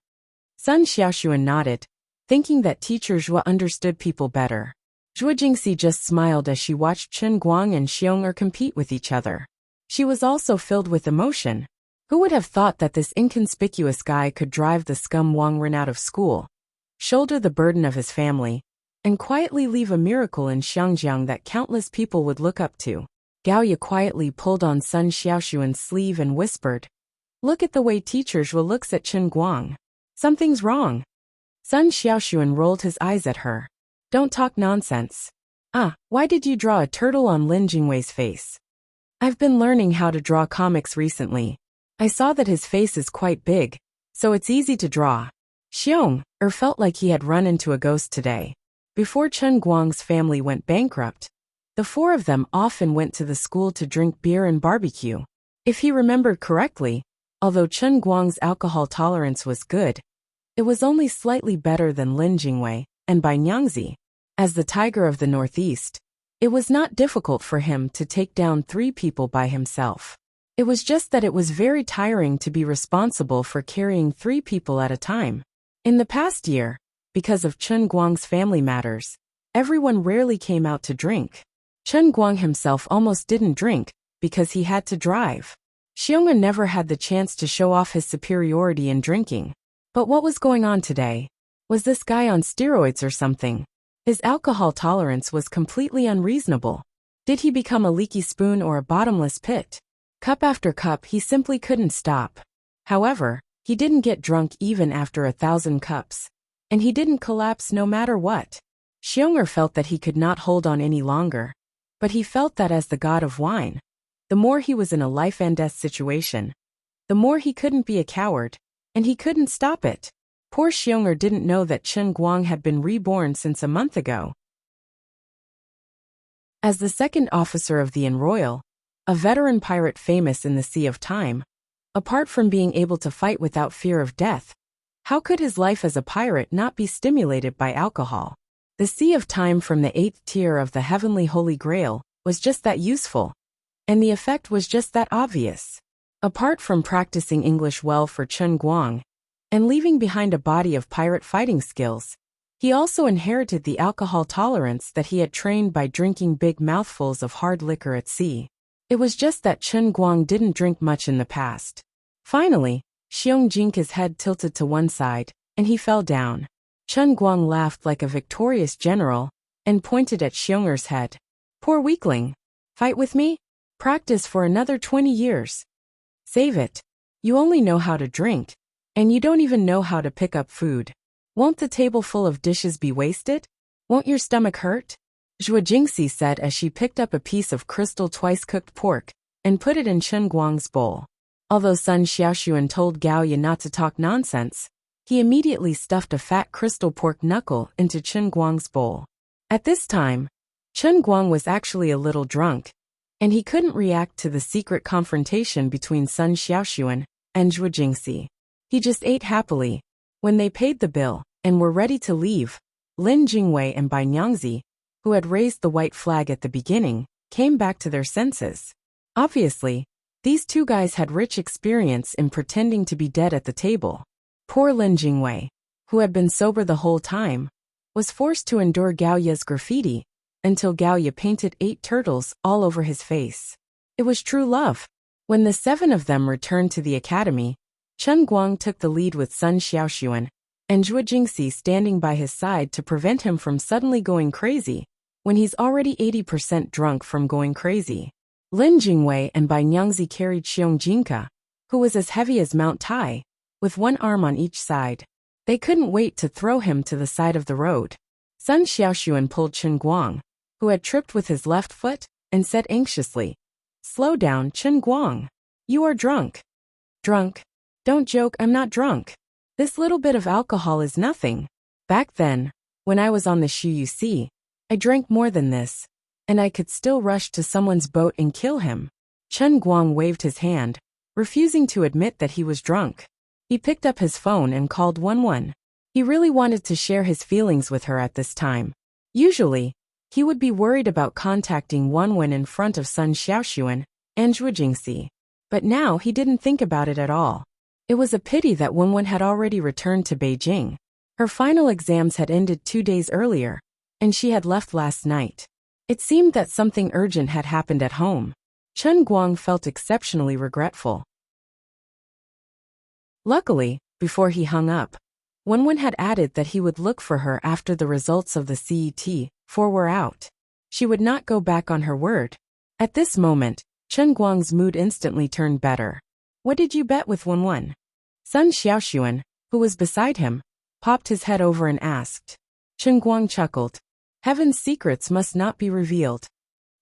Sun Xiaoxuan nodded, thinking that Teacher Zhuo understood people better. Zhuo Jingxi just smiled as she watched Chen Guang and Xiong compete with each other. She was also filled with emotion. Who would have thought that this inconspicuous guy could drive the scum Wang Ren out of school? shoulder the burden of his family, and quietly leave a miracle in Xiangjiang that countless people would look up to. Gao Ye quietly pulled on Sun Xiaoxuan's sleeve and whispered, "Look at the way Teacher Zhuo looks at Chen Guang. Something's wrong." Sun Xiaoxuan rolled his eyes at her. "Don't talk nonsense. Why did you draw a turtle on Lin Jingwei's face?" "I've been learning how to draw comics recently. I saw that his face is quite big, so it's easy to draw." Xiong felt like he had run into a ghost today. Before Chen Guang's family went bankrupt, the four of them often went to the school to drink beer and barbecue. If he remembered correctly, although Chen Guang's alcohol tolerance was good, it was only slightly better than Lin Jingwei and Bai Nyangzi. As the tiger of the Northeast, it was not difficult for him to take down 3 people by himself. It was just that it was very tiring to be responsible for carrying 3 people at a time. In the past year, because of Chen Guang's family matters, everyone rarely came out to drink. Chen Guang himself almost didn't drink because he had to drive. Xiong'an never had the chance to show off his superiority in drinking. But what was going on today? Was this guy on steroids or something? His alcohol tolerance was completely unreasonable. Did he become a leaky spoon or a bottomless pit? Cup after cup, he simply couldn't stop. However, he didn't get drunk even after 1,000 cups. And he didn't collapse no matter what. Xiong'er felt that he could not hold on any longer. But he felt that as the god of wine, the more he was in a life and death situation, the more he couldn't be a coward, and he couldn't stop it. Poor Xiong'er didn't know that Chen Guang had been reborn since a month ago. As the second officer of the Royal, a veteran pirate famous in the Sea of Time, apart from being able to fight without fear of death, how could his life as a pirate not be stimulated by alcohol? The Sea of Time from the 8th tier of the Heavenly Holy Grail was just that useful, and the effect was just that obvious. Apart from practicing English well for Chen Guang, and leaving behind a body of pirate fighting skills, he also inherited the alcohol tolerance that he had trained by drinking big mouthfuls of hard liquor at sea. It was just that Chen Guang didn't drink much in the past. Finally, Xiong Jinka's head tilted to one side, and he fell down. Chen Guang laughed like a victorious general, and pointed at Xiong'er's head. "Poor weakling. Fight with me? Practice for another 20 years. Save it. You only know how to drink, and you don't even know how to pick up food. Won't the table full of dishes be wasted? Won't your stomach hurt?" Zhuo Jingxi said as she picked up a piece of crystal twice-cooked pork and put it in Chen Guang's bowl. Although Sun Xiaoxuan told Gao Ye not to talk nonsense, he immediately stuffed a fat crystal pork knuckle into Chen Guang's bowl. At this time, Chen Guang was actually a little drunk, and he couldn't react to the secret confrontation between Sun Xiaoxuan and Zhuo Jingxi. He just ate happily. When they paid the bill and were ready to leave, Lin Jingwei and Bai Nyangzi, who had raised the white flag at the beginning, came back to their senses. Obviously, these 2 guys had rich experience in pretending to be dead at the table. Poor Lin Jingwei, who had been sober the whole time, was forced to endure Gao Ye's graffiti until Gao Ye painted 8 turtles all over his face. It was true love. When the 7 of them returned to the academy, Chen Guang took the lead with Sun Xiaoxuan, and Zhuo Jingxi standing by his side to prevent him from suddenly going crazy, when he's already 80% drunk from going crazy. Lin Jingwei and Bai Nyangzi carried Xiong Jinka, who was as heavy as Mount Tai, with one arm on each side. They couldn't wait to throw him to the side of the road. Sun Xiaoxuan pulled Chen Guang, who had tripped with his left foot, and said anxiously, "Slow down, Chen Guang. You are drunk." "Drunk? Don't joke, I'm not drunk. This little bit of alcohol is nothing. Back then, when I was on the Shu, I drank more than this, and I could still rush to someone's boat and kill him." Chen Guang waved his hand, refusing to admit that he was drunk. He picked up his phone and called 11. He really wanted to share his feelings with her at this time. Usually, he would be worried about contacting 11 in front of Sun Xiaoxuan and Zhuo Jingxi. But now he didn't think about it at all. It was a pity that 11 had already returned to Beijing. Her final exams had ended 2 days earlier, and she had left last night. It seemed that something urgent had happened at home. Chen Guang felt exceptionally regretful. Luckily, before he hung up, Wenwen had added that he would look for her after the results of the CET4 were out. She would not go back on her word. At this moment, Chen Guang's mood instantly turned better. What did you bet with Wenwen? Sun Xiaoxuan, who was beside him, popped his head over and asked. Chen Guang chuckled. Heaven's secrets must not be revealed.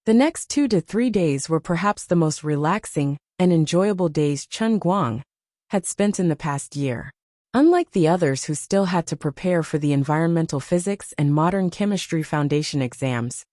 The next 2 to 3 days were perhaps the most relaxing and enjoyable days Chen Guang had spent in the past year. Unlike the others who still had to prepare for the environmental physics and modern chemistry foundation exams,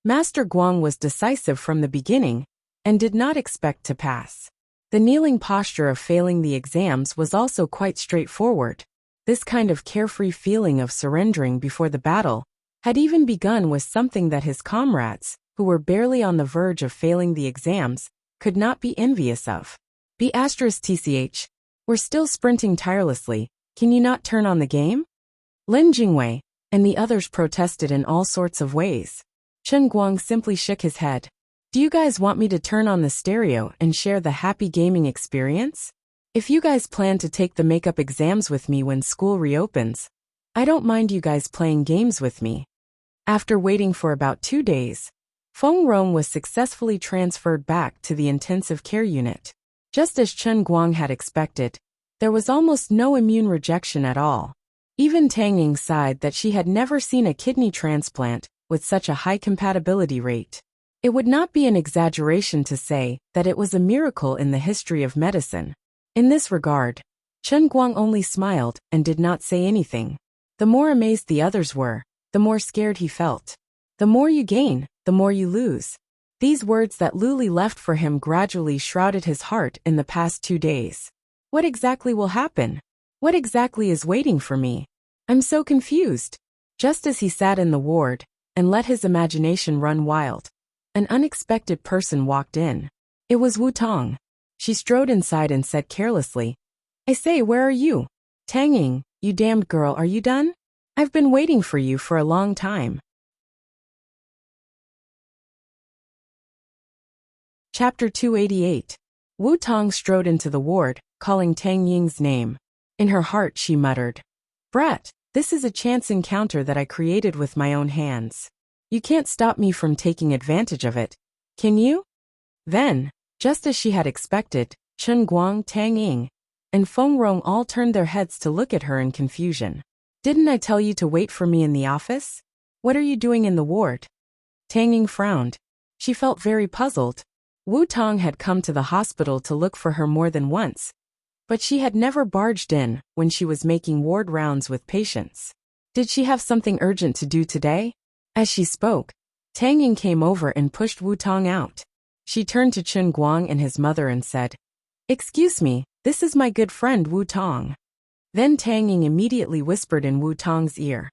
Master Guang was decisive from the beginning and did not expect to pass. The kneeling posture of failing the exams was also quite straightforward. This kind of carefree feeling of surrendering before the battle had even begun was something that his comrades, who were barely on the verge of failing the exams, could not be envious of. B*TCH, we're still sprinting tirelessly, can you not turn on the game? Lin Jingwei and the others protested in all sorts of ways. Chen Guang simply shook his head. Do you guys want me to turn on the stereo and share the happy gaming experience? If you guys plan to take the makeup exams with me when school reopens, I don't mind you guys playing games with me. After waiting for about 2 days, Feng Rong was successfully transferred back to the intensive care unit. Just as Chen Guang had expected, there was almost no immune rejection at all. Even Tang Ying sighed that she had never seen a kidney transplant with such a high compatibility rate. It would not be an exaggeration to say that it was a miracle in the history of medicine. In this regard, Chen Guang only smiled and did not say anything. The more amazed the others were, the more scared he felt. The more you gain, the more you lose. These words that Luli left for him gradually shrouded his heart in the past 2 days. What exactly will happen? What exactly is waiting for me? I'm so confused. Just as he sat in the ward and let his imagination run wild, an unexpected person walked in. It was Wu Tong. She strode inside and said carelessly, I say, where are you? Tang Ying, you damned girl, are you done? I've been waiting for you for a long time. Chapter 288. Wu Tong strode into the ward, calling Tang Ying's name. In her heart she muttered, Brat, this is a chance encounter that I created with my own hands. You can't stop me from taking advantage of it, can you? Then, just as she had expected, Chen Guang, Tang Ying, and Feng Rong all turned their heads to look at her in confusion. Didn't I tell you to wait for me in the office? What are you doing in the ward? Tang Ying frowned. She felt very puzzled. Wu Tong had come to the hospital to look for her more than once, but she had never barged in when she was making ward rounds with patients. Did she have something urgent to do today? As she spoke, Tang Ying came over and pushed Wu Tong out. She turned to Chen Guang and his mother and said, Excuse me, this is my good friend Wu Tong. Then Tang Ying immediately whispered in Wu Tong's ear,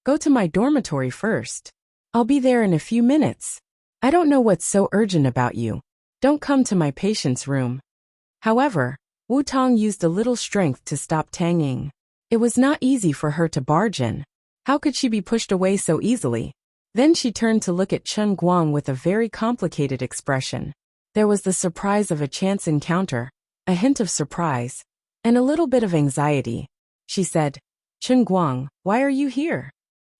Go to my dormitory first. I'll be there in a few minutes. I don't know what's so urgent about you. Don't come to my patient's room. However, Wu Tong used a little strength to stop Tang Ying. It was not easy for her to barge in. How could she be pushed away so easily? Then she turned to look at Chen Guang with a very complicated expression. There was the surprise of a chance encounter, a hint of surprise, and a little bit of anxiety. She said, Chen Guang, why are you here?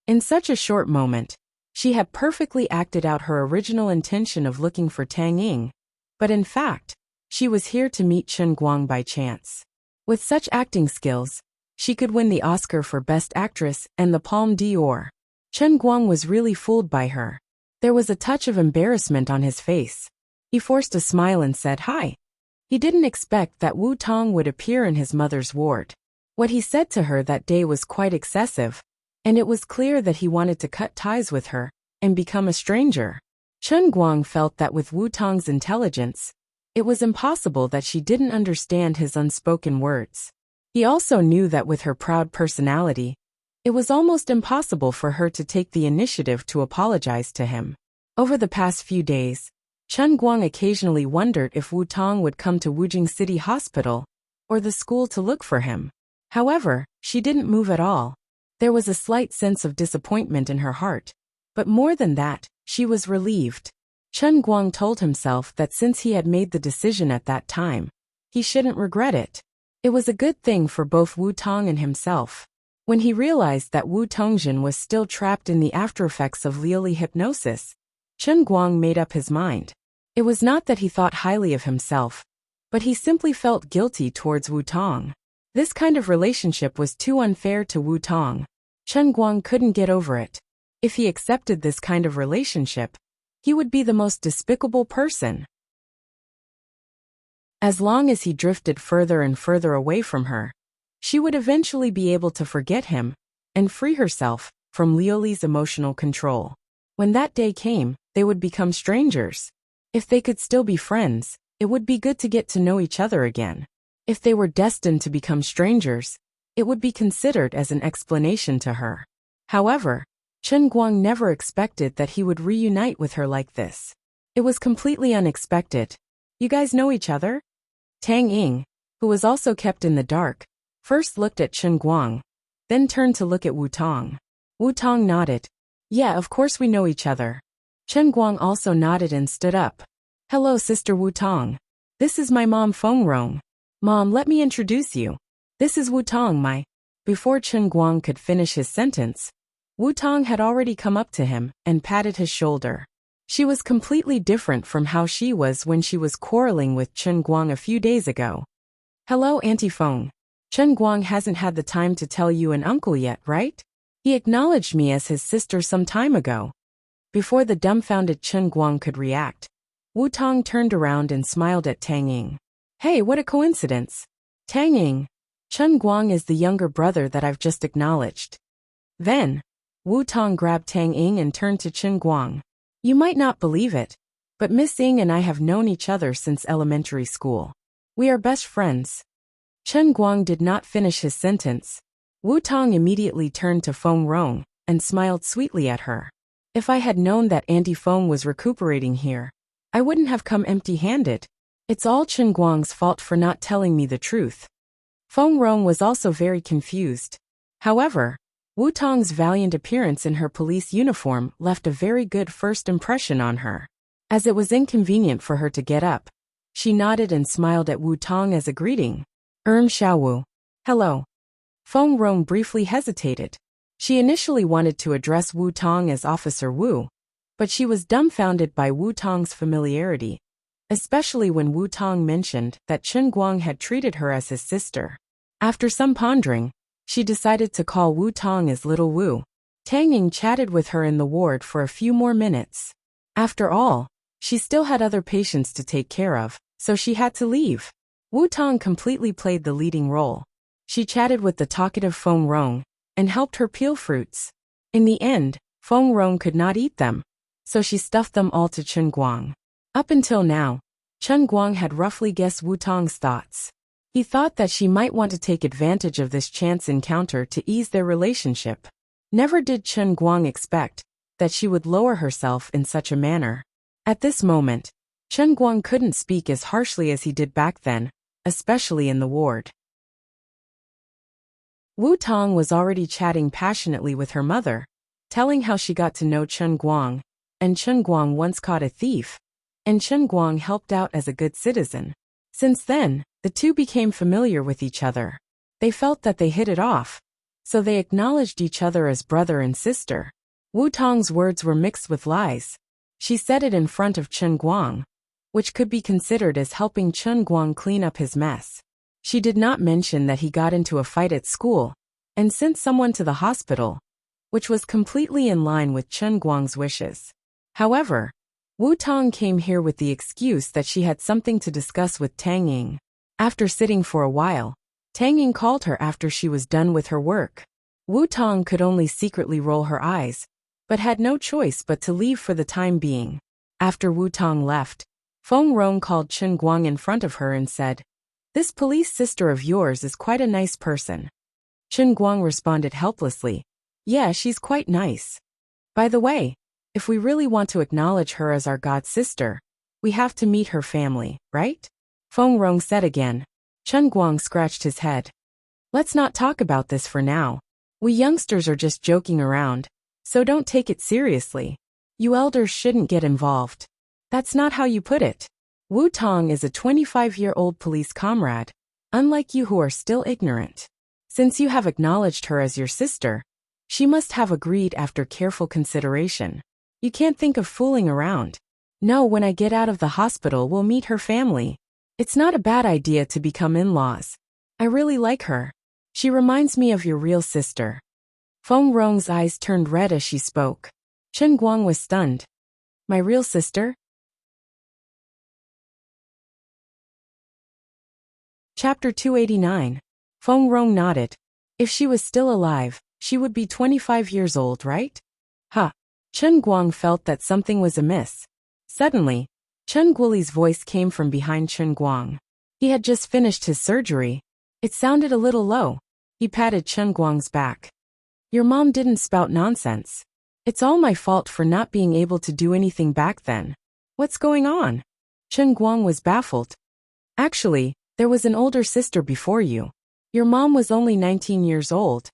In such a short moment, she had perfectly acted out her original intention of looking for Tang Ying, but in fact, she was here to meet Chen Guang by chance. With such acting skills, she could win the Oscar for Best Actress and the Palme d'Or. Chen Guang was really fooled by her. There was a touch of embarrassment on his face. He forced a smile and said hi. He didn't expect that Wu Tong would appear in his mother's ward. What he said to her that day was quite excessive, and it was clear that he wanted to cut ties with her and become a stranger. Chen Guang felt that with Wu Tong's intelligence, it was impossible that she didn't understand his unspoken words. He also knew that with her proud personality, it was almost impossible for her to take the initiative to apologize to him. Over the past few days, Chen Guang occasionally wondered if Wu Tong would come to Wujing City Hospital or the school to look for him. However, she didn't move at all. There was a slight sense of disappointment in her heart, but more than that, she was relieved. Chen Guang told himself that since he had made the decision at that time, he shouldn't regret it. It was a good thing for both Wu Tong and himself. When he realized that Wu Tongjin was still trapped in the aftereffects of Liuli hypnosis, Chen Guang made up his mind. It was not that he thought highly of himself, but he simply felt guilty towards Wu Tong. This kind of relationship was too unfair to Wu Tong. Chen Guang couldn't get over it. If he accepted this kind of relationship, he would be the most despicable person. As long as he drifted further and further away from her, she would eventually be able to forget him and free herself from Liuli's emotional control. When that day came, they would become strangers. If they could still be friends, it would be good to get to know each other again. If they were destined to become strangers, it would be considered as an explanation to her. However, Chen Guang never expected that he would reunite with her like this. It was completely unexpected. You guys know each other? Tang Ying, who was also kept in the dark, first looked at Chen Guang, then turned to look at Wu Tong. Wu Tong nodded. Yeah, of course we know each other. Chen Guang also nodded and stood up. Hello, Sister Wu Tong. This is my mom Feng Rong. Mom, let me introduce you. This is Wu Tong, my... Before Chen Guang could finish his sentence, Wu Tong had already come up to him and patted his shoulder. She was completely different from how she was when she was quarreling with Chen Guang a few days ago. Hello, Auntie Feng. Chen Guang hasn't had the time to tell you and uncle yet, right? He acknowledged me as his sister some time ago. Before the dumbfounded Chen Guang could react, Wu Tong turned around and smiled at Tang Ying. Hey, what a coincidence. Tang Ying, Chen Guang is the younger brother that I've just acknowledged. Then, Wu Tong grabbed Tang Ying and turned to Chen Guang. You might not believe it, but Miss Ying and I have known each other since elementary school. We are best friends. Chen Guang did not finish his sentence. Wu Tong immediately turned to Feng Rong and smiled sweetly at her. If I had known that Auntie Feng was recuperating here, I wouldn't have come empty-handed. It's all Chen Guang's fault for not telling me the truth. Feng Rong was also very confused. However, Wu Tong's valiant appearance in her police uniform left a very good first impression on her. As it was inconvenient for her to get up, she nodded and smiled at Wu Tong as a greeting. Xiaowu. Hello. Feng Rong briefly hesitated. She initially wanted to address Wu Tong as Officer Wu, but she was dumbfounded by Wu Tong's familiarity, especially when Wu Tong mentioned that Chen Guang had treated her as his sister. After some pondering, she decided to call Wu Tong as Little Wu. Tang Ying chatted with her in the ward for a few more minutes. After all, she still had other patients to take care of, so she had to leave. Wu Tong completely played the leading role. She chatted with the talkative Feng Rong and helped her peel fruits. In the end, Feng Rong could not eat them, so she stuffed them all to Chen Guang. Up until now, Chen Guang had roughly guessed Wu Tong's thoughts. He thought that she might want to take advantage of this chance encounter to ease their relationship. Never did Chen Guang expect that she would lower herself in such a manner. At this moment, Chen Guang couldn't speak as harshly as he did back then, especially in the ward. Wu Tong was already chatting passionately with her mother, telling how she got to know Chen Guang, and Chen Guang once caught a thief, and Chen Guang helped out as a good citizen. Since then, the two became familiar with each other. They felt that they hit it off, so they acknowledged each other as brother and sister. Wu Tong's words were mixed with lies. She said it in front of Chen Guang, which could be considered as helping Chen Guang clean up his mess. She did not mention that he got into a fight at school and sent someone to the hospital, which was completely in line with Chen Guang's wishes. However, Wu Tong came here with the excuse that she had something to discuss with Tang Ying. After sitting for a while, Tang Ying called her after she was done with her work. Wu Tong could only secretly roll her eyes, but had no choice but to leave for the time being. After Wu Tong left, Feng Rong called Chen Guang in front of her and said, "This police sister of yours is quite a nice person." Chen Guang responded helplessly, "Yeah, she's quite nice. By the way, if we really want to acknowledge her as our god sister, we have to meet her family, right?" Feng Rong said again. Chen Guang scratched his head. "Let's not talk about this for now. We youngsters are just joking around, so don't take it seriously. You elders shouldn't get involved." "That's not how you put it. Wu Tong is a 25-year-old police comrade, unlike you who are still ignorant. Since you have acknowledged her as your sister, she must have agreed after careful consideration. You can't think of fooling around. No, when I get out of the hospital, we'll meet her family. It's not a bad idea to become in-laws. I really like her. She reminds me of your real sister. Feng Rong's eyes turned red as she spoke. Chen Guang was stunned. My real sister? Chapter 289. Feng Rong nodded. If she was still alive, she would be 25 years old, right? Huh. Chen Guang felt that something was amiss. Suddenly, Chen Guoli's voice came from behind Chen Guang. He had just finished his surgery. It sounded a little low. He patted Chen Guang's back. Your mom didn't spout nonsense. It's all my fault for not being able to do anything back then. What's going on? Chen Guang was baffled. Actually, there was an older sister before you. Your mom was only 19 years old,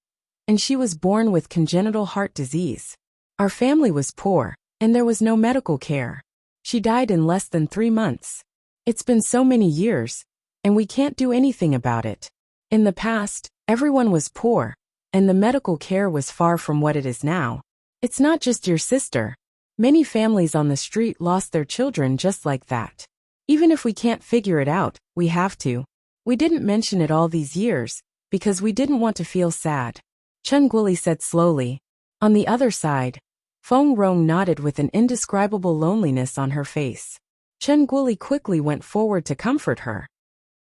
and she was born with congenital heart disease. Our family was poor, and there was no medical care. She died in less than 3 months. It's been so many years, and we can't do anything about it. In the past, everyone was poor, and the medical care was far from what it is now. It's not just your sister. Many families on the street lost their children just like that. Even if we can't figure it out, we have to. We didn't mention it all these years, because we didn't want to feel sad. Chen Guoli said slowly. On the other side, Feng Rong nodded with an indescribable loneliness on her face. Chen Guoli quickly went forward to comfort her.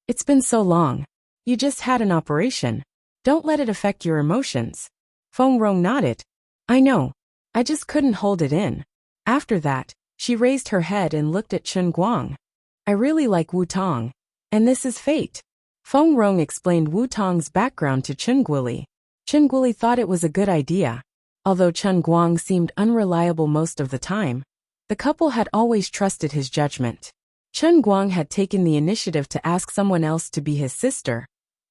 It's been so long. You just had an operation. Don't let it affect your emotions. Feng Rong nodded. I know. I just couldn't hold it in. After that, she raised her head and looked at Chen Guang. I really like Wu Tong. And this is fate. Feng Rong explained Wu Tong's background to Chen Guoli. Chen Guoli thought it was a good idea. Although Chen Guang seemed unreliable most of the time, the couple had always trusted his judgment. Chen Guang had taken the initiative to ask someone else to be his sister,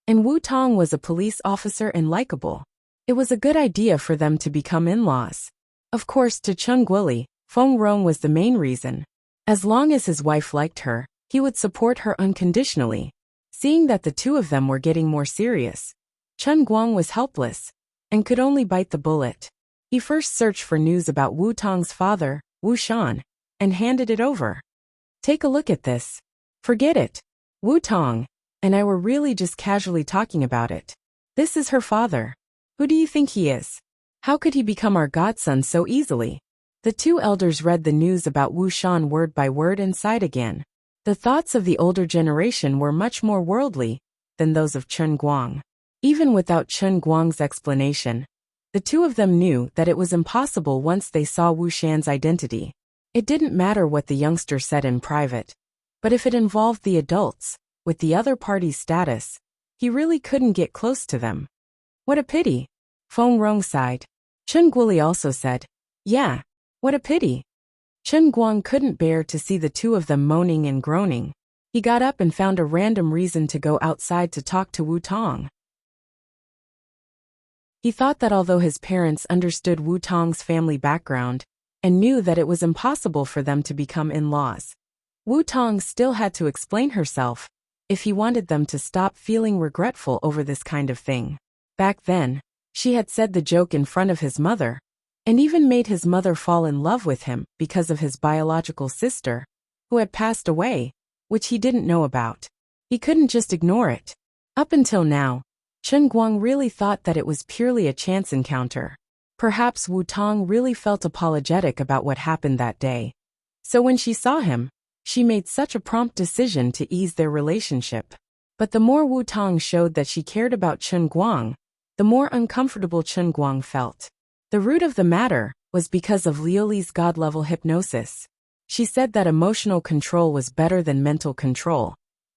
and Wu Tong was a police officer and likable. It was a good idea for them to become in-laws. Of course, to Chen Guoli, Feng Rong was the main reason. As long as his wife liked her, he would support her unconditionally. Seeing that the two of them were getting more serious, Chen Guang was helpless and could only bite the bullet. He first searched for news about Wu Tong's father, Wu Shan, and handed it over. Take a look at this. Forget it. Wu Tong and I were really just casually talking about it. This is her father. Who do you think he is? How could he become our godson so easily? The two elders read the news about Wu Shan word by word and sighed again. The thoughts of the older generation were much more worldly than those of Chen Guang. Even without Chen Guang's explanation, the two of them knew that it was impossible once they saw Wu Shan's identity. It didn't matter what the youngster said in private, but if it involved the adults, with the other party's status, he really couldn't get close to them. What a pity. Feng Rong sighed. Chen Guoli also said, yeah, what a pity. Chen Guang couldn't bear to see the two of them moaning and groaning. He got up and found a random reason to go outside to talk to Wu Tong. He thought that although his parents understood Wu Tong's family background and knew that it was impossible for them to become in-laws, Wu Tong still had to explain herself if he wanted them to stop feeling regretful over this kind of thing. Back then, she had said the joke in front of his mother, and even made his mother fall in love with him because of his biological sister, who had passed away, which he didn't know about. He couldn't just ignore it. Up until now, Chen Guang really thought that it was purely a chance encounter. Perhaps Wu Tong really felt apologetic about what happened that day. So when she saw him, she made such a prompt decision to ease their relationship. But the more Wu Tong showed that she cared about Chen Guang, the more uncomfortable Chen Guang felt. The root of the matter was because of Liuli's god-level hypnosis. She said that emotional control was better than mental control.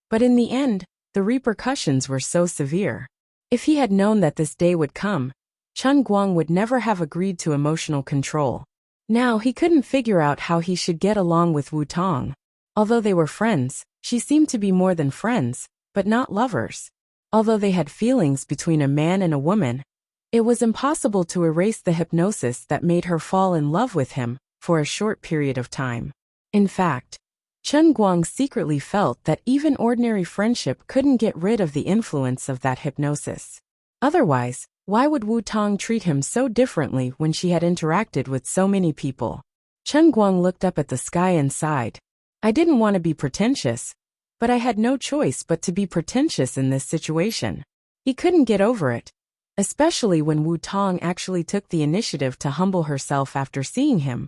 But in the end, the repercussions were so severe. If he had known that this day would come, Chen Guang would never have agreed to emotional control. Now he couldn't figure out how he should get along with Wu Tong. Although they were friends, she seemed to be more than friends, but not lovers. Although they had feelings between a man and a woman, it was impossible to erase the hypnosis that made her fall in love with him for a short period of time. In fact, Chen Guang secretly felt that even ordinary friendship couldn't get rid of the influence of that hypnosis. Otherwise, why would Wu Tong treat him so differently when she had interacted with so many people? Chen Guang looked up at the sky and sighed. I didn't want to be pretentious, but I had no choice but to be pretentious in this situation. He couldn't get over it, especially when Wu Tong actually took the initiative to humble herself after seeing him,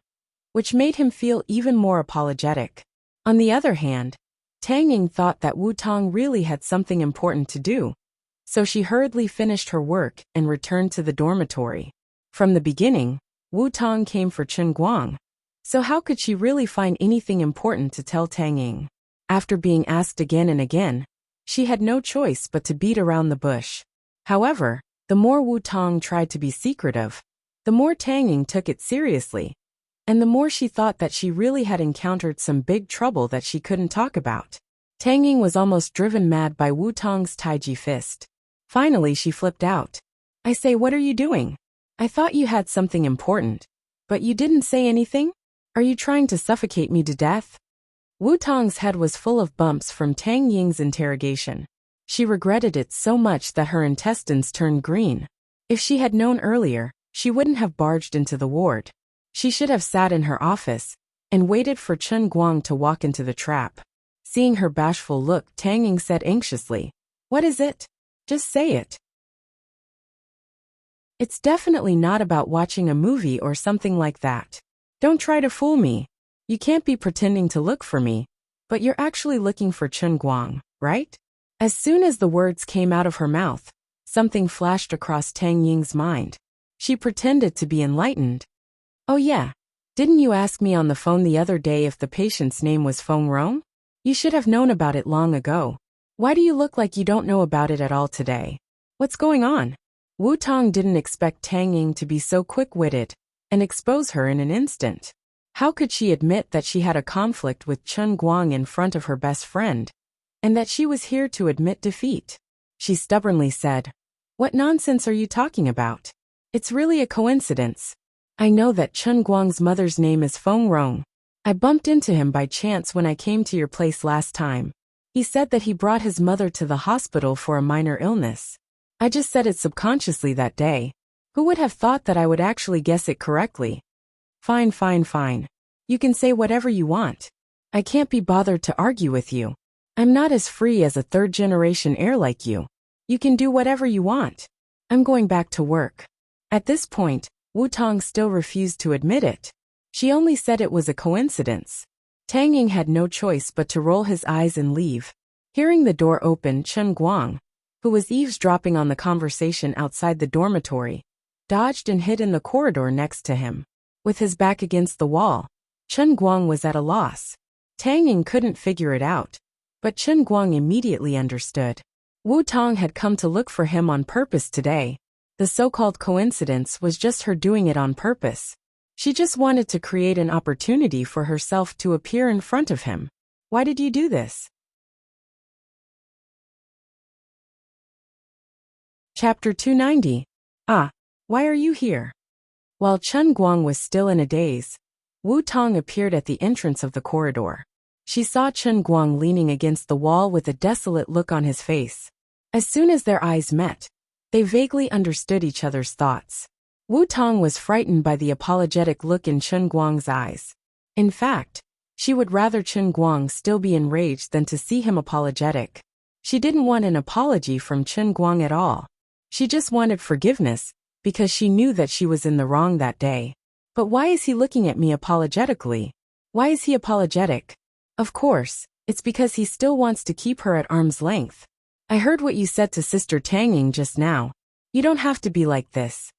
which made him feel even more apologetic. On the other hand, Tang Ying thought that Wu Tong really had something important to do, so she hurriedly finished her work and returned to the dormitory. From the beginning, Wu Tong came for Chen Guang, so how could she really find anything important to tell Tang Ying? After being asked again and again, she had no choice but to beat around the bush. However, the more Wu Tong tried to be secretive, the more Tang Ying took it seriously, and the more she thought that she really had encountered some big trouble that she couldn't talk about. Tang Ying was almost driven mad by Wu Tong's taiji fist. Finally, she flipped out. I say, what are you doing? I thought you had something important, but you didn't say anything? Are you trying to suffocate me to death? Wu Tong's head was full of bumps from Tang Ying's interrogation. She regretted it so much that her intestines turned green. If she had known earlier, she wouldn't have barged into the ward. She should have sat in her office and waited for Chen Guang to walk into the trap. Seeing her bashful look, Tang Ying said anxiously, What is it? Just say it. It's definitely not about watching a movie or something like that. Don't try to fool me. You can't be pretending to look for me, but you're actually looking for Chen Guang, right? As soon as the words came out of her mouth, something flashed across Tang Ying's mind. She pretended to be enlightened. Oh yeah, didn't you ask me on the phone the other day if the patient's name was Feng Rong? You should have known about it long ago. Why do you look like you don't know about it at all today? What's going on? Wu Tong didn't expect Tang Ying to be so quick-witted and expose her in an instant. How could she admit that she had a conflict with Chen Guang in front of her best friend, and that she was here to admit defeat? She stubbornly said, What nonsense are you talking about? It's really a coincidence. I know that Chen Guang's mother's name is Feng Rong. I bumped into him by chance when I came to your place last time. He said that he brought his mother to the hospital for a minor illness. I just said it subconsciously that day. Who would have thought that I would actually guess it correctly? Fine, fine, fine. You can say whatever you want. I can't be bothered to argue with you. I'm not as free as a third-generation heir like you. You can do whatever you want. I'm going back to work. At this point, Wu Tong still refused to admit it. She only said it was a coincidence. Tang Ying had no choice but to roll his eyes and leave. Hearing the door open, Chen Guang, who was eavesdropping on the conversation outside the dormitory, dodged and hid in the corridor next to him. With his back against the wall, Chen Guang was at a loss. Tang Ying couldn't figure it out, but Chen Guang immediately understood. Wu Tong had come to look for him on purpose today. The so-called coincidence was just her doing it on purpose. She just wanted to create an opportunity for herself to appear in front of him. Why did you do this? Chapter 290. Why are you here? While Chen Guang was still in a daze, Wu Tong appeared at the entrance of the corridor. She saw Chen Guang leaning against the wall with a desolate look on his face. As soon as their eyes met, they vaguely understood each other's thoughts. Wu Tong was frightened by the apologetic look in Chen Guang's eyes. In fact, she would rather Chen Guang still be enraged than to see him apologetic. She didn't want an apology from Chen Guang at all. She just wanted forgiveness, because she knew that she was in the wrong that day. But why is he looking at me apologetically? Why is he apologetic? Of course, it's because he still wants to keep her at arm's length. I heard what you said to Sister Tang Ying just now. You don't have to be like this.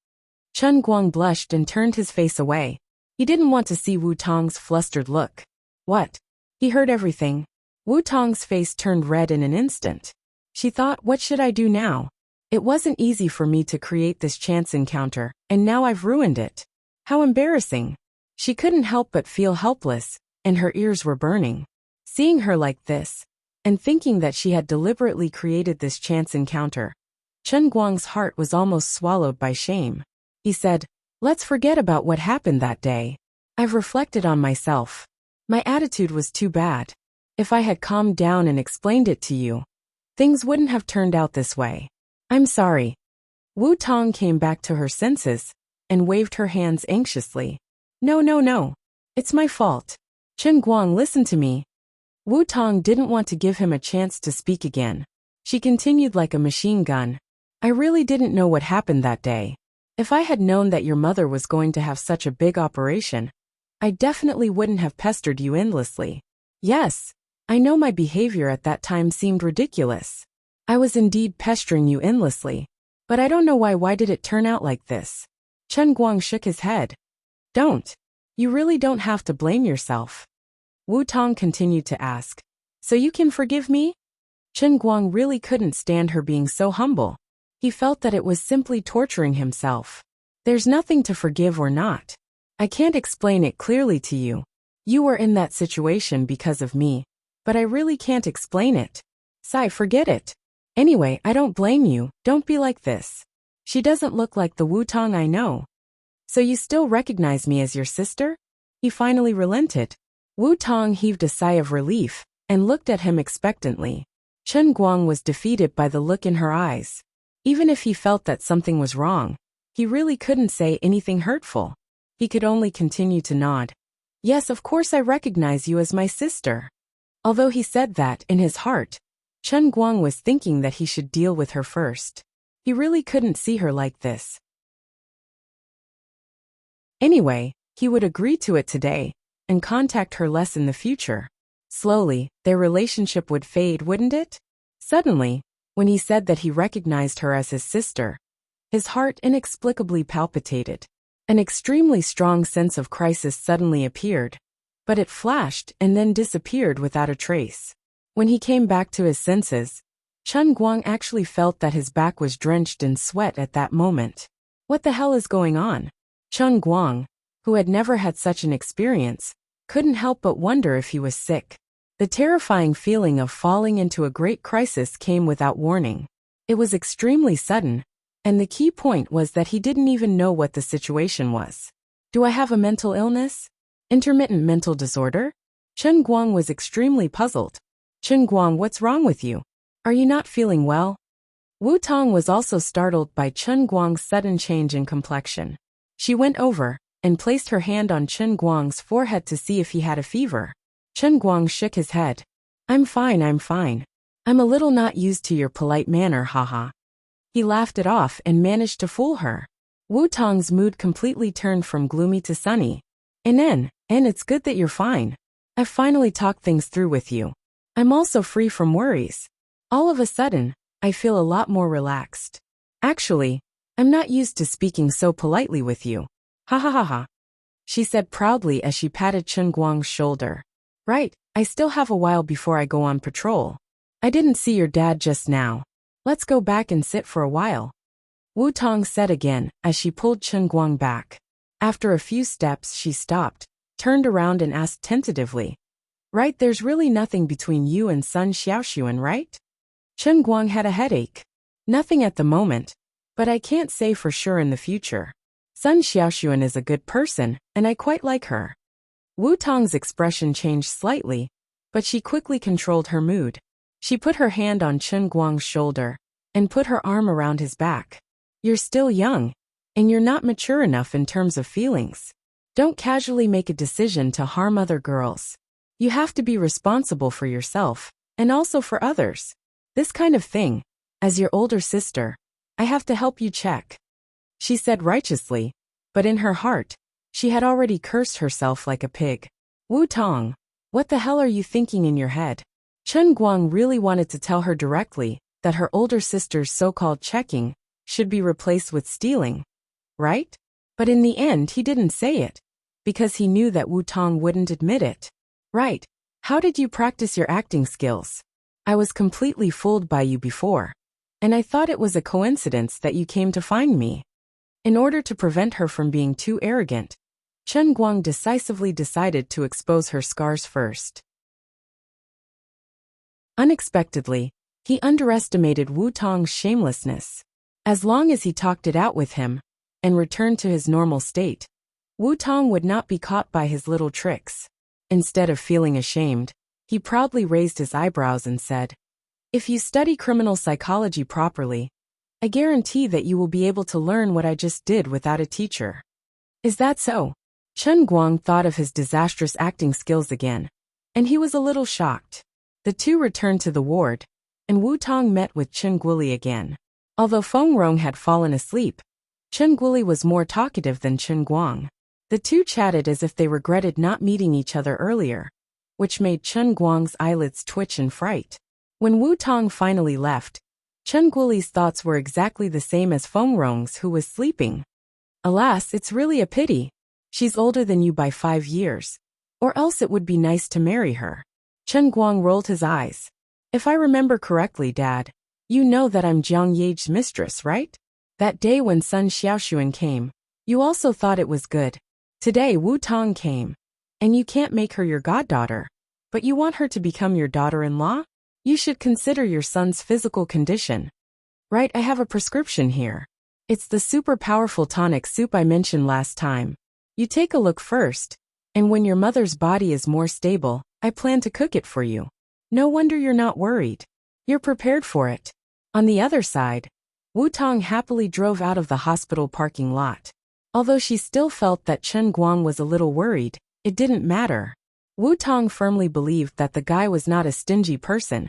Chen Guang blushed and turned his face away. He didn't want to see Wu Tong's flustered look. What? He heard everything. Wu Tong's face turned red in an instant. She thought, what should I do now? It wasn't easy for me to create this chance encounter, and now I've ruined it. How embarrassing. She couldn't help but feel helpless, and her ears were burning. Seeing her like this, and thinking that she had deliberately created this chance encounter, Chen Guang's heart was almost swallowed by shame. He said, Let's forget about what happened that day. I've reflected on myself. My attitude was too bad. If I had calmed down and explained it to you, things wouldn't have turned out this way. I'm sorry. Wu Tong came back to her senses and waved her hands anxiously. No, no, no. It's my fault. Chen Guang, listen to me. Wu Tong didn't want to give him a chance to speak again. She continued like a machine gun. I really didn't know what happened that day. If I had known that your mother was going to have such a big operation, I definitely wouldn't have pestered you endlessly. Yes, I know my behavior at that time seemed ridiculous. I was indeed pestering you endlessly. But I don't know why did it turn out like this? Chen Guang shook his head. Don't. You really don't have to blame yourself. Wu Tong continued to ask. So you can forgive me? Chen Guang really couldn't stand her being so humble. He felt that it was simply torturing himself. There's nothing to forgive or not. I can't explain it clearly to you. You were in that situation because of me, but I really can't explain it. Sai, forget it. Anyway, I don't blame you, don't be like this. She doesn't look like the Wu Tong I know. So you still recognize me as your sister? He finally relented. Wu Tong heaved a sigh of relief and looked at him expectantly. Chen Guang was defeated by the look in her eyes. Even if he felt that something was wrong, he really couldn't say anything hurtful. He could only continue to nod. Yes, of course I recognize you as my sister. Although he said that in his heart, Chen Guang was thinking that he should deal with her first. He really couldn't see her like this. Anyway, he would agree to it today and contact her less in the future. Slowly, their relationship would fade, wouldn't it? Suddenly, when he said that he recognized her as his sister, his heart inexplicably palpitated. An extremely strong sense of crisis suddenly appeared, but it flashed and then disappeared without a trace. When he came back to his senses, Chen Guang actually felt that his back was drenched in sweat at that moment. What the hell is going on? Chen Guang, who had never had such an experience, couldn't help but wonder if he was sick. The terrifying feeling of falling into a great crisis came without warning. It was extremely sudden, and the key point was that he didn't even know what the situation was. Do I have a mental illness? Intermittent mental disorder? Chen Guang was extremely puzzled. Chen Guang, what's wrong with you? Are you not feeling well? Wu Tong was also startled by Chen Guang's sudden change in complexion. She went over and placed her hand on Chen Guang's forehead to see if he had a fever. Chen Guang shook his head. I'm fine. I'm a little not used to your polite manner, haha. He laughed it off and managed to fool her. Wu Tong's mood completely turned from gloomy to sunny. And it's good that you're fine. I've finally talked things through with you. I'm also free from worries. All of a sudden, I feel a lot more relaxed. Actually, I'm not used to speaking so politely with you. Ha ha ha ha. She said proudly as she patted Chen Guang's shoulder. Right, I still have a while before I go on patrol. I didn't see your dad just now. Let's go back and sit for a while. Wu Tong said again as she pulled Chen Guang back. After a few steps she stopped, turned around and asked tentatively. Right, there's really nothing between you and Sun Xiaoxuan, right? Chen Guang had a headache. Nothing at the moment, but I can't say for sure in the future. Sun Xiaoxuan is a good person, and I quite like her. Wu Tong's expression changed slightly, but she quickly controlled her mood. She put her hand on Chen Guang's shoulder and put her arm around his back. You're still young, and you're not mature enough in terms of feelings. Don't casually make a decision to harm other girls. You have to be responsible for yourself, and also for others. This kind of thing, as your older sister, I have to help you check. She said righteously, but in her heart, she had already cursed herself like a pig. Wu Tong, what the hell are you thinking in your head? Chen Guang really wanted to tell her directly that her older sister's so-called checking should be replaced with stealing, right? But in the end he didn't say it, because he knew that Wu Tong wouldn't admit it. Right, how did you practice your acting skills? I was completely fooled by you before, and I thought it was a coincidence that you came to find me. In order to prevent her from being too arrogant, Chen Guang decisively decided to expose her scars first. Unexpectedly, he underestimated Wu Tong's shamelessness. As long as he talked it out with him and returned to his normal state, Wu Tong would not be caught by his little tricks. Instead of feeling ashamed, he proudly raised his eyebrows and said, If you study criminal psychology properly, I guarantee that you will be able to learn what I just did without a teacher. Is that so? Chen Guang thought of his disastrous acting skills again, and he was a little shocked. The two returned to the ward, and Wu Tong met with Chen Guoli again. Although Feng Rong had fallen asleep, Chen Guoli was more talkative than Chen Guang. The two chatted as if they regretted not meeting each other earlier, which made Chen Guang's eyelids twitch in fright. When Wu Tong finally left, Chen Guoli's thoughts were exactly the same as Feng Rong's, who was sleeping. Alas, it's really a pity. She's older than you by 5 years. Or else it would be nice to marry her. Chen Guang rolled his eyes. If I remember correctly, Dad, you know that I'm Jiang Ye's mistress, right? That day when Sun Xiaoxuan came, you also thought it was good. Today Wu Tong came, and you can't make her your goddaughter, but you want her to become your daughter-in-law? You should consider your son's physical condition. Right, I have a prescription here. It's the super powerful tonic soup I mentioned last time. You take a look first, and when your mother's body is more stable, I plan to cook it for you. No wonder you're not worried. You're prepared for it. On the other side, Wu Tong happily drove out of the hospital parking lot. Although she still felt that Chen Guang was a little worried, it didn't matter. Wu Tong firmly believed that the guy was not a stingy person,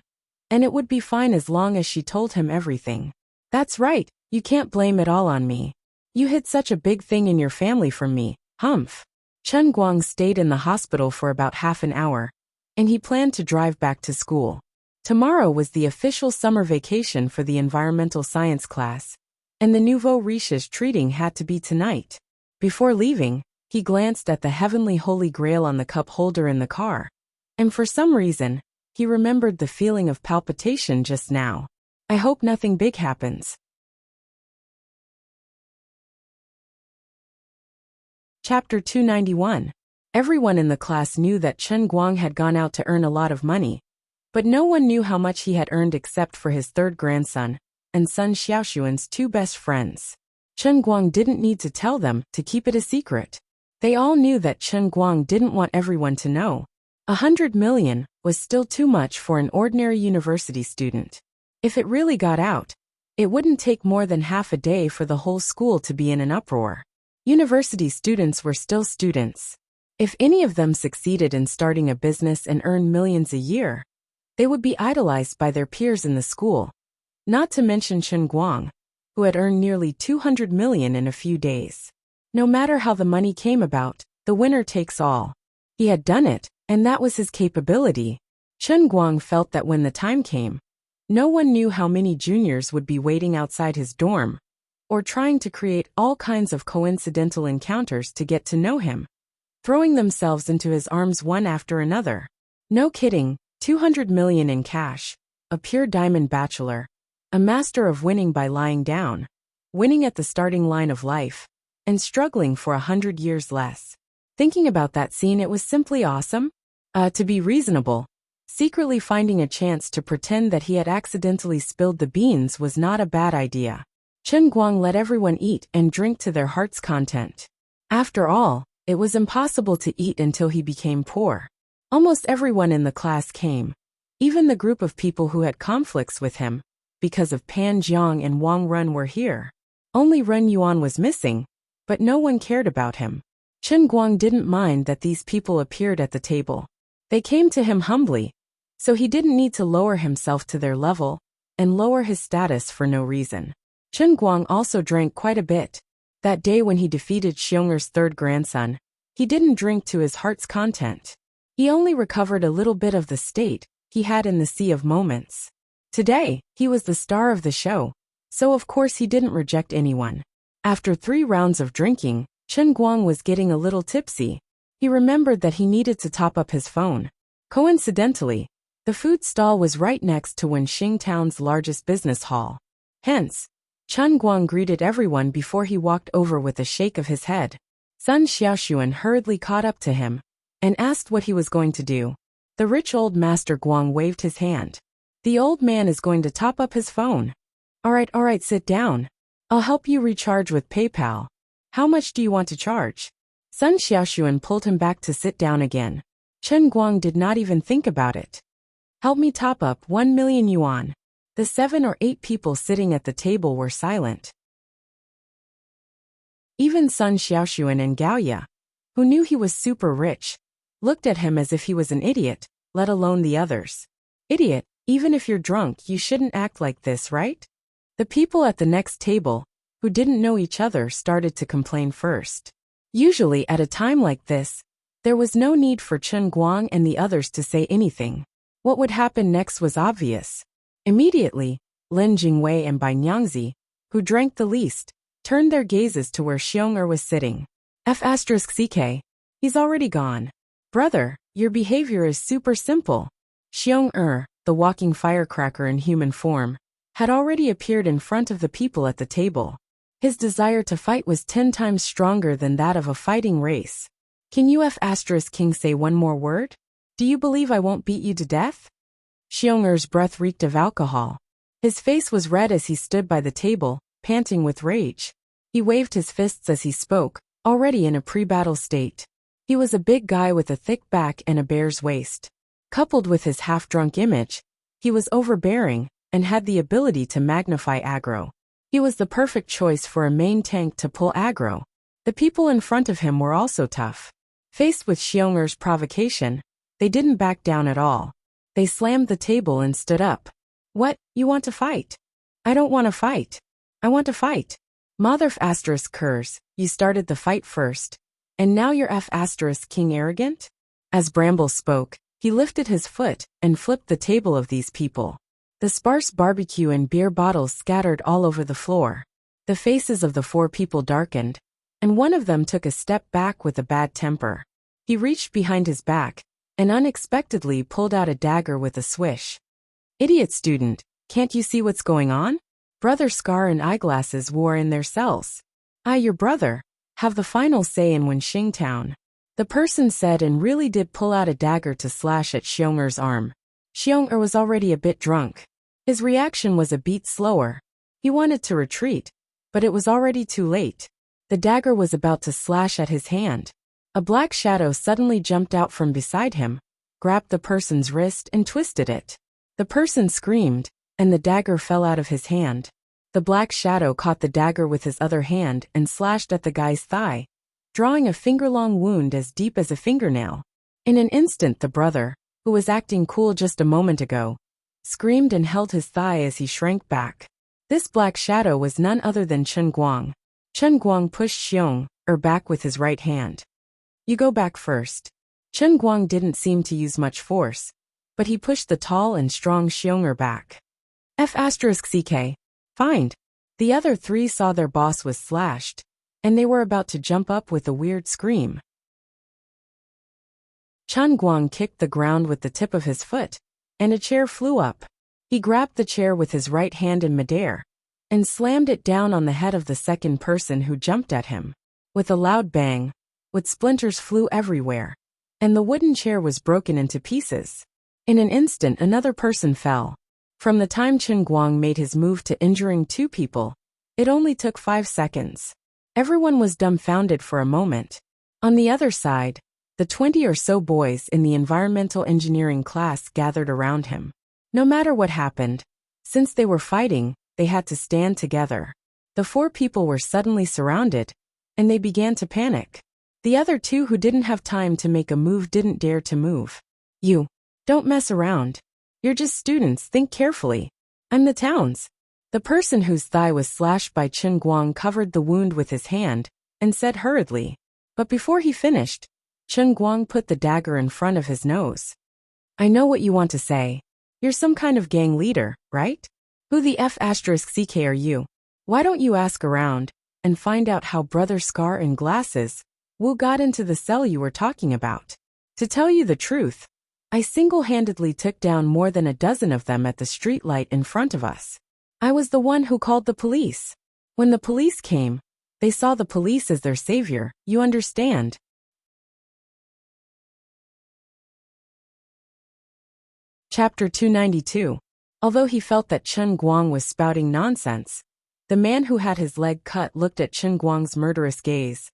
and it would be fine as long as she told him everything. That's right, you can't blame it all on me. You hid such a big thing in your family from me, humph. Chen Guang stayed in the hospital for about half an hour, and he planned to drive back to school. Tomorrow was the official summer vacation for the environmental science class, and the nouveau riche's treating had to be tonight. Before leaving, he glanced at the heavenly holy grail on the cup holder in the car, and for some reason, he remembered the feeling of palpitation just now. I hope nothing big happens. Chapter 291. Everyone in the class knew that Chen Guang had gone out to earn a lot of money, but no one knew how much he had earned except for his third grandson and Sun Xiaoxuan's two best friends. Chen Guang didn't need to tell them to keep it a secret. They all knew that Chen Guang didn't want everyone to know. 100 million was still too much for an ordinary university student. If it really got out, it wouldn't take more than half a day for the whole school to be in an uproar. University students were still students. If any of them succeeded in starting a business and earned millions a year, they would be idolized by their peers in the school. Not to mention Chen Guang, who had earned nearly 200 million in a few days. No matter how the money came about, the winner takes all. He had done it, and that was his capability. Chen Guang felt that when the time came, no one knew how many juniors would be waiting outside his dorm, or trying to create all kinds of coincidental encounters to get to know him, throwing themselves into his arms one after another. No kidding, 200 million in cash, a pure diamond bachelor, a master of winning by lying down, winning at the starting line of life, and struggling for 100 years less. Thinking about that scene, it was simply awesome. To be reasonable, secretly finding a chance to pretend that he had accidentally spilled the beans was not a bad idea. Chen Guang let everyone eat and drink to their heart's content. After all, it was impossible to eat until he became poor. Almost everyone in the class came, even the group of people who had conflicts with him, because of Pan Jiang and Wang Run were here. Only Ren Yuan was missing, but no one cared about him. Chen Guang didn't mind that these people appeared at the table. They came to him humbly, so he didn't need to lower himself to their level and lower his status for no reason. Chen Guang also drank quite a bit. That day when he defeated Xiong'er's third grandson, he didn't drink to his heart's content. He only recovered a little bit of the state he had in the Sea of Moments. Today, he was the star of the show, so of course he didn't reject anyone. After 3 rounds of drinking, Chen Guang was getting a little tipsy. He remembered that he needed to top up his phone. Coincidentally, the food stall was right next to Wenxing Town's largest business hall. Hence, Chen Guang greeted everyone before he walked over with a shake of his head. Sun Xiaoxuan hurriedly caught up to him and asked what he was going to do. The rich old Master Guang waved his hand. The old man is going to top up his phone. All right, sit down. I'll help you recharge with PayPal. How much do you want to charge? Sun Xiaoxuan pulled him back to sit down again. Chen Guang did not even think about it. Help me top up 1 million yuan. The 7 or 8 people sitting at the table were silent. Even Sun Xiaoshuan and Gaoya, who knew he was super rich, looked at him as if he was an idiot, let alone the others. Idiot, even if you're drunk, you shouldn't act like this, right? The people at the next table, who didn't know each other, started to complain first. Usually at a time like this, there was no need for Chen Guang and the others to say anything. What would happen next was obvious. Immediately, Lin Jingwei and Bai Nyangzi, who drank the least, turned their gazes to where Xiong was sitting. F***ck, he's already gone. Brother, your behavior is super simple. Xiong the walking firecracker in human form, had already appeared in front of the people at the table. His desire to fight was 10 times stronger than that of a fighting race. Can you King say one more word? Do you believe I won't beat you to death? Xiong breath reeked of alcohol. His face was red as he stood by the table, panting with rage. He waved his fists as he spoke, already in a pre-battle state. He was a big guy with a thick back and a bear's waist. Coupled with his half-drunk image, he was overbearing and had the ability to magnify aggro. He was the perfect choice for a main tank to pull aggro. The people in front of him were also tough. Faced with Xiong's provocation, they didn't back down at all. They slammed the table and stood up. What, you want to fight? I don't want to fight. I want to fight. Mother F***curs, you started the fight first. And now you're King arrogant? As Bramble spoke, he lifted his foot and flipped the table of these people. The sparse barbecue and beer bottles scattered all over the floor. The faces of the 4 people darkened, and one of them took a step back with a bad temper. He reached behind his back and unexpectedly pulled out a dagger with a swish. Idiot student, can't you see what's going on? Brother Scar and Eyeglasses were in their cells. I, your brother, have the final say in Wenxing Town. The person said and really did pull out a dagger to slash at Xiong's arm. Xiong was already a bit drunk. His reaction was a beat slower. He wanted to retreat, but it was already too late. The dagger was about to slash at his hand. A black shadow suddenly jumped out from beside him, grabbed the person's wrist and twisted it. The person screamed, and the dagger fell out of his hand. The black shadow caught the dagger with his other hand and slashed at the guy's thigh, drawing a finger-long wound as deep as a fingernail. In an instant the brother, who was acting cool just a moment ago, screamed and held his thigh as he shrank back. This black shadow was none other than Chen Guang. Chen Guang pushed Xiong back with his right hand. You go back first. Chen Guang didn't seem to use much force, but he pushed the tall and strong Xiong back. F***ck. Fine. The other 3 saw their boss was slashed, and they were about to jump up with a weird scream. Chen Guang kicked the ground with the tip of his foot, and a chair flew up. He grabbed the chair with his right hand in midair, and slammed it down on the head of the second person who jumped at him. With a loud bang, wood splinters flew everywhere, and the wooden chair was broken into pieces. In an instant another person fell. From the time Chen Guang made his move to injuring 2 people, it only took 5 seconds. Everyone was dumbfounded for a moment. On the other side, the 20 or so boys in the environmental engineering class gathered around him. No matter what happened, since they were fighting, they had to stand together. The 4 people were suddenly surrounded, and they began to panic. The other 2 who didn't have time to make a move didn't dare to move. You, don't mess around. You're just students, think carefully. I'm the town's. The person whose thigh was slashed by Chen Guang covered the wound with his hand, and said hurriedly. But before he finished, Chen Guang put the dagger in front of his nose. I know what you want to say. You're some kind of gang leader, right? Who the F***ck are you? Why don't you ask around, and find out how Brother Scar and Glasses Wu got into the cell you were talking about? To tell you the truth, I single-handedly took down more than a dozen of them at the streetlight in front of us. I was the one who called the police. When the police came, they saw the police as their savior, you understand? Chapter 292. Although he felt that Chen Guang was spouting nonsense, the man who had his leg cut looked at Chen Guang's murderous gaze,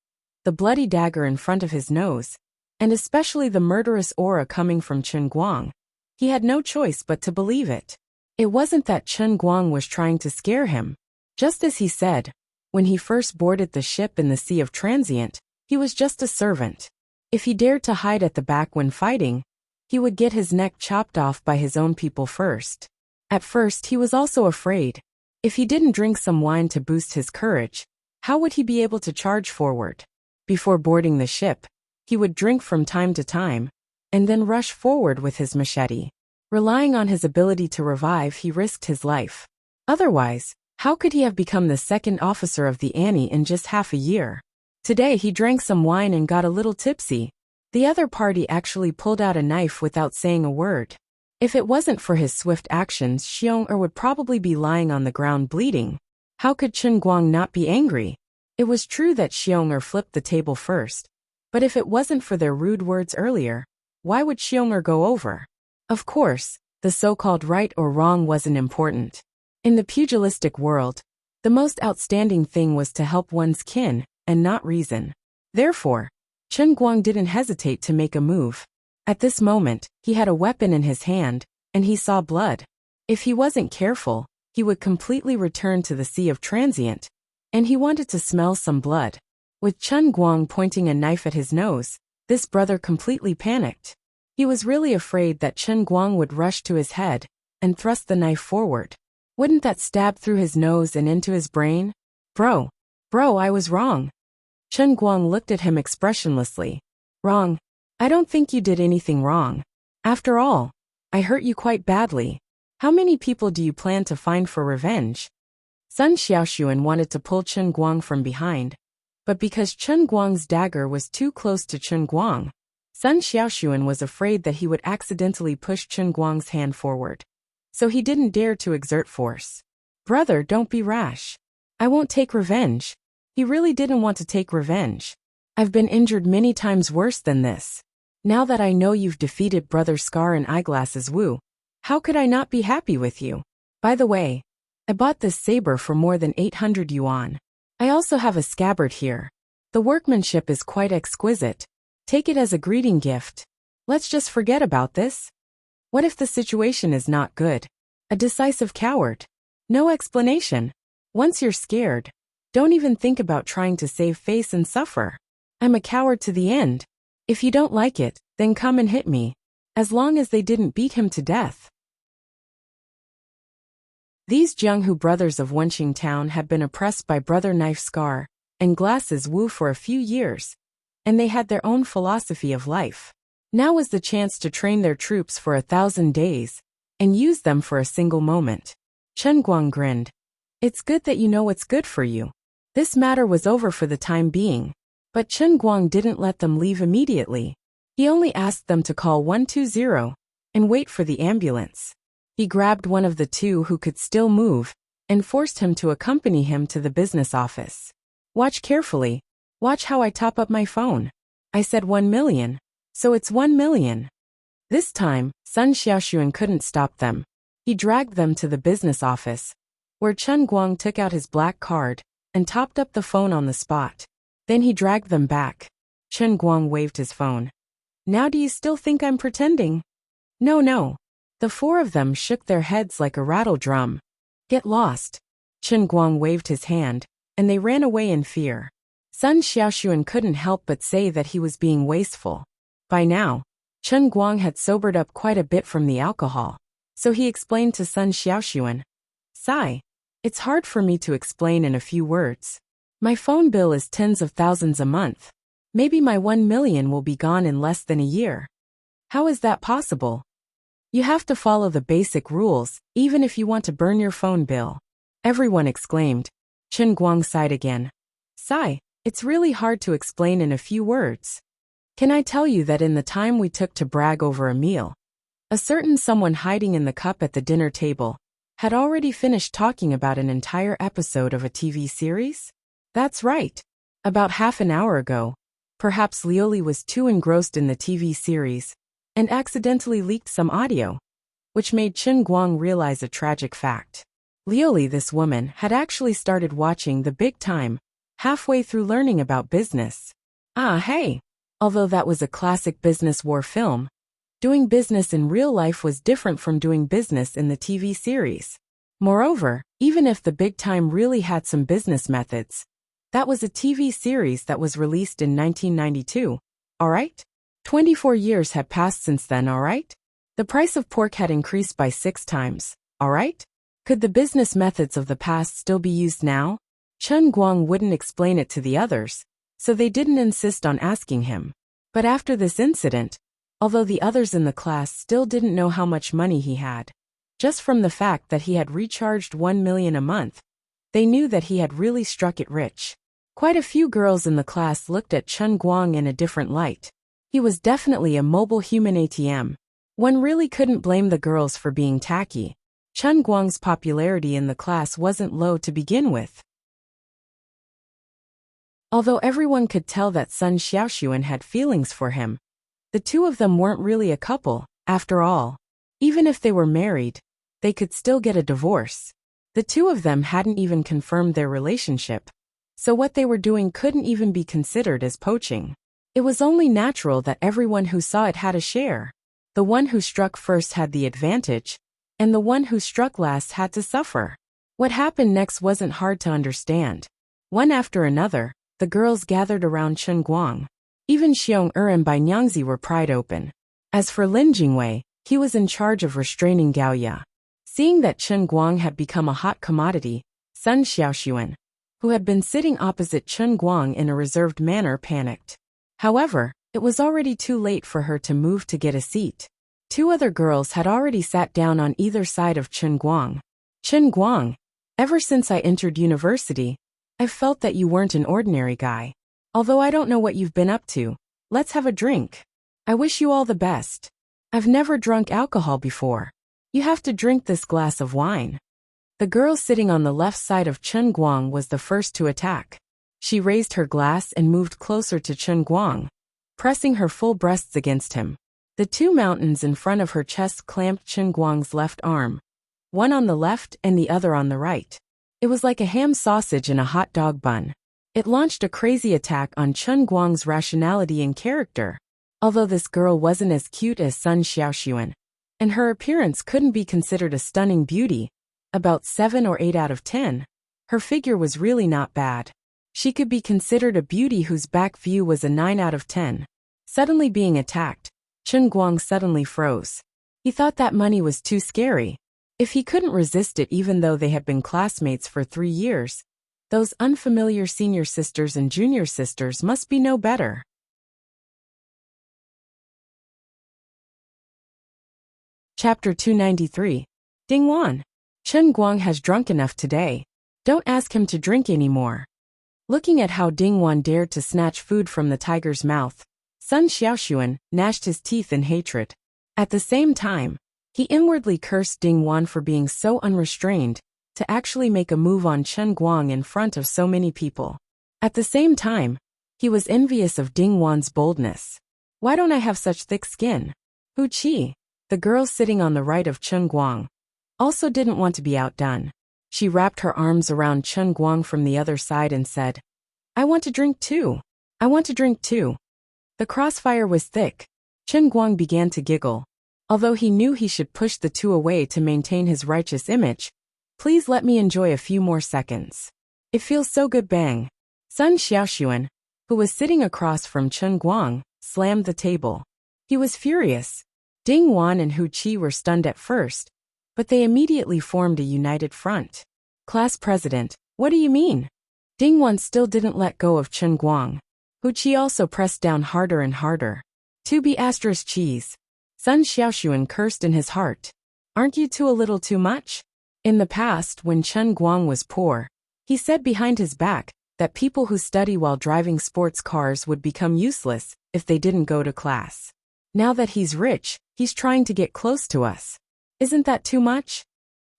the bloody dagger in front of his nose, and especially the murderous aura coming from Chen Guang. He had no choice but to believe it. It wasn't that Chen Guang was trying to scare him. Just as he said, when he first boarded the ship in the Sea of Transient, he was just a servant. If he dared to hide at the back when fighting, he would get his neck chopped off by his own people first. At first he was also afraid. If he didn't drink some wine to boost his courage, how would he be able to charge forward? Before boarding the ship, he would drink from time to time, and then rush forward with his machete. Relying on his ability to revive, he risked his life. Otherwise, how could he have become the second officer of the Annie in just half a year? Today he drank some wine and got a little tipsy. The other party actually pulled out a knife without saying a word. If it wasn't for his swift actions, Xiong would probably be lying on the ground bleeding. How could Chen Guang not be angry? It was true that Xiong flipped the table first, but if it wasn't for their rude words earlier, why would Xiong go over? Of course, the so-called right or wrong wasn't important. In the pugilistic world, the most outstanding thing was to help one's kin, and not reason. Therefore, Chen Guang didn't hesitate to make a move. At this moment, he had a weapon in his hand, and he saw blood. If he wasn't careful, he would completely return to the Sea of Transient, and he wanted to smell some blood. With Chen Guang pointing a knife at his nose, this brother completely panicked. He was really afraid that Chen Guang would rush to his head and thrust the knife forward. Wouldn't that stab through his nose and into his brain? Bro, I was wrong. Chen Guang looked at him expressionlessly. Wrong? I don't think you did anything wrong. After all, I hurt you quite badly. How many people do you plan to find for revenge? Sun Xiaoxuan wanted to pull Chen Guang from behind, but because Chen Guang's dagger was too close to Chen Guang, Sun Xiaoxuan was afraid that he would accidentally push Chen Guang's hand forward. So he didn't dare to exert force. Brother, don't be rash. I won't take revenge. He really didn't want to take revenge. I've been injured many times worse than this. Now that I know you've defeated Brother Scar and Eyeglasses Wu, how could I not be happy with you? By the way, I bought this saber for more than 800 yuan. I also have a scabbard here. The workmanship is quite exquisite. Take it as a greeting gift. Let's just forget about this. What if the situation is not good? A decisive coward. No explanation. Once you're scared, don't even think about trying to save face and suffer. I'm a coward to the end. If you don't like it, then come and hit me. As long as they didn't beat him to death. These Jianghu brothers of Wenqing town had been oppressed by Brother Knife Scar and Glasses Wu for a few years, and they had their own philosophy of life. Now was the chance to train their troops for 1,000 days and use them for a single moment. Chen Guang grinned. It's good that you know what's good for you. This matter was over for the time being, but Chen Guang didn't let them leave immediately. He only asked them to call 120 and wait for the ambulance. He grabbed one of the two who could still move and forced him to accompany him to the business office. Watch carefully. Watch how I top up my phone. I said 1 million, so it's 1 million. This time, Sun Xiaoxuan couldn't stop them. He dragged them to the business office, where Chen Guang took out his black card and topped up the phone on the spot. Then he dragged them back. Chen Guang waved his phone. Now do you still think I'm pretending? No. The four of them shook their heads like a rattle drum. Get lost. Chen Guang waved his hand, and they ran away in fear. Sun Xiaoxuan couldn't help but say that he was being wasteful. By now, Chen Guang had sobered up quite a bit from the alcohol, so he explained to Sun Xiaoxuan. Sigh. It's hard for me to explain in a few words. My phone bill is tens of thousands a month. Maybe my 1 million will be gone in less than a year. How is that possible? You have to follow the basic rules, even if you want to burn your phone bill. Everyone exclaimed. Chen Guang sighed again. Sigh, it's really hard to explain in a few words. Can I tell you that in the time we took to brag over a meal, a certain someone hiding in the cup at the dinner table had already finished talking about an entire episode of a TV series? That's right. About half an hour ago, perhaps Lioli was too engrossed in the TV series and accidentally leaked some audio, which made Chen Guang realize a tragic fact. Lioli, this woman, had actually started watching The Big Time halfway through learning about business. Hey! Although that was a classic business war film, Doing business in real life was different from doing business in the TV series. Moreover, even if the big time really had some business methods, that was a TV series that was released in 1992, alright? 24 years had passed since then, alright? The price of pork had increased by 6 times, alright? Could the business methods of the past still be used now? Chen Guang wouldn't explain it to the others, so they didn't insist on asking him. But after this incident, although the others in the class still didn't know how much money he had, just from the fact that he had recharged 1 million a month, they knew that he had really struck it rich. Quite a few girls in the class looked at Chen Guang in a different light. He was definitely a mobile human ATM. One really couldn't blame the girls for being tacky. Chen Guang's popularity in the class wasn't low to begin with. Although everyone could tell that Sun Xiaoxuan had feelings for him, the two of them weren't really a couple, after all. Even if they were married, they could still get a divorce. The two of them hadn't even confirmed their relationship, so what they were doing couldn't even be considered as poaching. It was only natural that everyone who saw it had a share. The one who struck first had the advantage, and the one who struck last had to suffer. What happened next wasn't hard to understand. One after another, the girls gathered around Chen Guang. Even Xiong and Bai Nyangzi were pried open. As for Lin Jingwei, he was in charge of restraining Gao Ya. Seeing that Chen Guang had become a hot commodity, Sun Xiaoxuan, who had been sitting opposite Chen Guang in a reserved manner, panicked. However, it was already too late for her to move to get a seat. Two other girls had already sat down on either side of Chen Guang. Chen Guang, ever since I entered university, I've felt that you weren't an ordinary guy. Although I don't know what you've been up to, let's have a drink. I wish you all the best. I've never drunk alcohol before. You have to drink this glass of wine. The girl sitting on the left side of Chen Guang was the first to attack. She raised her glass and moved closer to Chen Guang, pressing her full breasts against him. The two mountains in front of her chest clamped Chen Guang's left arm, one on the left and the other on the right. It was like a ham sausage in a hot dog bun. It launched a crazy attack on Chen Guang's rationality and character. Although this girl wasn't as cute as Sun Xiaoxuan, and her appearance couldn't be considered a stunning beauty, about 7 or 8 out of 10, her figure was really not bad. She could be considered a beauty whose back view was a 9 out of 10. Suddenly being attacked, Chen Guang suddenly froze. He thought that money was too scary. If he couldn't resist it even though they had been classmates for 3 years, those unfamiliar senior sisters and junior sisters must be no better. Chapter 293. Ding Wan. Chen Guang has drunk enough today. Don't ask him to drink anymore. Looking at how Ding Wan dared to snatch food from the tiger's mouth, Sun Xiaoxuan gnashed his teeth in hatred. At the same time, he inwardly cursed Ding Wan for being so unrestrained to actually make a move on Chen Guang in front of so many people. At the same time, he was envious of Ding Wan's boldness. Why don't I have such thick skin? Hu Qi, the girl sitting on the right of Chen Guang, also didn't want to be outdone. She wrapped her arms around Chen Guang from the other side and said, I want to drink too. I want to drink too. The crossfire was thick. Chen Guang began to giggle. Although he knew he should push the two away to maintain his righteous image, please let me enjoy a few more seconds. It feels so good, bang. Sun Xiaoxuan, who was sitting across from Chen Guang, slammed the table. He was furious. Ding Wan and Hu Qi were stunned at first, but they immediately formed a united front. Class president, what do you mean? Ding Wan still didn't let go of Chen Guang. Hu Qi also pressed down harder and harder. To be asterisk cheese. Sun Xiaoxuan cursed in his heart. Aren't you two a little too much? In the past, when Chen Guang was poor, he said behind his back that people who study while driving sports cars would become useless if they didn't go to class. Now that he's rich, he's trying to get close to us. Isn't that too much?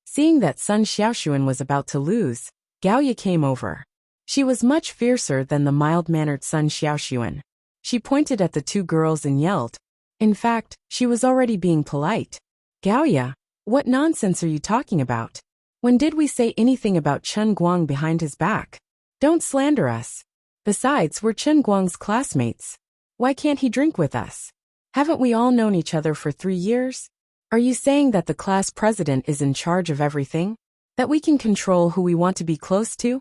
Seeing that Sun Xiaoxuan was about to lose, Gao Ya came over. She was much fiercer than the mild-mannered Sun Xiaoxuan. She pointed at the two girls and yelled. In fact, she was already being polite. Gao Ya, what nonsense are you talking about? When did we say anything about Chen Guang behind his back? Don't slander us. Besides, we're Chen Guang's classmates. Why can't he drink with us? Haven't we all known each other for 3 years? Are you saying that the class president is in charge of everything? That we can control who we want to be close to?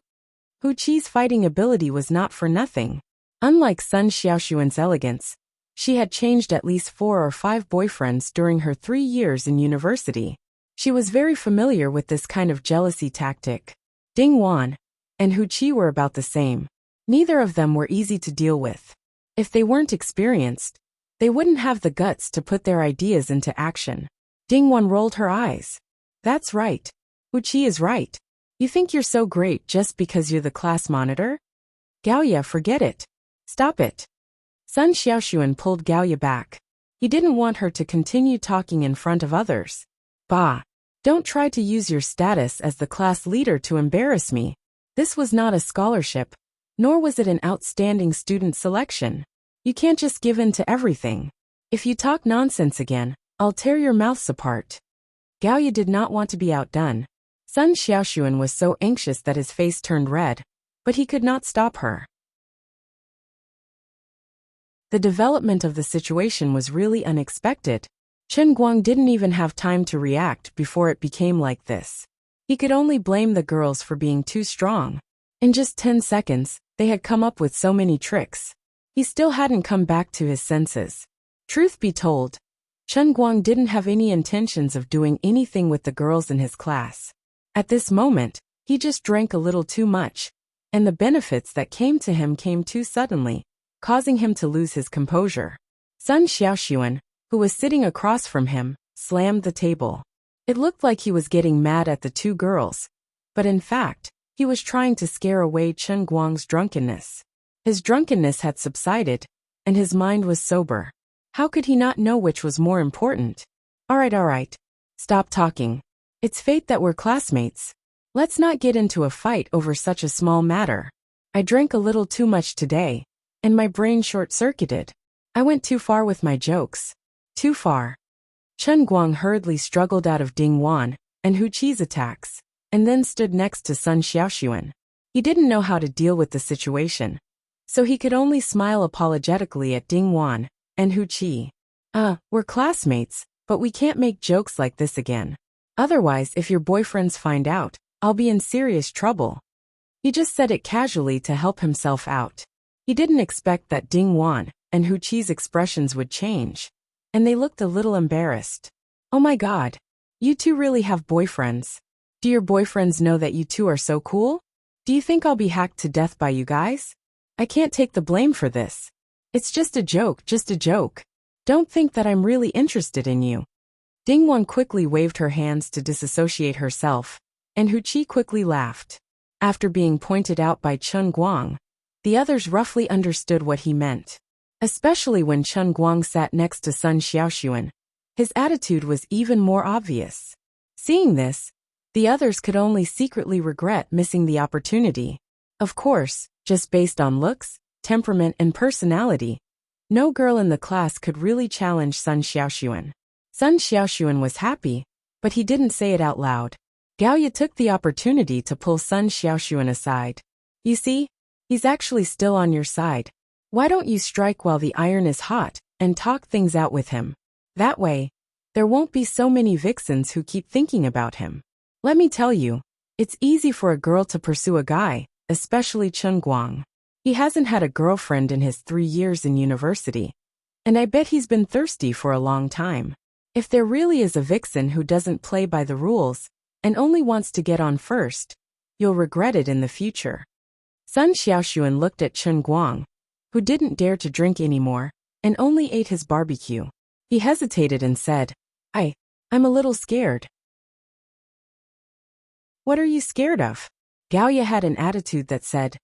Hu Qi's fighting ability was not for nothing. Unlike Sun Xiaoxuan's elegance, she had changed at least 4 or 5 boyfriends during her 3 years in university. She was very familiar with this kind of jealousy tactic. Ding Wan and Hu Qi were about the same. Neither of them were easy to deal with. If they weren't experienced, they wouldn't have the guts to put their ideas into action. Ding Wan rolled her eyes. That's right. Hu Qi is right. You think you're so great just because you're the class monitor? Gaoya, forget it. Stop it. Sun Xiaoxuan pulled Gaoya back. He didn't want her to continue talking in front of others. Bah! Don't try to use your status as the class leader to embarrass me. This was not a scholarship, nor was it an outstanding student selection. You can't just give in to everything. If you talk nonsense again, I'll tear your mouths apart. Gaoya did not want to be outdone. Sun Xiaoxuan was so anxious that his face turned red, but he could not stop her. The development of the situation was really unexpected. Chen Guang didn't even have time to react before it became like this. He could only blame the girls for being too strong. In just 10 seconds, they had come up with so many tricks. He still hadn't come back to his senses. Truth be told, Chen Guang didn't have any intentions of doing anything with the girls in his class. At this moment, he just drank a little too much, and the benefits that came to him came too suddenly, causing him to lose his composure. Sun Xiaoxuan, who was sitting across from him, slammed the table. It looked like he was getting mad at the 2 girls, but in fact, he was trying to scare away Chen Guang's drunkenness. His drunkenness had subsided, and his mind was sober. How could he not know which was more important? All right. Stop talking. It's fate that we're classmates. Let's not get into a fight over such a small matter. I drank a little too much today, and my brain short-circuited. I went too far with my jokes. Too far. Chen Guang hurriedly struggled out of Ding Wan and Hu Qi's attacks, and then stood next to Sun Xiaoxuan. He didn't know how to deal with the situation, so he could only smile apologetically at Ding Wan and Hu Qi. We're classmates, but we can't make jokes like this again. Otherwise, if your boyfriends find out, I'll be in serious trouble. He just said it casually to help himself out. He didn't expect that Ding Wan and Hu Qi's expressions would change, and they looked a little embarrassed. Oh my god. You two really have boyfriends. Do your boyfriends know that you two are so cool? Do you think I'll be hacked to death by you guys? I can't take the blame for this. It's just a joke. Don't think that I'm really interested in you. Ding Wan quickly waved her hands to disassociate herself, and Hu Qi quickly laughed. After being pointed out by Chen Guang, the others roughly understood what he meant. Especially when Chen Guang sat next to Sun Xiaoxuan. His attitude was even more obvious. Seeing this, the others could only secretly regret missing the opportunity. Of course, just based on looks, temperament and personality, no girl in the class could really challenge Sun Xiaoxuan. Sun Xiaoxuan was happy, but he didn't say it out loud. Gaoya took the opportunity to pull Sun Xiaoxuan aside. You see, he's actually still on your side. Why don't you strike while the iron is hot and talk things out with him? That way, there won't be so many vixens who keep thinking about him. Let me tell you, it's easy for a girl to pursue a guy, especially Chen Guang. He hasn't had a girlfriend in his 3 years in university, and I bet he's been thirsty for a long time. If there really is a vixen who doesn't play by the rules and only wants to get on first, you'll regret it in the future. Sun Xiaoxuan looked at Chen Guang, who didn't dare to drink anymore and only ate his barbecue. He hesitated and said, I'm a little scared. What are you scared of? Gaoya had an attitude that said,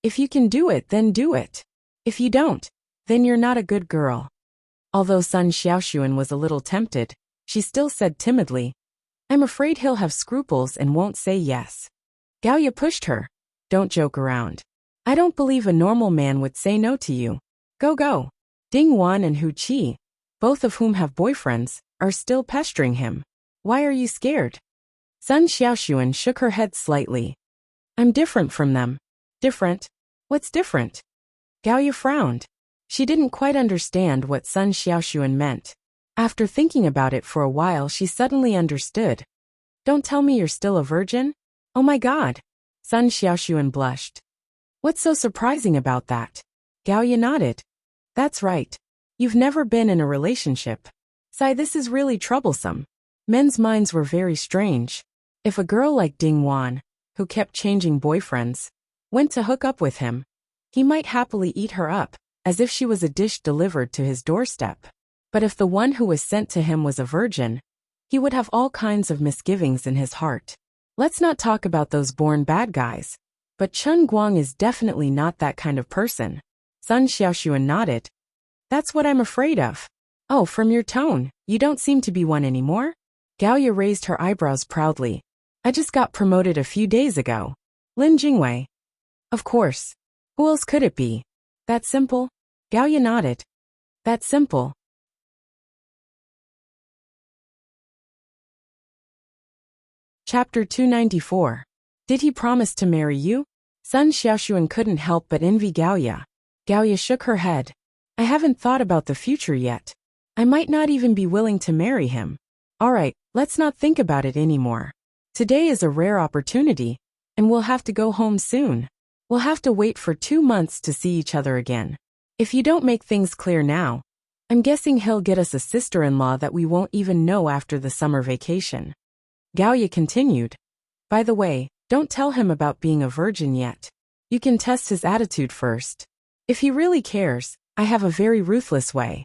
if you can do it, then do it. If you don't, then you're not a good girl. Although Sun Xiaoxuan was a little tempted, she still said timidly, I'm afraid he'll have scruples and won't say yes. Gaoya pushed her. Don't joke around. I don't believe a normal man would say no to you. Go. Ding Wan and Hu Qi, both of whom have boyfriends, are still pestering him. Why are you scared? Sun Xiaoxuan shook her head slightly. I'm different from them. Different? What's different? Gaoya frowned. She didn't quite understand what Sun Xiaoxuan meant. After thinking about it for a while, she suddenly understood. Don't tell me you're still a virgin? Oh my God! Sun Xiaoxuan blushed. What's so surprising about that? Gaoya nodded. That's right. You've never been in a relationship. Sai, this is really troublesome. Men's minds were very strange. If a girl like Ding Wan, who kept changing boyfriends, went to hook up with him, he might happily eat her up, as if she was a dish delivered to his doorstep. But if the one who was sent to him was a virgin, he would have all kinds of misgivings in his heart. Let's not talk about those born bad guys. But Chen Guang is definitely not that kind of person. Sun Xiaoxuan nodded. That's what I'm afraid of. Oh, from your tone, you don't seem to be one anymore? Gaoya raised her eyebrows proudly. I just got promoted a few days ago. Lin Jingwei. Of course. Who else could it be? That simple? Gaoya nodded. That simple. Chapter 294. Did he promise to marry you? Sun Xiaoxuan couldn't help but envy Gaoya. Gaoya shook her head. I haven't thought about the future yet. I might not even be willing to marry him. Alright, let's not think about it anymore. Today is a rare opportunity, and we'll have to go home soon. We'll have to wait for 2 months to see each other again. If you don't make things clear now, I'm guessing he'll get us a sister-in-law that we won't even know after the summer vacation. Gaoya continued. By the way, don't tell him about being a virgin yet. You can test his attitude first. If he really cares, I have a very ruthless way.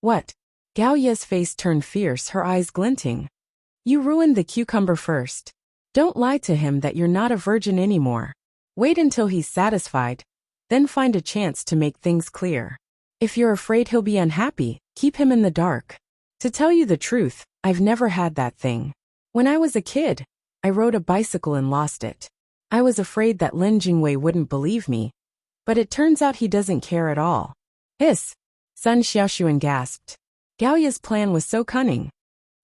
What? Gaoya's face turned fierce, her eyes glinting. You ruined the cucumber first. Don't lie to him that you're not a virgin anymore. Wait until he's satisfied, then find a chance to make things clear. If you're afraid he'll be unhappy, keep him in the dark. To tell you the truth, I've never had that thing. When I was a kid, I rode a bicycle and lost it. I was afraid that Lin Jingwei wouldn't believe me, but it turns out he doesn't care at all. Hiss! Sun Xiaoxuan gasped. Gaoya's plan was so cunning.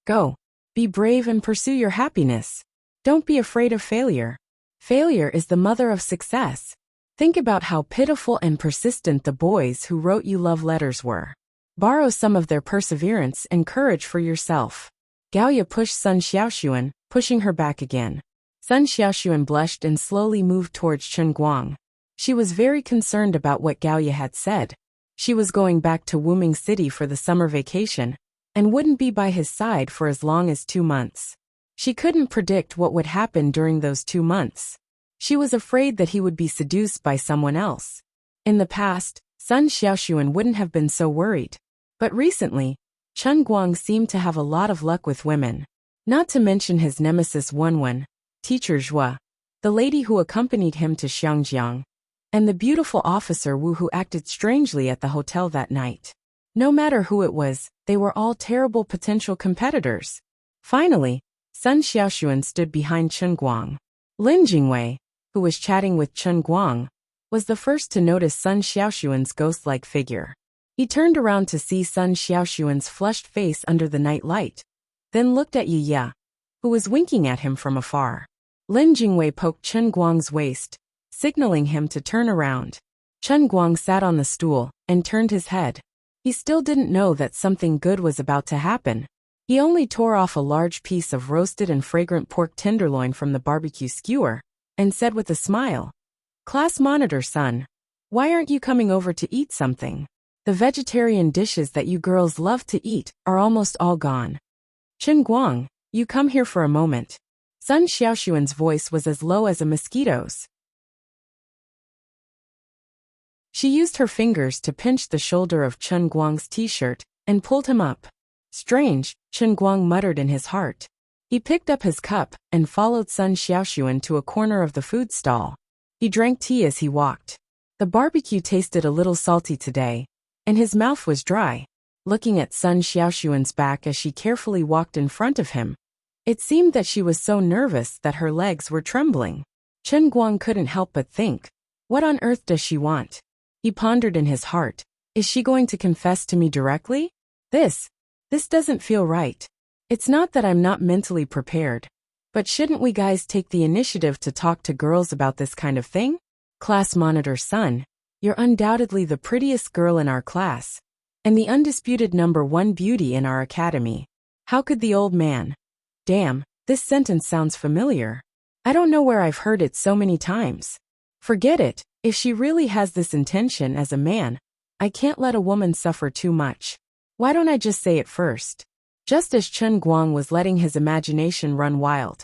Go. Be brave and pursue your happiness. Don't be afraid of failure. Failure is the mother of success. Think about how pitiful and persistent the boys who wrote you love letters were. Borrow some of their perseverance and courage for yourself. Gaoya pushed Sun Xiaoxuan, pushing her back again. Sun Xiaoxuan blushed and slowly moved towards Chen Guang. She was very concerned about what Gaoya had said. She was going back to Wuming City for the summer vacation, and wouldn't be by his side for as long as 2 months. She couldn't predict what would happen during those 2 months. She was afraid that he would be seduced by someone else. In the past, Sun Xiaoxuan wouldn't have been so worried. But recently, Chen Guang seemed to have a lot of luck with women. Not to mention his nemesis Wenwen, teacher Zhua, the lady who accompanied him to Xiangjiang, and the beautiful officer Wu who acted strangely at the hotel that night. No matter who it was, they were all terrible potential competitors. Finally, Sun Xiaoxuan stood behind Chen Guang. Lin Jingwei, who was chatting with Chen Guang, was the first to notice Sun Xiaoxuan's ghost-like figure. He turned around to see Sun Xiaoxuan's flushed face under the night light, then looked at Yi Ya, who was winking at him from afar. Lin Jingwei poked Chen Guang's waist, signaling him to turn around. Chen Guang sat on the stool and turned his head. He still didn't know that something good was about to happen. He only tore off a large piece of roasted and fragrant pork tenderloin from the barbecue skewer and said with a smile, "Class monitor, son. Why aren't you coming over to eat something? The vegetarian dishes that you girls love to eat are almost all gone. Chen Guang, you come here for a moment." Sun Xiaoxuan's voice was as low as a mosquito's. She used her fingers to pinch the shoulder of Chen Guang's t-shirt and pulled him up. Strange, Chen Guang muttered in his heart. He picked up his cup and followed Sun Xiaoxuan to a corner of the food stall. He drank tea as he walked. The barbecue tasted a little salty today, and his mouth was dry. Looking at Sun Xiaoxuan's back as she carefully walked in front of him, it seemed that she was so nervous that her legs were trembling. Chen Guang couldn't help but think, what on earth does she want? He pondered in his heart, is she going to confess to me directly? This doesn't feel right. It's not that I'm not mentally prepared, but shouldn't we guys take the initiative to talk to girls about this kind of thing? Class monitor son, You're undoubtedly the prettiest girl in our class, and the undisputed #1 beauty in our academy. How could the old man? Damn, this sentence sounds familiar. I don't know where I've heard it so many times. Forget it, if she really has this intention as a man, I can't let a woman suffer too much. Why don't I just say it first? Just as Chen Guang was letting his imagination run wild,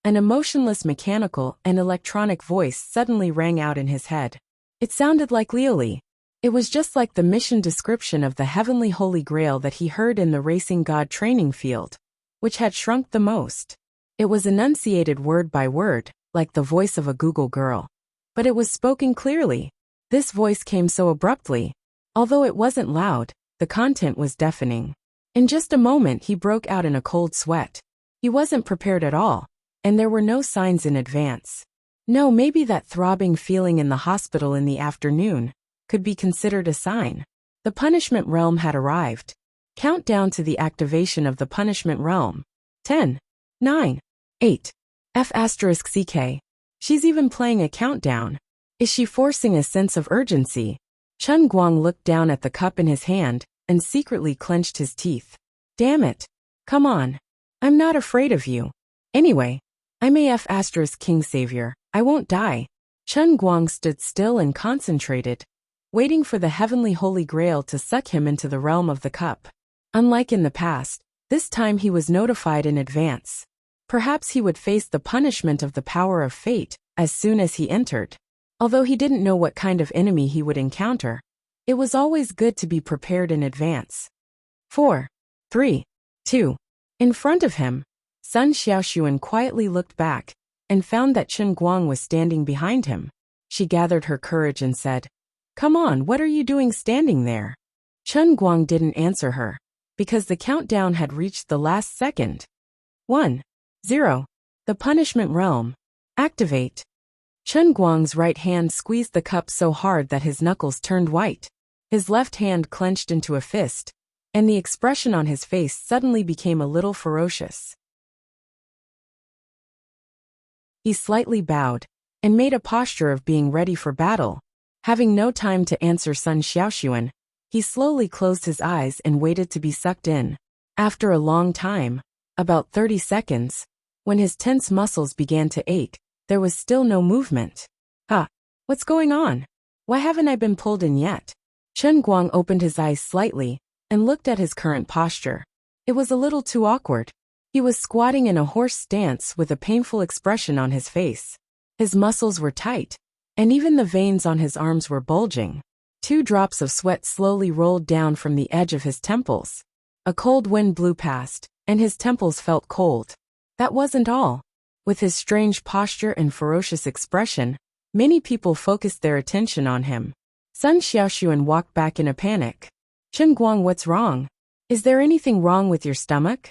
an emotionless mechanical and electronic voice suddenly rang out in his head. It sounded like Liuli. It was just like the mission description of the heavenly holy grail that he heard in the racing god training field, which had shrunk the most. It was enunciated word by word, like the voice of a Google girl. But it was spoken clearly. This voice came so abruptly. Although it wasn't loud, the content was deafening. In just a moment he broke out in a cold sweat. He wasn't prepared at all, and there were no signs in advance. No, maybe that throbbing feeling in the hospital in the afternoon could be considered a sign. The punishment realm had arrived. Countdown to the activation of the punishment realm. 10, 9, 8. F***CK. She's even playing a countdown. Is she forcing a sense of urgency? Chen Guang looked down at the cup in his hand and secretly clenched his teeth. Damn it. Come on. I'm not afraid of you. Anyway, I'm AF** King Savior. I won't die. Chen Guang stood still and concentrated, waiting for the heavenly holy grail to suck him into the realm of the cup. Unlike in the past, this time he was notified in advance. Perhaps he would face the punishment of the power of fate as soon as he entered. Although he didn't know what kind of enemy he would encounter, it was always good to be prepared in advance. 4, 3, 2. In front of him, Sun Xiaoxuan quietly looked back and found that Chen Guang was standing behind him. She gathered her courage and said, "Come on, what are you doing standing there?" Chen Guang didn't answer her, because the countdown had reached the last second. 1, 0. The punishment realm. Activate. Chen Guang's right hand squeezed the cup so hard that his knuckles turned white. His left hand clenched into a fist, and the expression on his face suddenly became a little ferocious. He slightly bowed and made a posture of being ready for battle. Having no time to answer Sun Xiaoxuan, he slowly closed his eyes and waited to be sucked in. After a long time, about 30 seconds, when his tense muscles began to ache, there was still no movement. What's going on? Why haven't I been pulled in yet? Chen Guang opened his eyes slightly and looked at his current posture. It was a little too awkward. He was squatting in a horse stance with a painful expression on his face. His muscles were tight, and even the veins on his arms were bulging. 2 drops of sweat slowly rolled down from the edge of his temples. A cold wind blew past, and his temples felt cold. That wasn't all. With his strange posture and ferocious expression, many people focused their attention on him. Sun Xiaoxuan walked back in a panic. Chen Guang, what's wrong? Is there anything wrong with your stomach?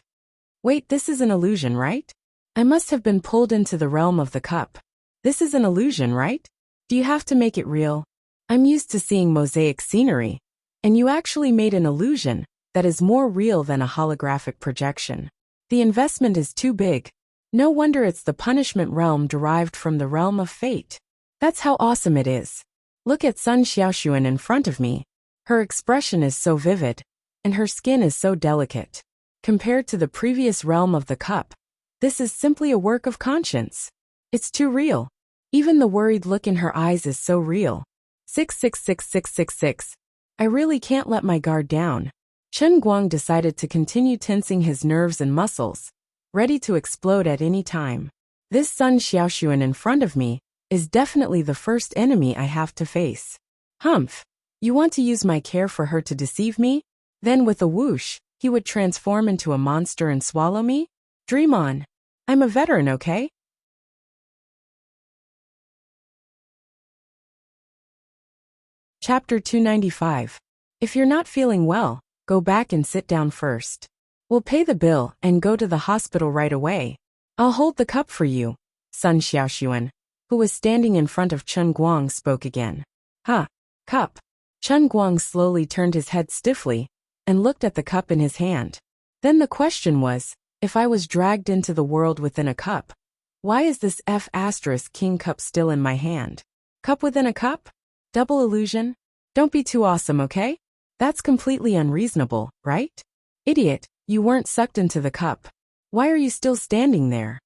Wait, this is an illusion, right? I must have been pulled into the realm of the cup. This is an illusion, right? Do you have to make it real? I'm used to seeing mosaic scenery, and you actually made an illusion that is more real than a holographic projection. The investment is too big. No wonder it's the punishment realm derived from the realm of fate. That's how awesome it is. Look at Sun Xiaoxuan in front of me. Her expression is so vivid, and her skin is so delicate. Compared to the previous realm of the cup, this is simply a work of conscience. It's too real. Even the worried look in her eyes is so real. 6666666. I really can't let my guard down. Chen Guang decided to continue tensing his nerves and muscles, ready to explode at any time. This Sun Xiaoxuan in front of me is definitely the first enemy I have to face. Humph. You want to use my care for her to deceive me? Then with a whoosh, he would transform into a monster and swallow me? Dream on. I'm a veteran, okay? Chapter 295. If you're not feeling well, go back and sit down first. We'll pay the bill and go to the hospital right away. I'll hold the cup for you. Sun Xiaoxuan, who was standing in front of Chen Guang, spoke again. Cup. Chen Guang slowly turned his head stiffly and looked at the cup in his hand. Then the question was, if I was dragged into the world within a cup, why is this F** King cup still in my hand? Cup within a cup? Double illusion? Don't be too awesome, okay? That's completely unreasonable, right? Idiot, you weren't sucked into the cup. Why are you still standing there?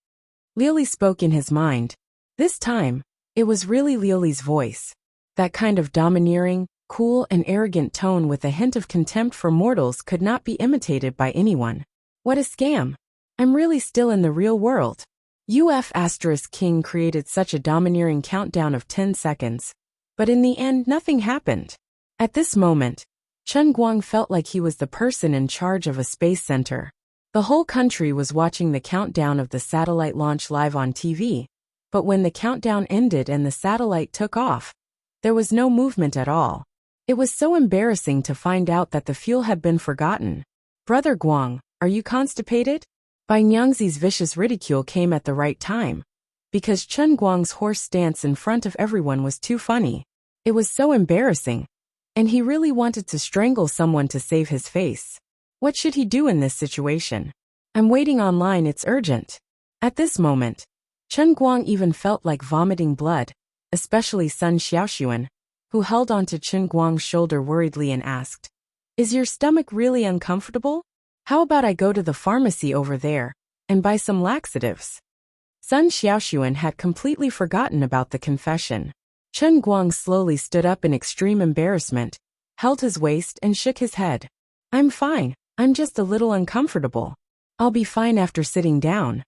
Lily spoke in his mind. This time, it was really Lily's voice. That kind of domineering, cool and arrogant tone with a hint of contempt for mortals could not be imitated by anyone. What a scam. I'm really still in the real world. King created such a domineering countdown of 10 seconds. But in the end, nothing happened. At this moment, Chen Guang felt like he was the person in charge of a space center. The whole country was watching the countdown of the satellite launch live on TV. But when the countdown ended and the satellite took off, there was no movement at all. It was so embarrassing to find out that the fuel had been forgotten. Brother Guang, are you constipated? Bai Nyangzi's vicious ridicule came at the right time. Because Chen Guang's horse stance in front of everyone was too funny. It was so embarrassing. And he really wanted to strangle someone to save his face. What should he do in this situation? I'm waiting online, it's urgent. At this moment, Chen Guang even felt like vomiting blood, especially Sun Xiaoxuan, who held onto Chen Guang's shoulder worriedly and asked, Is your stomach really uncomfortable? How about I go to the pharmacy over there and buy some laxatives? Sun Xiaoxuan had completely forgotten about the confession. Chen Guang slowly stood up in extreme embarrassment, held his waist and shook his head. I'm fine, I'm just a little uncomfortable. I'll be fine after sitting down.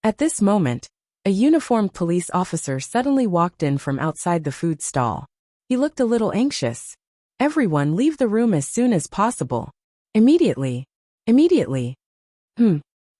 At this moment, a uniformed police officer suddenly walked in from outside the food stall. He looked a little anxious. Everyone leave the room as soon as possible. Immediately.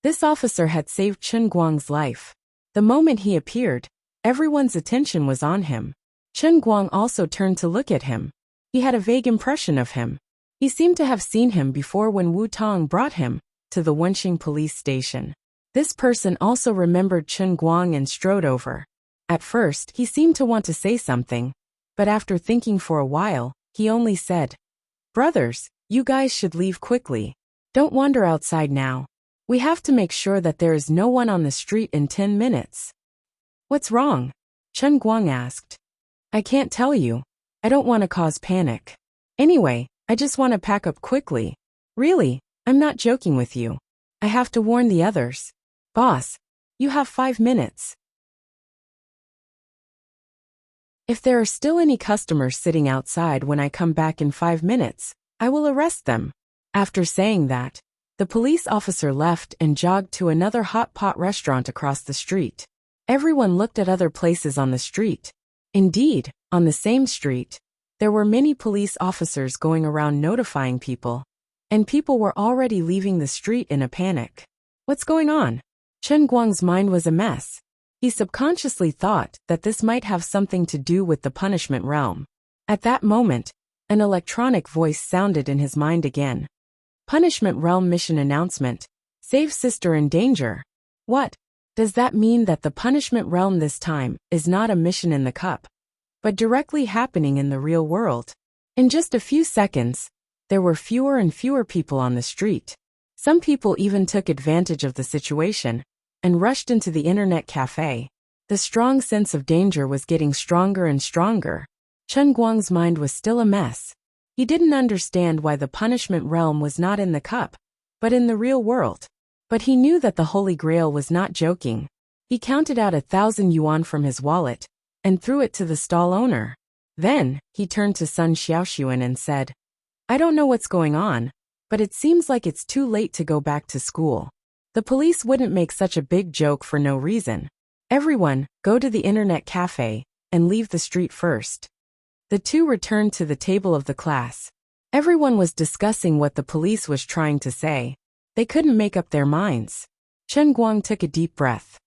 This officer had saved Chen Guang's life. The moment he appeared, everyone's attention was on him. Chen Guang also turned to look at him. He had a vague impression of him. He seemed to have seen him before when Wu Tong brought him to the Wenxing police station. This person also remembered Chen Guang and strode over. At first, he seemed to want to say something, but after thinking for a while, he only said, Brothers, you guys should leave quickly. Don't wander outside now. We have to make sure that there is no one on the street in 10 minutes. What's wrong? Chen Guang asked. I can't tell you. I don't want to cause panic. Anyway, I just want to pack up quickly. Really, I'm not joking with you. I have to warn the others. Boss, you have 5 minutes. If there are still any customers sitting outside when I come back in 5 minutes, I will arrest them. After saying that, the police officer left and jogged to another hot pot restaurant across the street. Everyone looked at other places on the street. Indeed, on the same street, there were many police officers going around notifying people, and people were already leaving the street in a panic. What's going on? Chen Guang's mind was a mess. He subconsciously thought that this might have something to do with the punishment realm. At that moment, an electronic voice sounded in his mind again. Punishment realm mission announcement. Save sister in danger. What? Does that mean that the punishment realm this time is not a mission in the cup, but directly happening in the real world? In just a few seconds, there were fewer and fewer people on the street. Some people even took advantage of the situation and rushed into the internet cafe. The strong sense of danger was getting stronger and stronger. Chen Guang's mind was still a mess. He didn't understand why the punishment realm was not in the cup, but in the real world. But he knew that the Holy Grail was not joking. He counted out 1,000 yuan from his wallet and threw it to the stall owner. Then, he turned to Sun Xiaoxuan and said, I don't know what's going on, but it seems like it's too late to go back to school. The police wouldn't make such a big joke for no reason. Everyone, go to the internet cafe and leave the street first. The two returned to the table of the class. Everyone was discussing what the police was trying to say. They couldn't make up their minds. Chen Guang took a deep breath.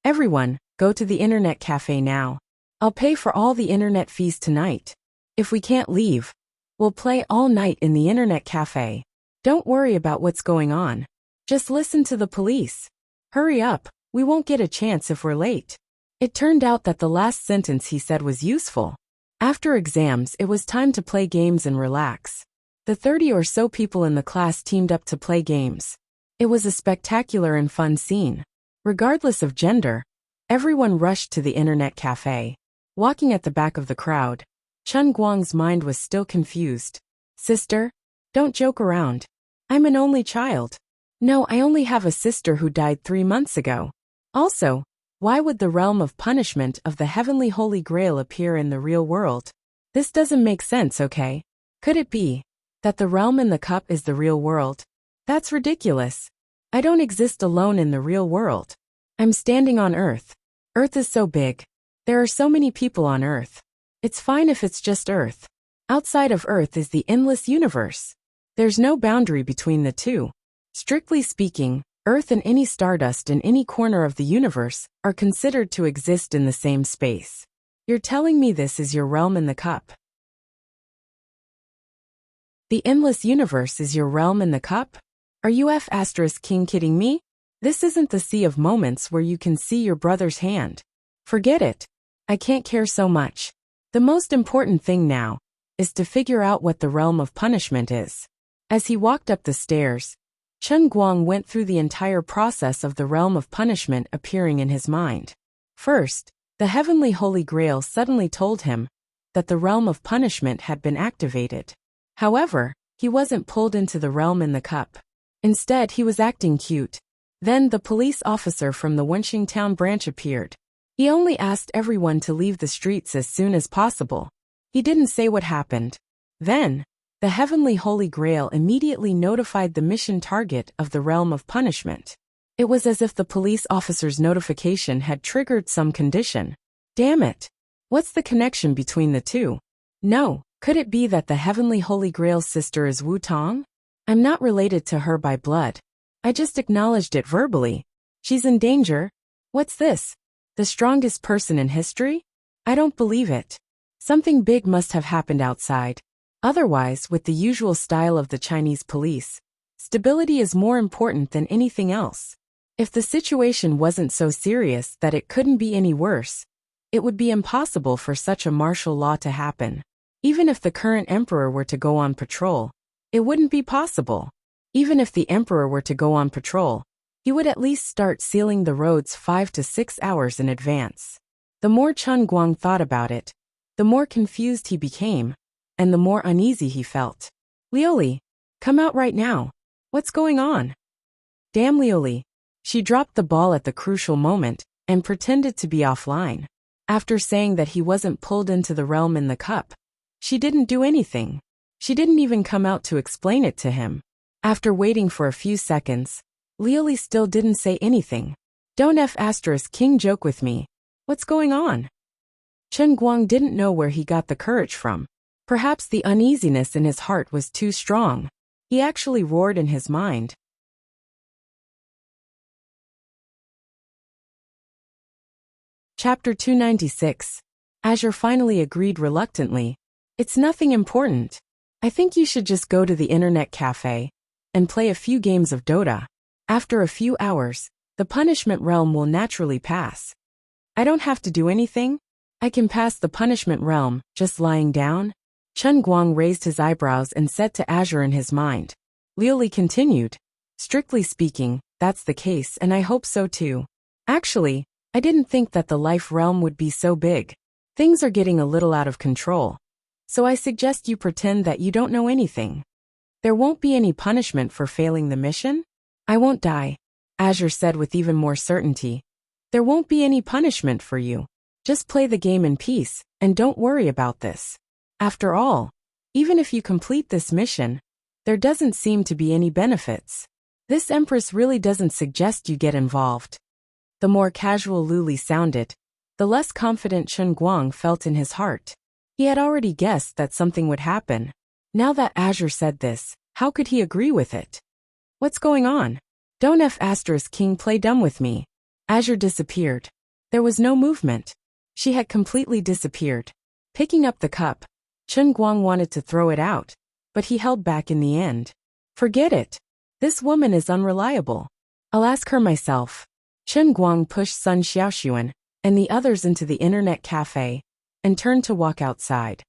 Everyone, go to the internet cafe now. I'll pay for all the internet fees tonight. If we can't leave, we'll play all night in the internet cafe. Don't worry about what's going on. Just listen to the police. Hurry up, we won't get a chance if we're late. It turned out that the last sentence he said was useful. After exams, it was time to play games and relax. The 30 or so people in the class teamed up to play games. It was a spectacular and fun scene. Regardless of gender, everyone rushed to the internet cafe. Walking at the back of the crowd, Chen Guang's mind was still confused. Sister? Don't joke around. I'm an only child. No, I only have a sister who died 3 months ago. Also, why would the realm of punishment of the heavenly Holy Grail appear in the real world? This doesn't make sense, okay? Could it be that the realm in the cup is the real world? That's ridiculous. I don't exist alone in the real world. I'm standing on Earth. Earth is so big. There are so many people on Earth. It's fine if it's just Earth. Outside of Earth is the endless universe. There's no boundary between the two. Strictly speaking, Earth and any stardust in any corner of the universe are considered to exist in the same space. You're telling me this is your realm in the cup? The endless universe is your realm in the cup? Are you King kidding me? This isn't the sea of moments where you can see your brother's hand. Forget it. I can't care so much. The most important thing now is to figure out what the realm of punishment is. As he walked up the stairs, Chen Guang went through the entire process of the realm of punishment appearing in his mind. First, the heavenly Holy Grail suddenly told him that the realm of punishment had been activated. However, he wasn't pulled into the realm in the cup. Instead, he was acting cute. Then the police officer from the Wenxing town branch appeared. He only asked everyone to leave the streets as soon as possible. He didn't say what happened. Then, the heavenly Holy Grail immediately notified the mission target of the realm of punishment. It was as if the police officer's notification had triggered some condition. Damn it! What's the connection between the two? No, could it be that the heavenly Holy Grail's sister is Wu Tong? I'm not related to her by blood. I just acknowledged it verbally. She's in danger. What's this? The strongest person in history? I don't believe it. Something big must have happened outside. Otherwise, with the usual style of the Chinese police, stability is more important than anything else. If the situation wasn't so serious that it couldn't be any worse, it would be impossible for such a martial law to happen. Even if the current emperor were to go on patrol, it wouldn't be possible. Even if the emperor were to go on patrol, he would at least start sealing the roads 5 to 6 hours in advance. The more Chen Guang thought about it, the more confused he became, and the more uneasy he felt. Liuli, come out right now. What's going on? Damn Liuli. She dropped the ball at the crucial moment and pretended to be offline. After saying that he wasn't pulled into the realm in the cup, she didn't do anything. She didn't even come out to explain it to him. After waiting for a few seconds, Liuli still didn't say anything. Don't King joke with me. What's going on? Chen Guang didn't know where he got the courage from. Perhaps the uneasiness in his heart was too strong. He actually roared in his mind. Chapter 296. Azure finally agreed reluctantly. It's nothing important. I think you should just go to the internet cafe and play a few games of Dota. After a few hours, the punishment realm will naturally pass. I don't have to do anything. I can pass the punishment realm just lying down. Chen Guang raised his eyebrows and said to Azure in his mind. Liuli continued. Strictly speaking, that's the case and I hope so too. Actually, I didn't think that the life realm would be so big. Things are getting a little out of control. So I suggest you pretend that you don't know anything. There won't be any punishment for failing the mission? I won't die, Azure said with even more certainty. There won't be any punishment for you. Just play the game in peace, and don't worry about this. After all, even if you complete this mission, there doesn't seem to be any benefits. This Empress really doesn't suggest you get involved. The more casual Luli sounded, the less confident Chen Guang felt in his heart. He had already guessed that something would happen. Now that Azure said this, how could he agree with it? What's going on? Don't King play dumb with me. Azure disappeared. There was no movement. She had completely disappeared. Picking up the cup, Chen Guang wanted to throw it out, but he held back in the end. Forget it. This woman is unreliable. I'll ask her myself. Chen Guang pushed Sun Xiaoxuan and the others into the internet cafe and turned to walk outside.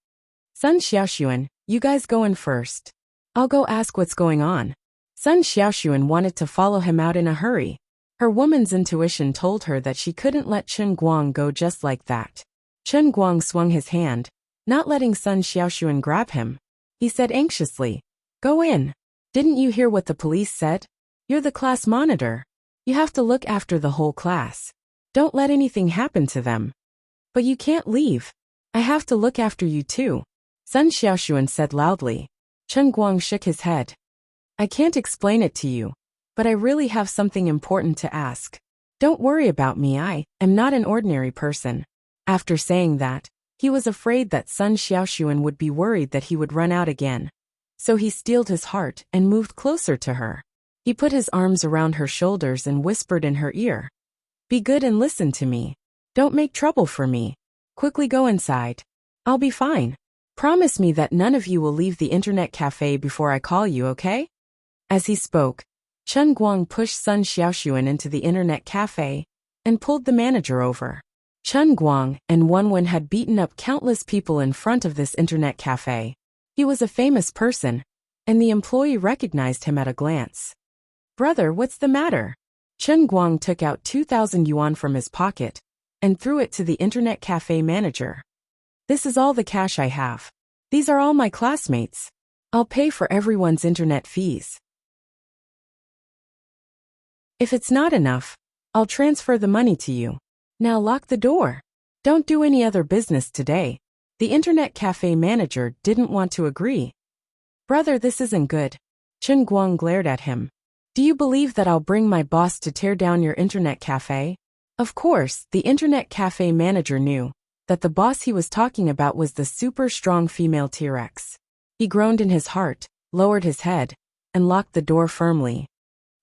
Sun Xiaoxuan, you guys go in first. I'll go ask what's going on. Sun Xiaoxuan wanted to follow him out in a hurry. Her woman's intuition told her that she couldn't let Chen Guang go just like that. Chen Guang swung his hand Not letting Sun Xiaoxuan grab him, he said anxiously, "Go in. Didn't you hear what the police said? You're the class monitor. You have to look after the whole class. Don't let anything happen to them. But you can't leave. I have to look after you too," Sun Xiaoxuan said loudly. Chen Guang shook his head. "I can't explain it to you, but I really have something important to ask. Don't worry about me, I am not an ordinary person." After saying that, he was afraid that Sun Xiaoxuan would be worried that he would run out again. So he steeled his heart and moved closer to her. He put his arms around her shoulders and whispered in her ear, "Be good and listen to me. Don't make trouble for me. Quickly go inside. I'll be fine. Promise me that none of you will leave the internet cafe before I call you, okay?" As he spoke, Chen Guang pushed Sun Xiaoxuan into the internet cafe and pulled the manager over. Chen Guang and Wenwen had beaten up countless people in front of this internet cafe. He was a famous person, and the employee recognized him at a glance. "Brother, what's the matter?" Chen Guang took out 2,000 yuan from his pocket and threw it to the internet cafe manager. "This is all the cash I have. These are all my classmates. I'll pay for everyone's internet fees. If it's not enough, I'll transfer the money to you. Now lock the door. Don't do any other business today." The internet cafe manager didn't want to agree. "Brother, this isn't good." Chen Guang glared at him. "Do you believe that I'll bring my boss to tear down your internet cafe?" Of course, the internet cafe manager knew that the boss he was talking about was the super strong female T-Rex. He groaned in his heart, lowered his head, and locked the door firmly.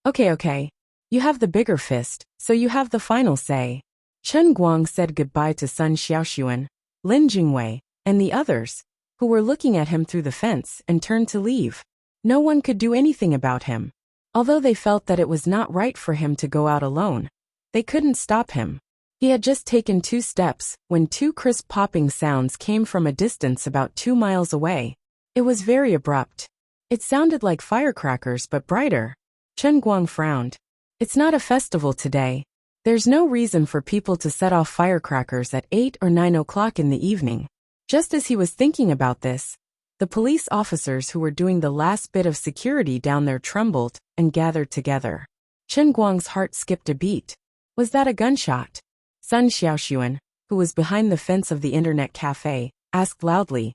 Okay. You have the bigger fist, so you have the final say." Chen Guang said goodbye to Sun Xiaoxuan, Lin Jingwei, and the others, who were looking at him through the fence, and turned to leave. No one could do anything about him. Although they felt that it was not right for him to go out alone, they couldn't stop him. He had just taken 2 steps when 2 crisp popping sounds came from a distance about 2 miles away. It was very abrupt. It sounded like firecrackers but brighter. Chen Guang frowned. "It's not a festival today. There's no reason for people to set off firecrackers at 8 or 9 o'clock in the evening." Just as he was thinking about this, the police officers who were doing the last bit of security down there trembled and gathered together. Chen Guang's heart skipped a beat. Was that a gunshot? Sun Xiaoxuan, who was behind the fence of the internet cafe, asked loudly,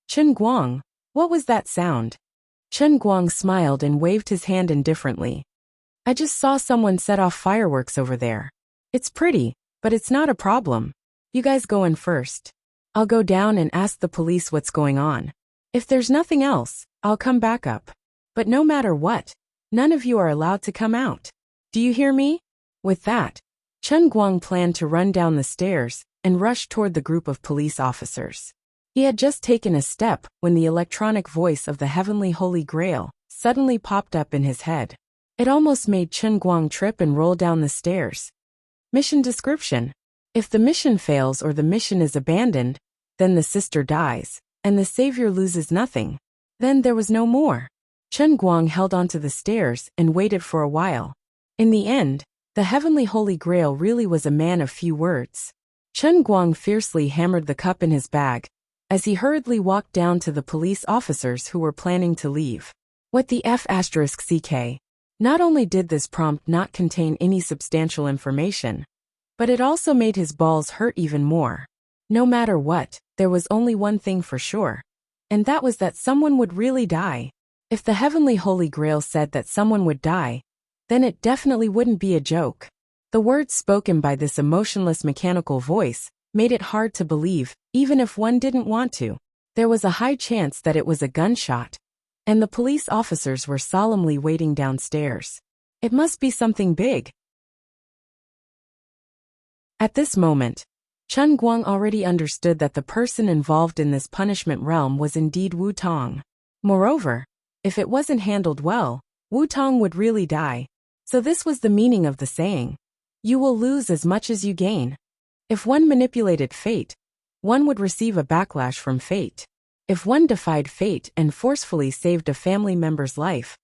"Chen Guang, what was that sound?" Chen Guang smiled and waved his hand indifferently. "I just saw someone set off fireworks over there. It's pretty, but it's not a problem. You guys go in first. I'll go down and ask the police what's going on. If there's nothing else, I'll come back up. But no matter what, none of you are allowed to come out. Do you hear me?" With that, Chen Guang planned to run down the stairs and rush toward the group of police officers. He had just taken a step when the electronic voice of the Heavenly Holy Grail suddenly popped up in his head. It almost made Chen Guang trip and roll down the stairs. Mission description: if the mission fails or the mission is abandoned, then the sister dies, and the savior loses nothing. Then there was no more. Chen Guang held onto the stairs and waited for a while. In the end, the Heavenly Holy Grail really was a man of few words. Chen Guang fiercely hammered the cup in his bag as he hurriedly walked down to the police officers who were planning to leave. What the F***ck? Not only did this prompt not contain any substantial information, but it also made his balls hurt even more. No matter what, there was only one thing for sure, and that was that someone would really die. If the Heavenly Holy Grail said that someone would die, then it definitely wouldn't be a joke. The words spoken by this emotionless mechanical voice made it hard to believe, even if one didn't want to. There was a high chance that it was a gunshot, and the police officers were solemnly waiting downstairs. It must be something big. At this moment, Chen Guang already understood that the person involved in this punishment realm was indeed Wu Tong. Moreover, if it wasn't handled well, Wu Tong would really die. So this was the meaning of the saying, "You will lose as much as you gain." If one manipulated fate, one would receive a backlash from fate. If one defied fate and forcefully saved a family member's life,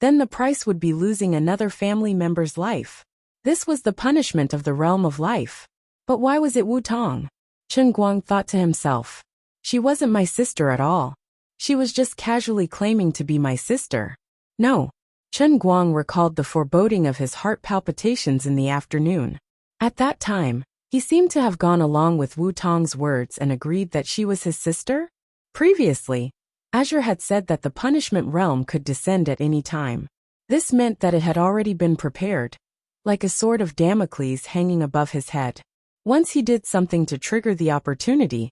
then the price would be losing another family member's life. This was the punishment of the realm of life. But why was it Wu Tong? Chen Guang thought to himself. She wasn't my sister at all. She was just casually claiming to be my sister. No. Chen Guang recalled the foreboding of his heart palpitations in the afternoon. At that time, he seemed to have gone along with Wu Tong's words and agreed that she was his sister. Previously, Azure had said that the punishment realm could descend at any time. This meant that it had already been prepared, like a sword of Damocles hanging above his head. Once he did something to trigger the opportunity,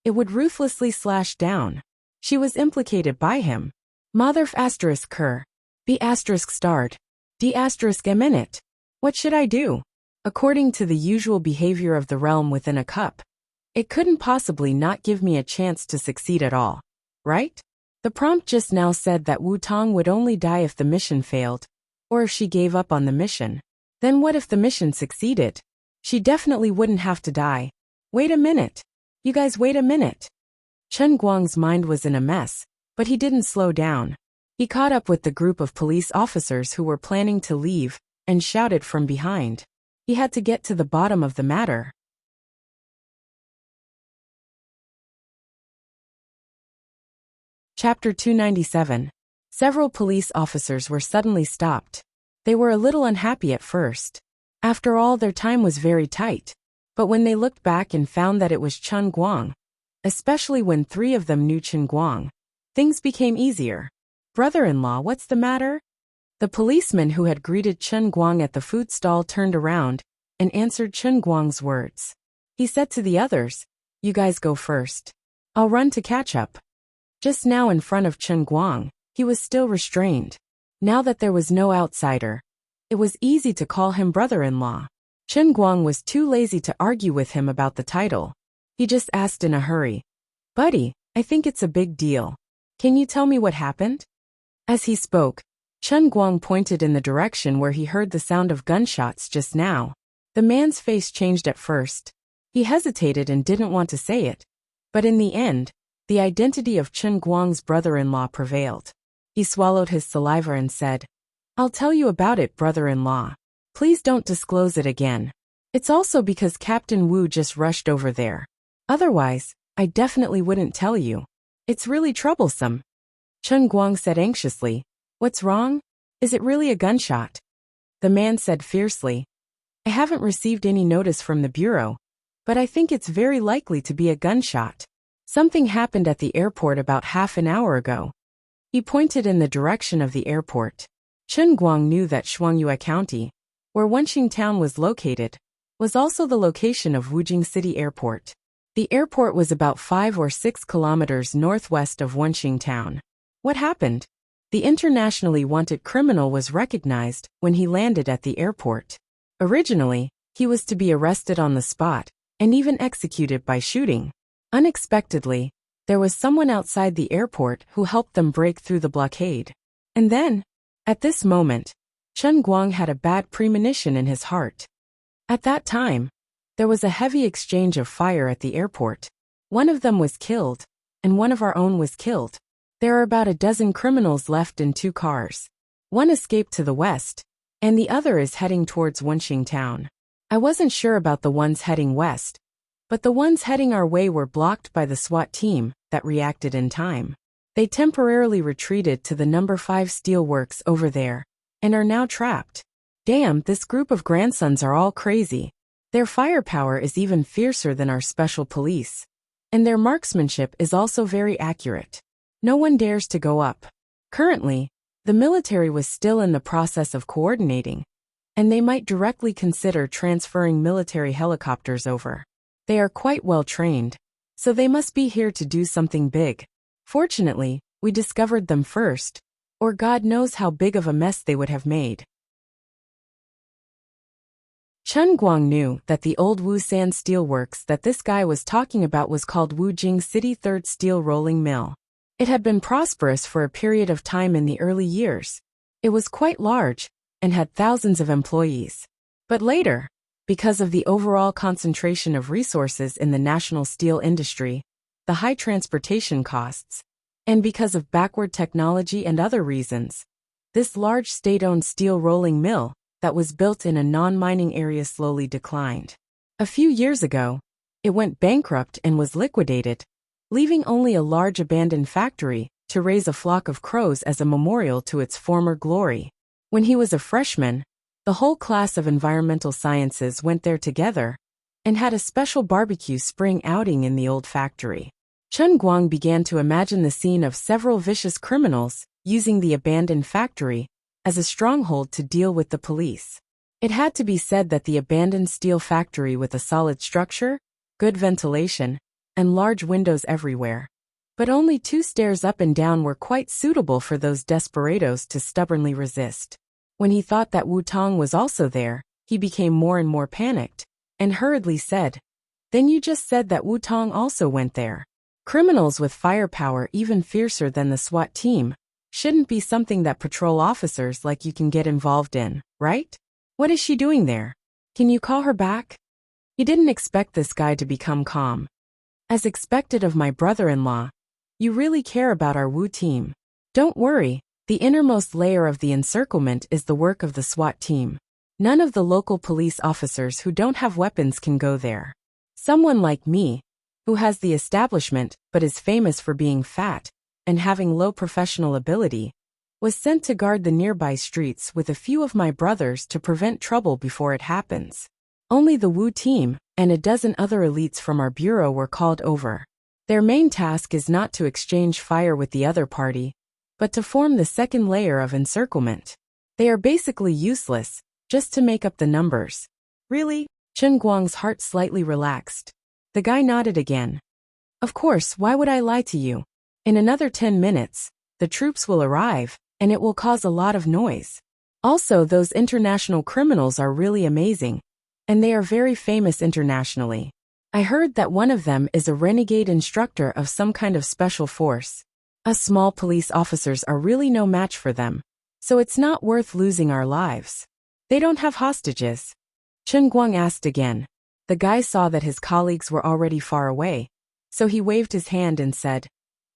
it would ruthlessly slash down. She was implicated by him. Mother asterisk cur. B asterisk starred. D asterisk eminent. What should I do? According to the usual behavior of the realm within a cup, it couldn't possibly not give me a chance to succeed at all, right? The prompt just now said that Wu Tong would only die if the mission failed, or if she gave up on the mission. Then what if the mission succeeded? She definitely wouldn't have to die. Wait a minute. You guys wait a minute. Chen Guang's mind was in a mess, but he didn't slow down. He caught up with the group of police officers who were planning to leave and shouted from behind. He had to get to the bottom of the matter. Chapter 297. Several police officers were suddenly stopped. They were a little unhappy at first. After all, their time was very tight. But when they looked back and found that it was Chen Guang, especially when 3 of them knew Chen Guang, things became easier. Brother-in-law, what's the matter? The policeman who had greeted Chen Guang at the food stall turned around and answered Chen Guang's words. He said to the others, "You guys go first. I'll run to catch up." Just now in front of Chen Guang, he was still restrained. Now that there was no outsider, it was easy to call him brother-in-law. Chen Guang was too lazy to argue with him about the title. He just asked in a hurry, "Buddy, I think it's a big deal. Can you tell me what happened?" As he spoke, Chen Guang pointed in the direction where he heard the sound of gunshots just now. The man's face changed at first. He hesitated and didn't want to say it. But in the end, the identity of Chen Guang's brother-in-law prevailed. He swallowed his saliva and said, "I'll tell you about it, brother-in-law. Please don't disclose it again. It's also because Captain Wu just rushed over there. Otherwise, I definitely wouldn't tell you. It's really troublesome." Chen Guang said anxiously, "What's wrong? Is it really a gunshot?" The man said fiercely, "I haven't received any notice from the bureau, but I think it's very likely to be a gunshot. Something happened at the airport about half an hour ago." He pointed in the direction of the airport. Chen Guang knew that Shuangyue County, where Wenqing Town was located, was also the location of Wujing City Airport. The airport was about 5 or 6 kilometers northwest of Wenqing Town. What happened? The internationally wanted criminal was recognized when he landed at the airport. Originally, he was to be arrested on the spot and even executed by shooting. Unexpectedly, there was someone outside the airport who helped them break through the blockade. And then, at this moment, Chen Guang had a bad premonition in his heart. At that time, there was a heavy exchange of fire at the airport. One of them was killed, and one of our own was killed. There are about a dozen criminals left in 2 cars. One escaped to the west, and the other is heading towards Wenqing Town. I wasn't sure about the ones heading west, but the ones heading our way were blocked by the SWAT team that reacted in time. They temporarily retreated to the number 5 steelworks over there, and are now trapped. Damn, this group of grandsons are all crazy. Their firepower is even fiercer than our special police. And their marksmanship is also very accurate. No one dares to go up. Currently, the military was still in the process of coordinating, and they might directly consider transferring military helicopters over. They are quite well trained, so they must be here to do something big. Fortunately, we discovered them first, or God knows how big of a mess they would have made. Chen Guang knew that the old Wusan steelworks that this guy was talking about was called Wujing City 3rd Steel Rolling Mill. It had been prosperous for a period of time in the early years. It was quite large and had thousands of employees. But later, because of the overall concentration of resources in the national steel industry, the high transportation costs, and because of backward technology and other reasons, this large state-owned steel rolling mill that was built in a non-mining area slowly declined. A few years ago, it went bankrupt and was liquidated, leaving only a large abandoned factory to raise a flock of crows as a memorial to its former glory. When he was a freshman, the whole class of environmental sciences went there together and had a special barbecue spring outing in the old factory. Chen Guang began to imagine the scene of several vicious criminals using the abandoned factory as a stronghold to deal with the police. It had to be said that the abandoned steel factory with a solid structure, good ventilation, and large windows everywhere. But only 2 stairs up and down were quite suitable for those desperados to stubbornly resist. When he thought that Wu Tong was also there, he became more and more panicked, and hurriedly said, "Then you just said that Wu Tong also went there. Criminals with firepower even fiercer than the SWAT team shouldn't be something that patrol officers like you can get involved in, right? What is she doing there? Can you call her back?" He didn't expect this guy to become calm. "As expected of my brother-in-law, you really care about our Wu team. Don't worry, the innermost layer of the encirclement is the work of the SWAT team. None of the local police officers who don't have weapons can go there. Someone like me, who has the establishment but is famous for being fat and having low professional ability, was sent to guard the nearby streets with a few of my brothers to prevent trouble before it happens. Only the Wu team and a dozen other elites from our bureau were called over. Their main task is not to exchange fire with the other party, but to form the second layer of encirclement. They are basically useless, just to make up the numbers." "Really?" Chen Guang's heart slightly relaxed. The guy nodded again. "Of course, why would I lie to you? In another 10 minutes, the troops will arrive, and it will cause a lot of noise. Also, those international criminals are really amazing, and they are very famous internationally. I heard that one of them is a renegade instructor of some kind of special force. Us small police officers are really no match for them, so it's not worth losing our lives." "They don't have hostages?" Chen Guang asked again. The guy saw that his colleagues were already far away, so he waved his hand and said,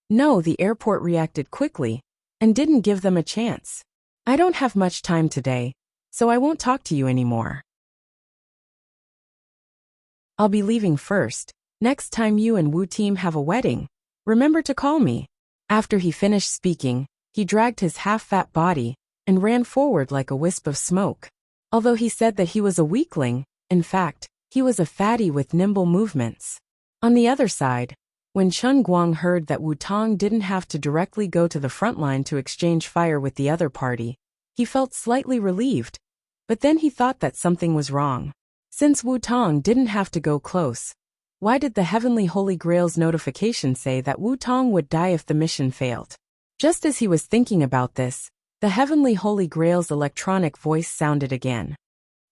"No, the airport reacted quickly and didn't give them a chance. I don't have much time today, so I won't talk to you anymore. I'll be leaving first. Next time you and Wu team have a wedding, remember to call me." After he finished speaking, he dragged his half-fat body and ran forward like a wisp of smoke. Although he said that he was a weakling, in fact, he was a fatty with nimble movements. On the other side, when Chen Guang heard that Wu Tong didn't have to directly go to the front line to exchange fire with the other party, he felt slightly relieved, but then he thought that something was wrong. Since Wu Tong didn't have to go close, why did the Heavenly Holy Grail's notification say that Wu Tong would die if the mission failed? Just as he was thinking about this, the Heavenly Holy Grail's electronic voice sounded again.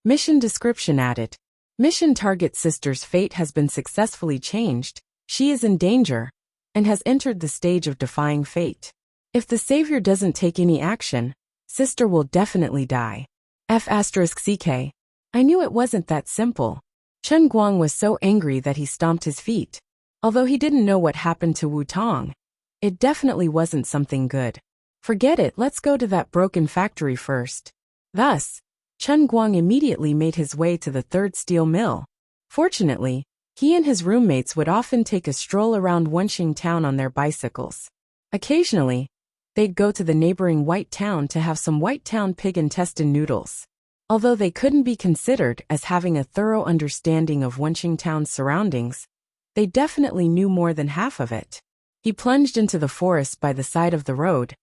Mission description added. Mission target sister's fate has been successfully changed. She is in danger and has entered the stage of defying fate. If the savior doesn't take any action, sister will definitely die. F***CK. I knew it wasn't that simple. Chen Guang was so angry that he stomped his feet. Although he didn't know what happened to Wu Tong, it definitely wasn't something good. Forget it, let's go to that broken factory first. Thus, Chen Guang immediately made his way to the third steel mill. Fortunately, he and his roommates would often take a stroll around Wenxing town on their bicycles. Occasionally, they'd go to the neighboring White Town to have some White Town pig intestine noodles. Although they couldn't be considered as having a thorough understanding of Wenxing town's surroundings, they definitely knew more than half of it. He plunged into the forest by the side of the road,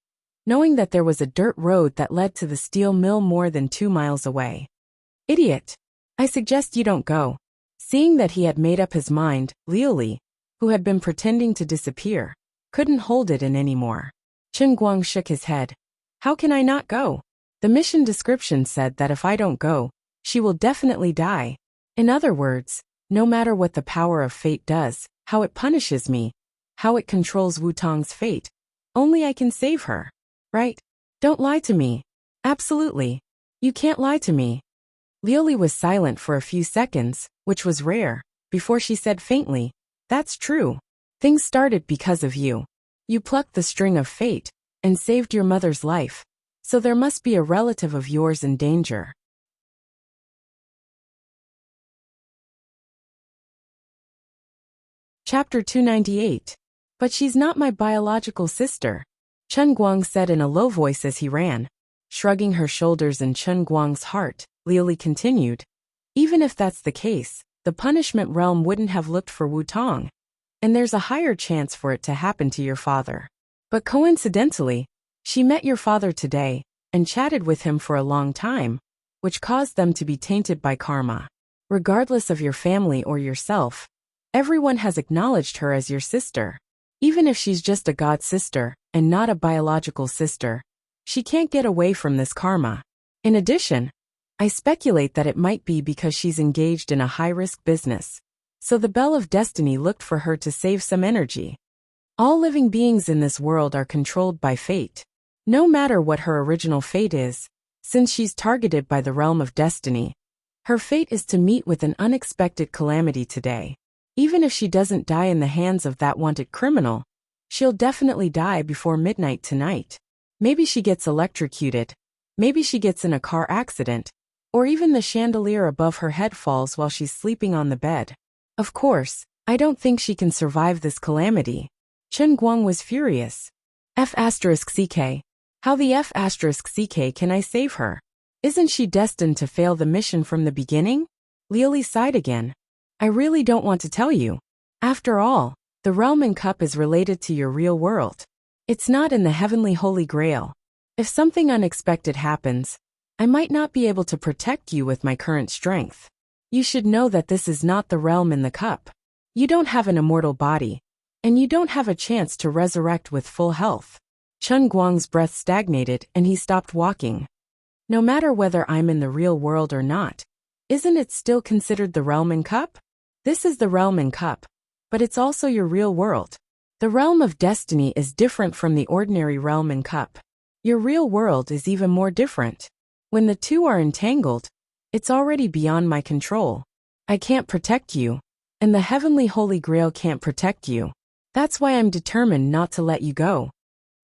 knowing that there was a dirt road that led to the steel mill more than 2 miles away. Idiot! I suggest you don't go. Seeing that he had made up his mind, Liuli, who had been pretending to disappear, couldn't hold it in anymore. Chen Guang shook his head. How can I not go? The mission description said that if I don't go, she will definitely die. In other words, no matter what the power of fate does, how it punishes me, how it controls Wu Tong's fate, only I can save her. Right? Don't lie to me. Absolutely. You can't lie to me. Liuli was silent for a few seconds, which was rare, before she said faintly, That's true. Things started because of you. You plucked the string of fate and saved your mother's life, so there must be a relative of yours in danger. Chapter 298. But she's not my biological sister, Chen Guang said in a low voice as he ran. Shrugging her shoulders in Chen Guang's heart, Liuli continued. Even if that's the case, the punishment realm wouldn't have looked for Wu Tong, and there's a higher chance for it to happen to your father. But coincidentally, she met your father today, and chatted with him for a long time, which caused them to be tainted by karma. Regardless of your family or yourself, everyone has acknowledged her as your sister. Even if she's just a god sister, and not a biological sister, she can't get away from this karma. In addition, I speculate that it might be because she's engaged in a high-risk business, so the Bell of Destiny looked for her to save some energy. All living beings in this world are controlled by fate. No matter what her original fate is, since she's targeted by the realm of destiny, her fate is to meet with an unexpected calamity today. Even if she doesn't die in the hands of that wanted criminal, she'll definitely die before midnight tonight. Maybe she gets electrocuted, maybe she gets in a car accident, or even the chandelier above her head falls while she's sleeping on the bed. Of course, I don't think she can survive this calamity. Chen Guang was furious. F***CK. How the F***CK can I save her? Isn't she destined to fail the mission from the beginning? Liuli sighed again. I really don't want to tell you. After all, the realm and cup is related to your real world. It's not in the heavenly holy grail. If something unexpected happens, I might not be able to protect you with my current strength. You should know that this is not the realm in the cup. You don't have an immortal body, and you don't have a chance to resurrect with full health. Chen Guang's breath stagnated and he stopped walking. No matter whether I'm in the real world or not, isn't it still considered the realm and cup? This is the realm and cup, but it's also your real world. The realm of destiny is different from the ordinary realm and cup. Your real world is even more different. When the two are entangled, it's already beyond my control. I can't protect you, and the heavenly holy grail can't protect you. That's why I'm determined not to let you go.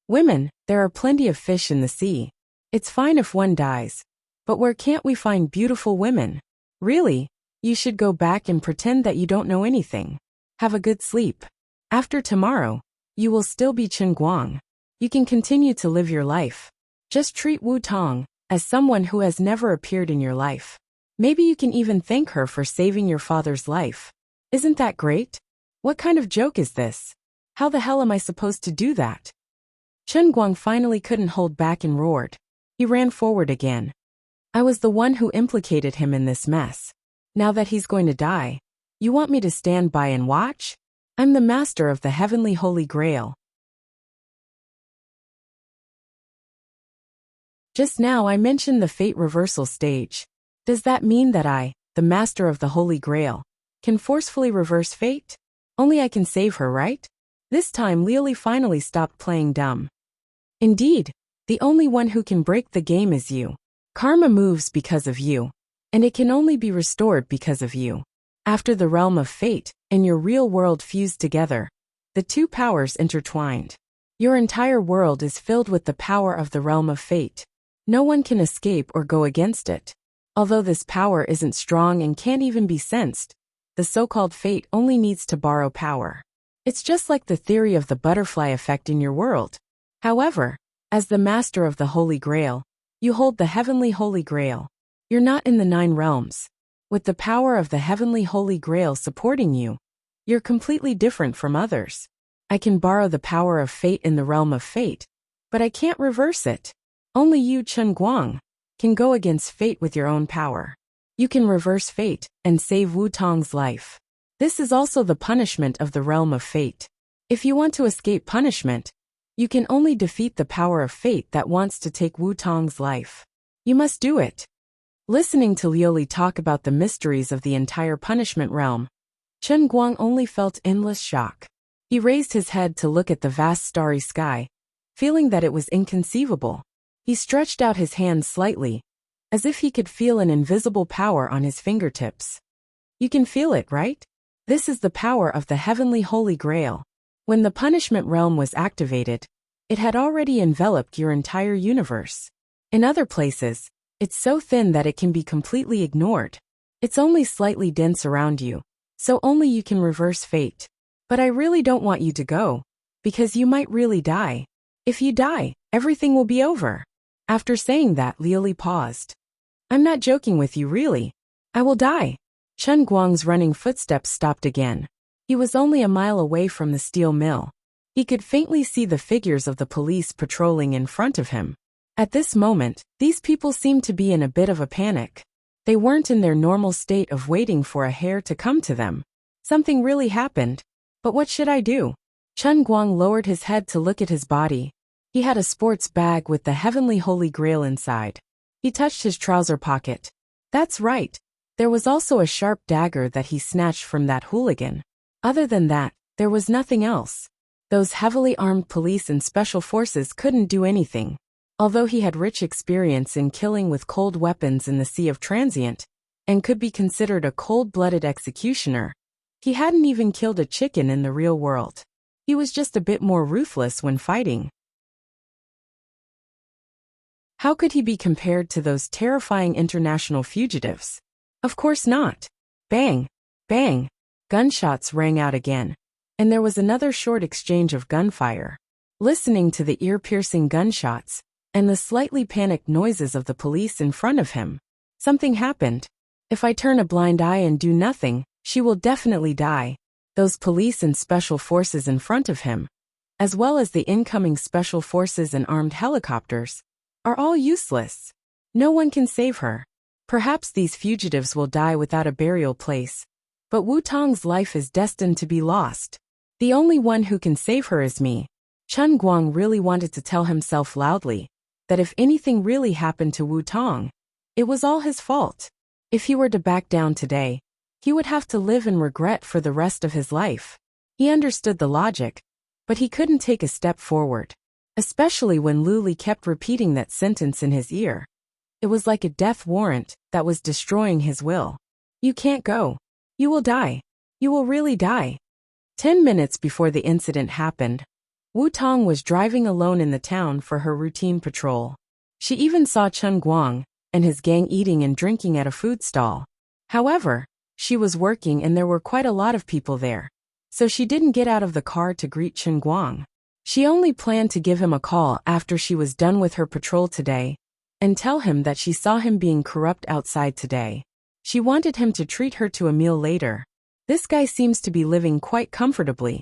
Women, there are plenty of fish in the sea. It's fine if one dies, but where can't we find beautiful women? Really, you should go back and pretend that you don't know anything. Have a good sleep. After tomorrow, you will still be Chen Guang. You can continue to live your life. Just treat Wu Tong as someone who has never appeared in your life. Maybe you can even thank her for saving your father's life. Isn't that great? What kind of joke is this? How the hell am I supposed to do that? Chen Guang finally couldn't hold back and roared. He ran forward again. I was the one who implicated him in this mess. Now that he's going to die, you want me to stand by and watch? I'm the master of the heavenly holy grail. Just now I mentioned the fate reversal stage. Does that mean that I, the master of the holy grail, can forcefully reverse fate? Only I can save her, right? This time Liuli finally stopped playing dumb. Indeed, the only one who can break the game is you. Karma moves because of you, and it can only be restored because of you. After the realm of fate and your real world fused together, the two powers intertwined. Your entire world is filled with the power of the realm of fate. No one can escape or go against it. Although this power isn't strong and can't even be sensed, the so-called fate only needs to borrow power. It's just like the theory of the butterfly effect in your world. However, as the master of the Holy Grail, you hold the heavenly Holy Grail. You're not in the 9 realms. With the power of the heavenly Holy Grail supporting you, you're completely different from others. I can borrow the power of fate in the realm of fate, but I can't reverse it. Only you, Chen Guang, can go against fate with your own power. You can reverse fate and save Wu Tong's life. This is also the punishment of the realm of fate. If you want to escape punishment, you can only defeat the power of fate that wants to take Wu Tong's life. You must do it. Listening to Liuli talk about the mysteries of the entire punishment realm, Chen Guang only felt endless shock. He raised his head to look at the vast starry sky, feeling that it was inconceivable. He stretched out his hands slightly, as if he could feel an invisible power on his fingertips. You can feel it, right? This is the power of the heavenly Holy Grail. When the punishment realm was activated, it had already enveloped your entire universe. In other places, it's so thin that it can be completely ignored. It's only slightly dense around you, so only you can reverse fate. But I really don't want you to go. Because you might really die. If you die, everything will be over. After saying that, Liuli paused. I'm not joking with you, really. I will die. Chen Guang's running footsteps stopped again. He was only a mile away from the steel mill. He could faintly see the figures of the police patrolling in front of him. At this moment, these people seemed to be in a bit of a panic. They weren't in their normal state of waiting for a hare to come to them. Something really happened. But what should I do? Chen Guang lowered his head to look at his body. He had a sports bag with the heavenly holy grail inside. He touched his trouser pocket. That's right. There was also a sharp dagger that he snatched from that hooligan. Other than that, there was nothing else. Those heavily armed police and special forces couldn't do anything. Although he had rich experience in killing with cold weapons in the Sea of Transient, and could be considered a cold-blooded executioner, he hadn't even killed a chicken in the real world. He was just a bit more ruthless when fighting. How could he be compared to those terrifying international fugitives? Of course not. Bang! Bang! Gunshots rang out again, and there was another short exchange of gunfire. Listening to the ear-piercing gunshots, and the slightly panicked noises of the police in front of him, something happened. If I turn a blind eye and do nothing, she will definitely die. Those police and special forces in front of him, as well as the incoming special forces and armed helicopters, are all useless. No one can save her. Perhaps these fugitives will die without a burial place, but Wu Tong's life is destined to be lost. The only one who can save her is me. Chen Guang really wanted to tell himself loudly that if anything really happened to Wu Tong, it was all his fault. If he were to back down today, he would have to live in regret for the rest of his life. He understood the logic, but he couldn't take a step forward, especially when Luli kept repeating that sentence in his ear. It was like a death warrant that was destroying his will. You can't go. You will die. You will really die. 10 minutes before the incident happened, Wu Tong was driving alone in the town for her routine patrol. She even saw Chen Guang and his gang eating and drinking at a food stall. However, she was working and there were quite a lot of people there, so she didn't get out of the car to greet Chen Guang. She only planned to give him a call after she was done with her patrol today and tell him that she saw him being corrupt outside today. She wanted him to treat her to a meal later. This guy seems to be living quite comfortably.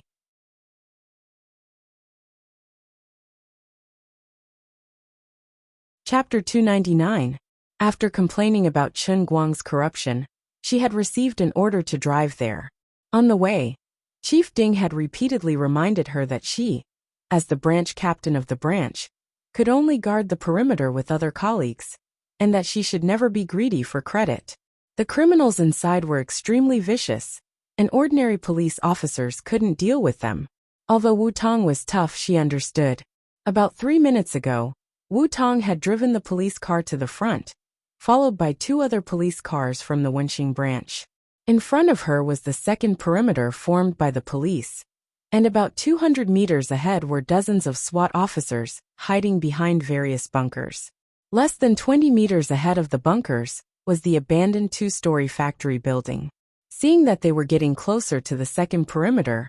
Chapter 299. After complaining about Chen Guang's corruption, she had received an order to drive there. On the way, Chief Ding had repeatedly reminded her that she, as the branch captain of the branch, could only guard the perimeter with other colleagues, and that she should never be greedy for credit. The criminals inside were extremely vicious, and ordinary police officers couldn't deal with them. Although Wu Tong was tough, she understood. About 3 minutes ago, Wu Tong had driven the police car to the front, followed by 2 other police cars from the Wenxing branch. In front of her was the second perimeter formed by the police, and about 200 meters ahead were dozens of SWAT officers hiding behind various bunkers. Less than 20 meters ahead of the bunkers was the abandoned 2-story factory building. Seeing that they were getting closer to the second perimeter,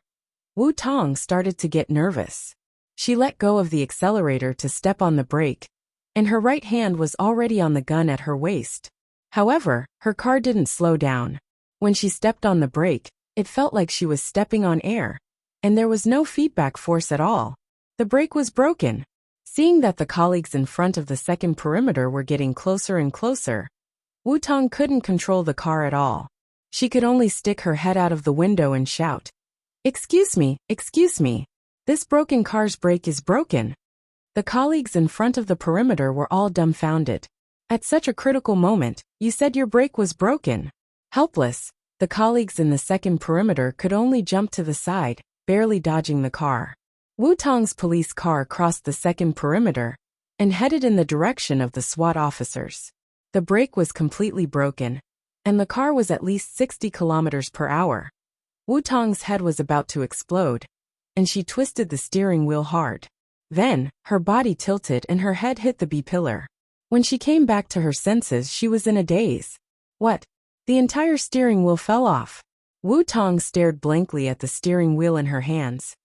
Wu Tong started to get nervous. She let go of the accelerator to step on the brake, and her right hand was already on the gun at her waist. However, her car didn't slow down. When she stepped on the brake, it felt like she was stepping on air, and there was no feedback force at all. The brake was broken. Seeing that the colleagues in front of the second perimeter were getting closer and closer, Wu Tong couldn't control the car at all. She could only stick her head out of the window and shout, excuse me, this broken car's brake is broken." The colleagues in front of the perimeter were all dumbfounded. At such a critical moment, you said your brake was broken. Helpless, the colleagues in the second perimeter could only jump to the side, barely dodging the car. Wu Tong's police car crossed the second perimeter and headed in the direction of the SWAT officers. The brake was completely broken, and the car was at least 60 kilometers per hour. Wu Tong's head was about to explode, and she twisted the steering wheel hard. Then, her body tilted and her head hit the B-pillar. When she came back to her senses, she was in a daze. What? The entire steering wheel fell off. Wu Tong stared blankly at the steering wheel in her hands,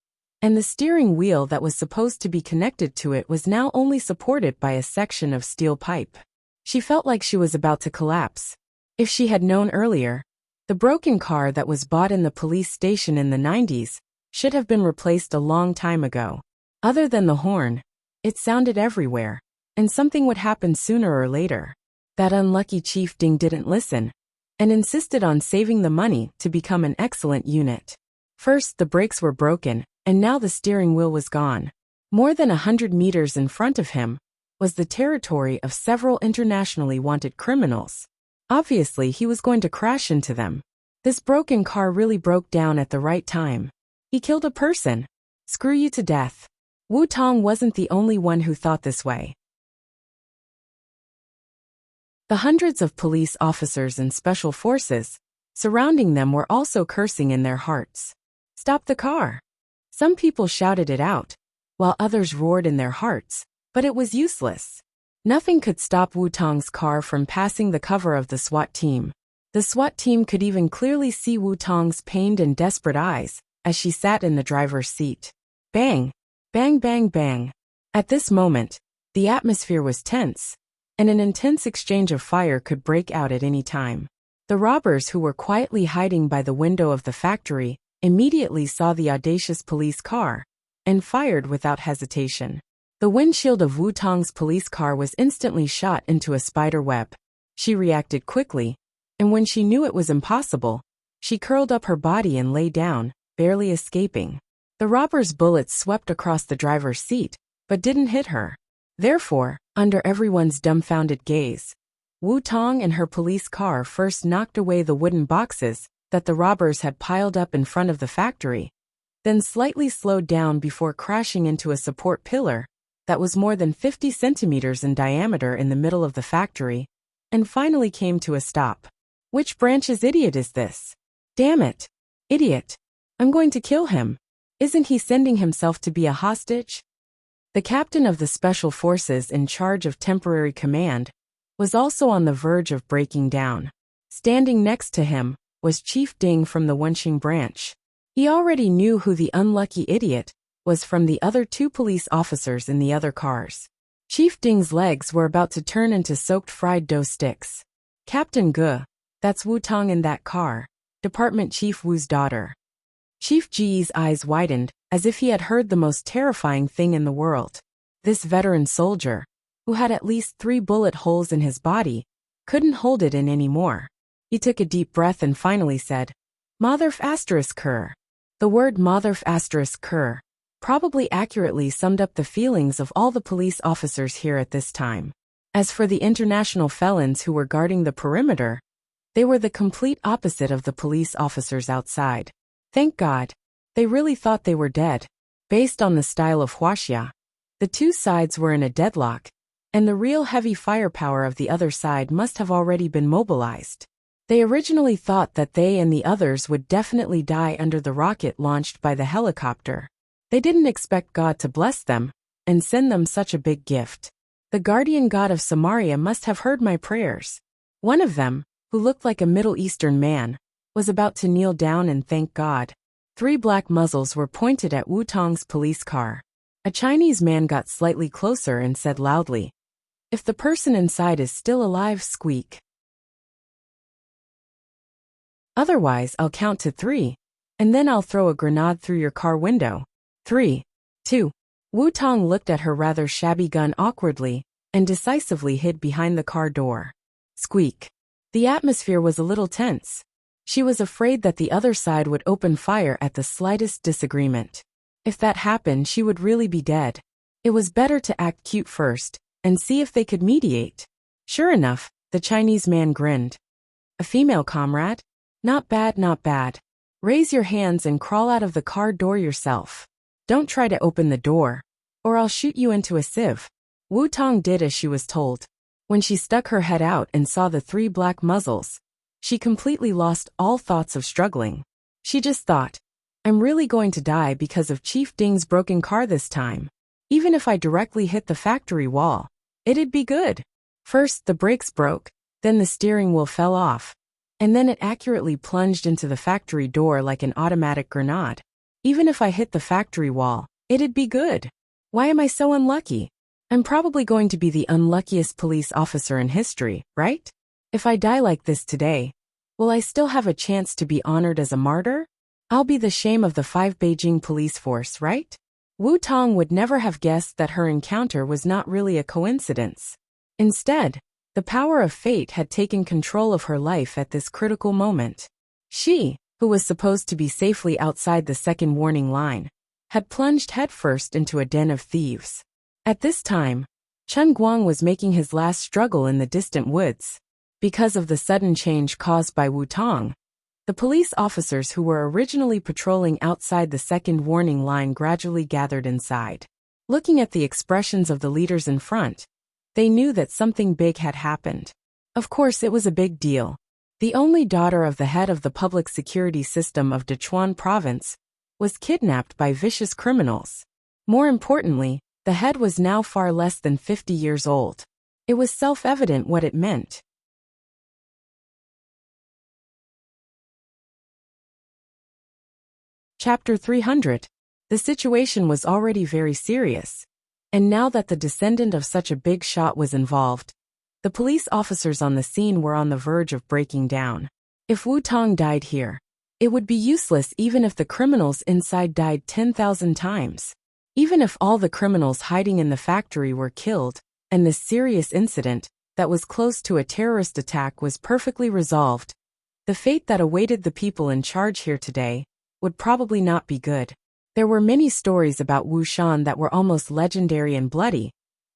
and the steering wheel that was supposed to be connected to it was now only supported by a section of steel pipe. She felt like she was about to collapse. If she had known earlier, the broken car that was bought in the police station in the 90s should have been replaced a long time ago. Other than the horn, it sounded everywhere, and something would happen sooner or later. That unlucky Chief Ding didn't listen, and insisted on saving the money to become an excellent unit. First, the brakes were broken, and now the steering wheel was gone. More than 100 meters in front of him was the territory of several internationally wanted criminals. Obviously, he was going to crash into them. This broken car really broke down at the right time. He killed a person. Screw you to death. Wu Tong wasn't the only one who thought this way. The hundreds of police officers and special forces surrounding them were also cursing in their hearts. Stop the car! Some people shouted it out, while others roared in their hearts, but it was useless. Nothing could stop Wu Tong's car from passing the cover of the SWAT team. The SWAT team could even clearly see Wu Tong's pained and desperate eyes as she sat in the driver's seat. Bang! Bang bang bang. At this moment, the atmosphere was tense, and an intense exchange of fire could break out at any time. The robbers who were quietly hiding by the window of the factory immediately saw the audacious police car and fired without hesitation. The windshield of Wu Tong's police car was instantly shot into a spider web. She reacted quickly, and when she knew it was impossible, she curled up her body and lay down, barely escaping. The robbers' bullets swept across the driver's seat, but didn't hit her. Therefore, under everyone's dumbfounded gaze, Wu Tong and her police car first knocked away the wooden boxes that the robbers had piled up in front of the factory, then slightly slowed down before crashing into a support pillar that was more than 50 centimeters in diameter in the middle of the factory, and finally came to a stop. Which branch's idiot is this? Damn it! Idiot! I'm going to kill him. Isn't he sending himself to be a hostage? The captain of the special forces in charge of temporary command was also on the verge of breaking down. Standing next to him was Chief Ding from the Wenxing branch. He already knew who the unlucky idiot was from the other two police officers in the other cars. Chief Ding's legs were about to turn into soaked fried dough sticks. Captain Ge, that's Wu Tong in that car, Department Chief Wu's daughter. Chief Ji's eyes widened, as if he had heard the most terrifying thing in the world. This veteran soldier, who had at least 3 bullet holes in his body, couldn't hold it in anymore. He took a deep breath and finally said, Motherf asterisk Kerr. The word Motherf asterisk Kerr probably accurately summed up the feelings of all the police officers here at this time. As for the international felons who were guarding the perimeter, they were the complete opposite of the police officers outside. Thank God. They really thought they were dead. Based on the style of Huaxia, the two sides were in a deadlock, and the real heavy firepower of the other side must have already been mobilized. They originally thought that they and the others would definitely die under the rocket launched by the helicopter. They didn't expect God to bless them and send them such a big gift. The guardian god of Samaria must have heard my prayers. One of them, who looked like a Middle Eastern man, was about to kneel down and thank God. 3 black muzzles were pointed at Wu Tong's police car. A Chinese man got slightly closer and said loudly, "If the person inside is still alive, squeak. Otherwise, I'll count to 3, and then I'll throw a grenade through your car window. 3, 2. Wu Tong looked at her rather shabby gun awkwardly and decisively hid behind the car door. Squeak. The atmosphere was a little tense. She was afraid that the other side would open fire at the slightest disagreement. If that happened, she would really be dead. It was better to act cute first and see if they could mediate. Sure enough, the Chinese man grinned. A female comrade? Not bad, not bad. Raise your hands and crawl out of the car door yourself. Don't try to open the door, or I'll shoot you into a sieve. Wu Tong did as she was told. When she stuck her head out and saw the 3 black muzzles, she completely lost all thoughts of struggling. She just thought, I'm really going to die because of Chief Ding's broken car this time. Even if I directly hit the factory wall, it'd be good. First, the brakes broke, then the steering wheel fell off, and then it accurately plunged into the factory door like an automatic grenade. Even if I hit the factory wall, it'd be good. Why am I so unlucky? I'm probably going to be the unluckiest police officer in history, right? If I die like this today, will I still have a chance to be honored as a martyr? I'll be the shame of the 5 Beijing police force, right? Wu Tong would never have guessed that her encounter was not really a coincidence. Instead, the power of fate had taken control of her life at this critical moment. She, who was supposed to be safely outside the second warning line, had plunged headfirst into a den of thieves. At this time, Chen Guang was making his last struggle in the distant woods. Because of the sudden change caused by Wu Tong, the police officers who were originally patrolling outside the second warning line gradually gathered inside. Looking at the expressions of the leaders in front, they knew that something big had happened. Of course, it was a big deal. The only daughter of the head of the public security system of Sichuan province was kidnapped by vicious criminals. More importantly, the head was now far less than 50 years old. It was self-evident what it meant. Chapter 300. The situation was already very serious. And now that the descendant of such a big shot was involved, the police officers on the scene were on the verge of breaking down. If Wu Tong died here, it would be useless even if the criminals inside died 10,000 times. Even if all the criminals hiding in the factory were killed, and this serious incident, that was close to a terrorist attack, was perfectly resolved, the fate that awaited the people in charge here today would probably not be good. There were many stories about Wu Shan that were almost legendary and bloody,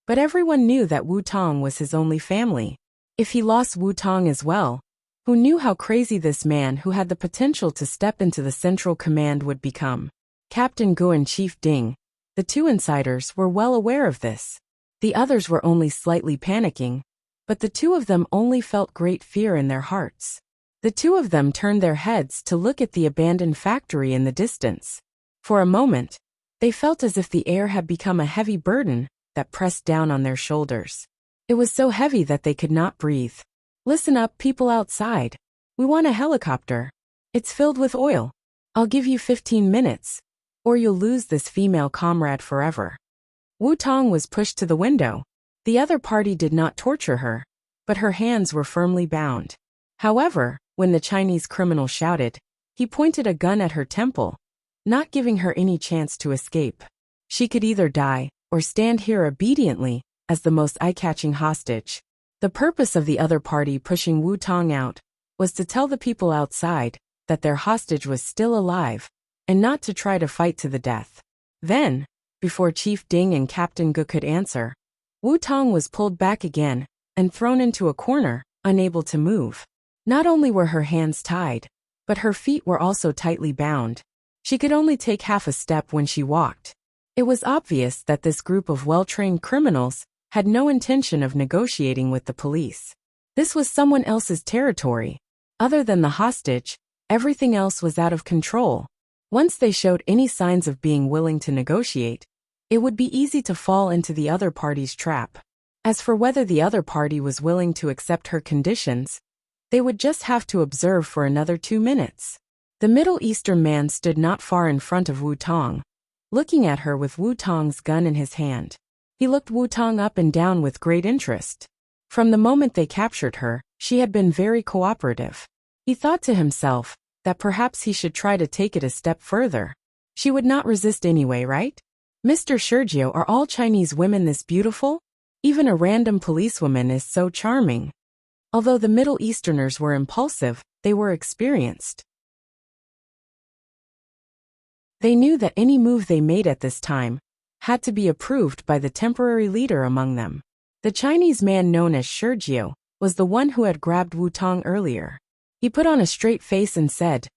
but everyone knew that Wu Tong was his only family. If he lost Wu Tong as well, who knew how crazy this man who had the potential to step into the central command would become? Captain Gu and Chief Ding, the 2 insiders, were well aware of this. The others were only slightly panicking, but the 2 of them only felt great fear in their hearts. The 2 of them turned their heads to look at the abandoned factory in the distance. For a moment, they felt as if the air had become a heavy burden that pressed down on their shoulders. It was so heavy that they could not breathe. Listen up, people outside. We want a helicopter. It's filled with oil. I'll give you 15 minutes, or you'll lose this female comrade forever. Wu Tong was pushed to the window. The other party did not torture her, but her hands were firmly bound. However, when the Chinese criminal shouted, he pointed a gun at her temple, not giving her any chance to escape. She could either die, or stand here obediently, as the most eye-catching hostage. The purpose of the other party pushing Wu Tong out was to tell the people outside that their hostage was still alive, and not to try to fight to the death. Then, before Chief Ding and Captain Gu could answer, Wu Tong was pulled back again, and thrown into a corner, unable to move. Not only were her hands tied, but her feet were also tightly bound. She could only take half a step when she walked. It was obvious that this group of well-trained criminals had no intention of negotiating with the police. This was someone else's territory. Other than the hostage, everything else was out of control. Once they showed any signs of being willing to negotiate, it would be easy to fall into the other party's trap. As for whether the other party was willing to accept her conditions, they would just have to observe for another 2 minutes. The Middle Eastern man stood not far in front of Wu Tong, looking at her with Wu Tong's gun in his hand. He looked Wu Tong up and down with great interest. From the moment they captured her, she had been very cooperative. He thought to himself that perhaps he should try to take it a step further. She would not resist anyway, right? Mr. Sergio, are all Chinese women this beautiful? Even a random policewoman is so charming. Although the Middle Easterners were impulsive, they were experienced. They knew that any move they made at this time had to be approved by the temporary leader among them. The Chinese man known as Sergio was the one who had grabbed Wu Tong earlier. He put on a straight face and said,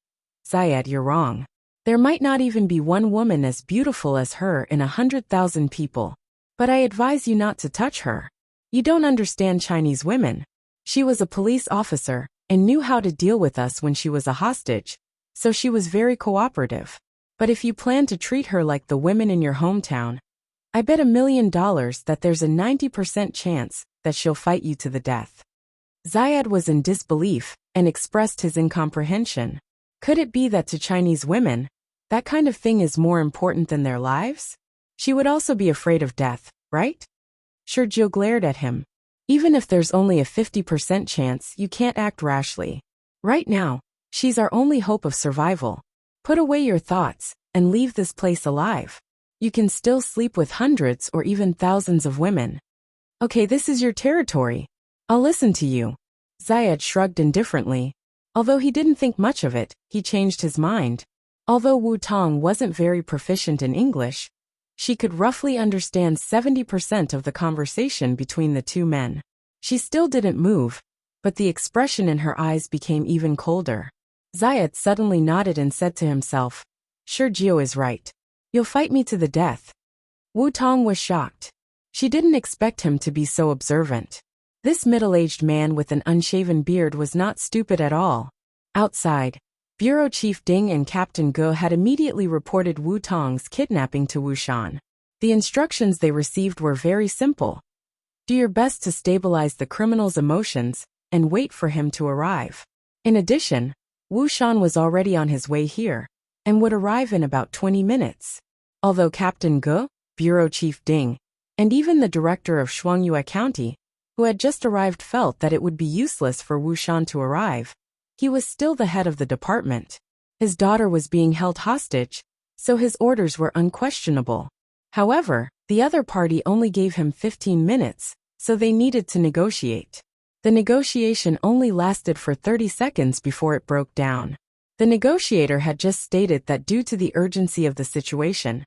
"Zayed, you're wrong. There might not even be one woman as beautiful as her in 100,000 people. But I advise you not to touch her. You don't understand Chinese women. She was a police officer and knew how to deal with us when she was a hostage, so she was very cooperative. But if you plan to treat her like the women in your hometown, I bet $1 million that there's a 90% chance that she'll fight you to the death." Zayed was in disbelief and expressed his incomprehension. Could it be that to Chinese women, That kind of thing is more important than their lives? She would also be afraid of death, right? Sergio glared at him. Even if there's only a 50% chance, you can't act rashly. Right now, she's our only hope of survival. Put away your thoughts and leave this place alive. You can still sleep with hundreds or even thousands of women. Okay, this is your territory. I'll listen to you. Zayed shrugged indifferently. Although he didn't think much of it, he changed his mind. Although Wu Tong wasn't very proficient in English, she could roughly understand 70% of the conversation between the two men. She still didn't move, but the expression in her eyes became even colder. Zayed suddenly nodded and said to himself, Sergio is right. You'll fight me to the death. Wu Tong was shocked. She didn't expect him to be so observant. This middle-aged man with an unshaven beard was not stupid at all. Outside, Bureau Chief Ding and Captain Ge had immediately reported Wu Tong's kidnapping to Wu Shan. The instructions they received were very simple. Do your best to stabilize the criminal's emotions and wait for him to arrive. In addition, Wu Shan was already on his way here and would arrive in about 20 minutes. Although Captain Ge, Bureau Chief Ding, and even the director of Shuangyue County, who had just arrived, felt that it would be useless for Wu Shan to arrive, he was still the head of the department. His daughter was being held hostage, so his orders were unquestionable. However, the other party only gave him 15 minutes, so they needed to negotiate. The negotiation only lasted for 30 seconds before it broke down. The negotiator had just stated that due to the urgency of the situation,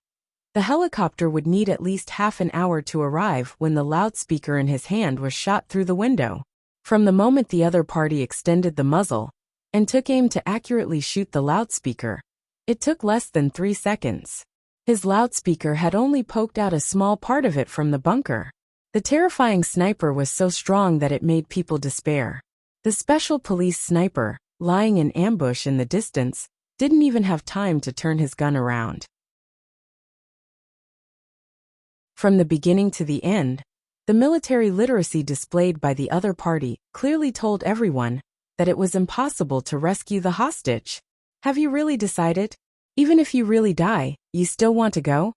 the helicopter would need at least half an hour to arrive when the loudspeaker in his hand was shot through the window. From the moment the other party extended the muzzle and took aim to accurately shoot the loudspeaker, it took less than 3 seconds. His loudspeaker had only poked out a small part of it from the bunker. The terrifying sniper was so strong that it made people despair. The special police sniper, lying in ambush in the distance, didn't even have time to turn his gun around. From the beginning to the end, the military literacy displayed by the other party clearly told everyone that it was impossible to rescue the hostage. Have you really decided? Even if you really die, you still want to go?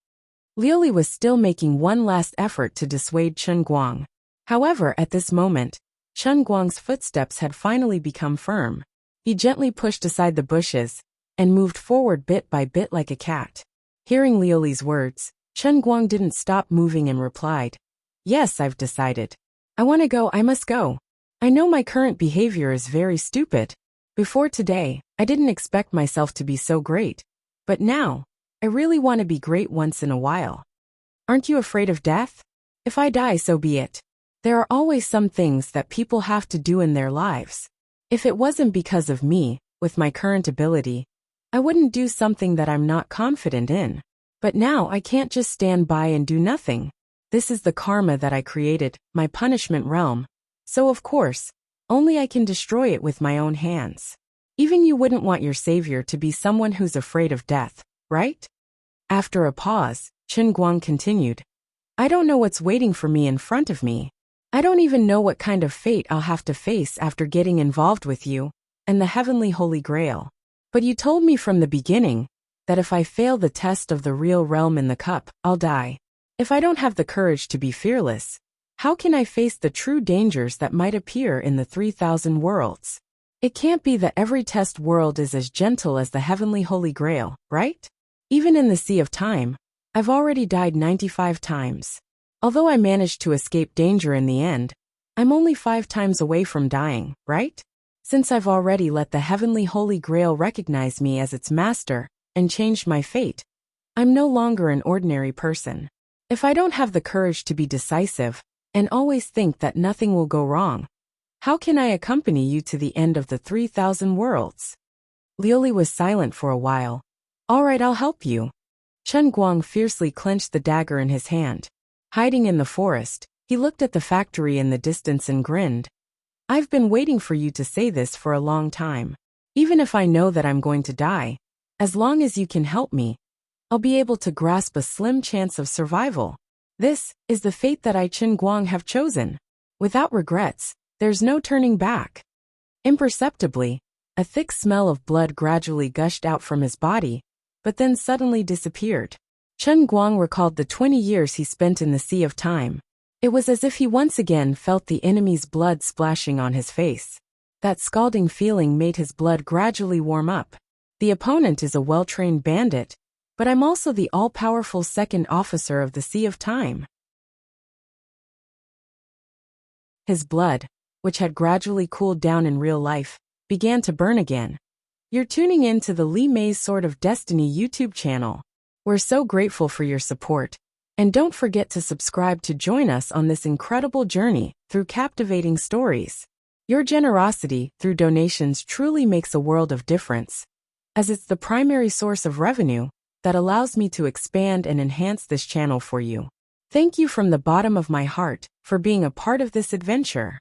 Liuli was still making one last effort to dissuade Chen Guang. However, at this moment, Chen Guang's footsteps had finally become firm. He gently pushed aside the bushes and moved forward bit by bit like a cat. Hearing Liuli's words, Chen Guang didn't stop moving and replied, Yes, I've decided. I want to go, I must go. I know my current behavior is very stupid. Before today, I didn't expect myself to be so great. But now, I really want to be great once in a while. Aren't you afraid of death? If I die, so be it. There are always some things that people have to do in their lives. If it wasn't because of me, with my current ability, I wouldn't do something that I'm not confident in. But now I can't just stand by and do nothing. This is the karma that I created, my punishment realm. So of course, only I can destroy it with my own hands. Even you wouldn't want your savior to be someone who's afraid of death, right? After a pause, Chen Guang continued, I don't know what's waiting for me in front of me. I don't even know what kind of fate I'll have to face after getting involved with you and the heavenly Holy Grail. But you told me from the beginning that if I fail the test of the real realm in the cup, I'll die. If I don't have the courage to be fearless, how can I face the true dangers that might appear in the 3,000 worlds? It can't be that every test world is as gentle as the heavenly Holy Grail, right? Even in the Sea of Time, I've already died 95 times. Although I managed to escape danger in the end, I'm only 5 times away from dying, right? Since I've already let the heavenly Holy Grail recognize me as its master and changed my fate, I'm no longer an ordinary person. If I don't have the courage to be decisive and always think that nothing will go wrong, how can I accompany you to the end of the 3,000 worlds? Liuli was silent for a while. All right, I'll help you. Chen Guang fiercely clenched the dagger in his hand. Hiding in the forest, he looked at the factory in the distance and grinned. I've been waiting for you to say this for a long time. Even if I know that I'm going to die, as long as you can help me, I'll be able to grasp a slim chance of survival. This is the fate that I, Chen Guang, have chosen. Without regrets, there's no turning back. Imperceptibly, a thick smell of blood gradually gushed out from his body, but then suddenly disappeared. Chen Guang recalled the 20 years he spent in the Sea of Time. It was as if he once again felt the enemy's blood splashing on his face. That scalding feeling made his blood gradually warm up. The opponent is a well-trained bandit, but I'm also the all-powerful second officer of the Sea of Time. His blood, which had gradually cooled down in real life, began to burn again. You're tuning in to the Li Mei's Sword of Destiny YouTube channel. We're so grateful for your support. And don't forget to subscribe to join us on this incredible journey through captivating stories. Your generosity through donations truly makes a world of difference, as it's the primary source of revenue that allows me to expand and enhance this channel for you. Thank you from the bottom of my heart for being a part of this adventure.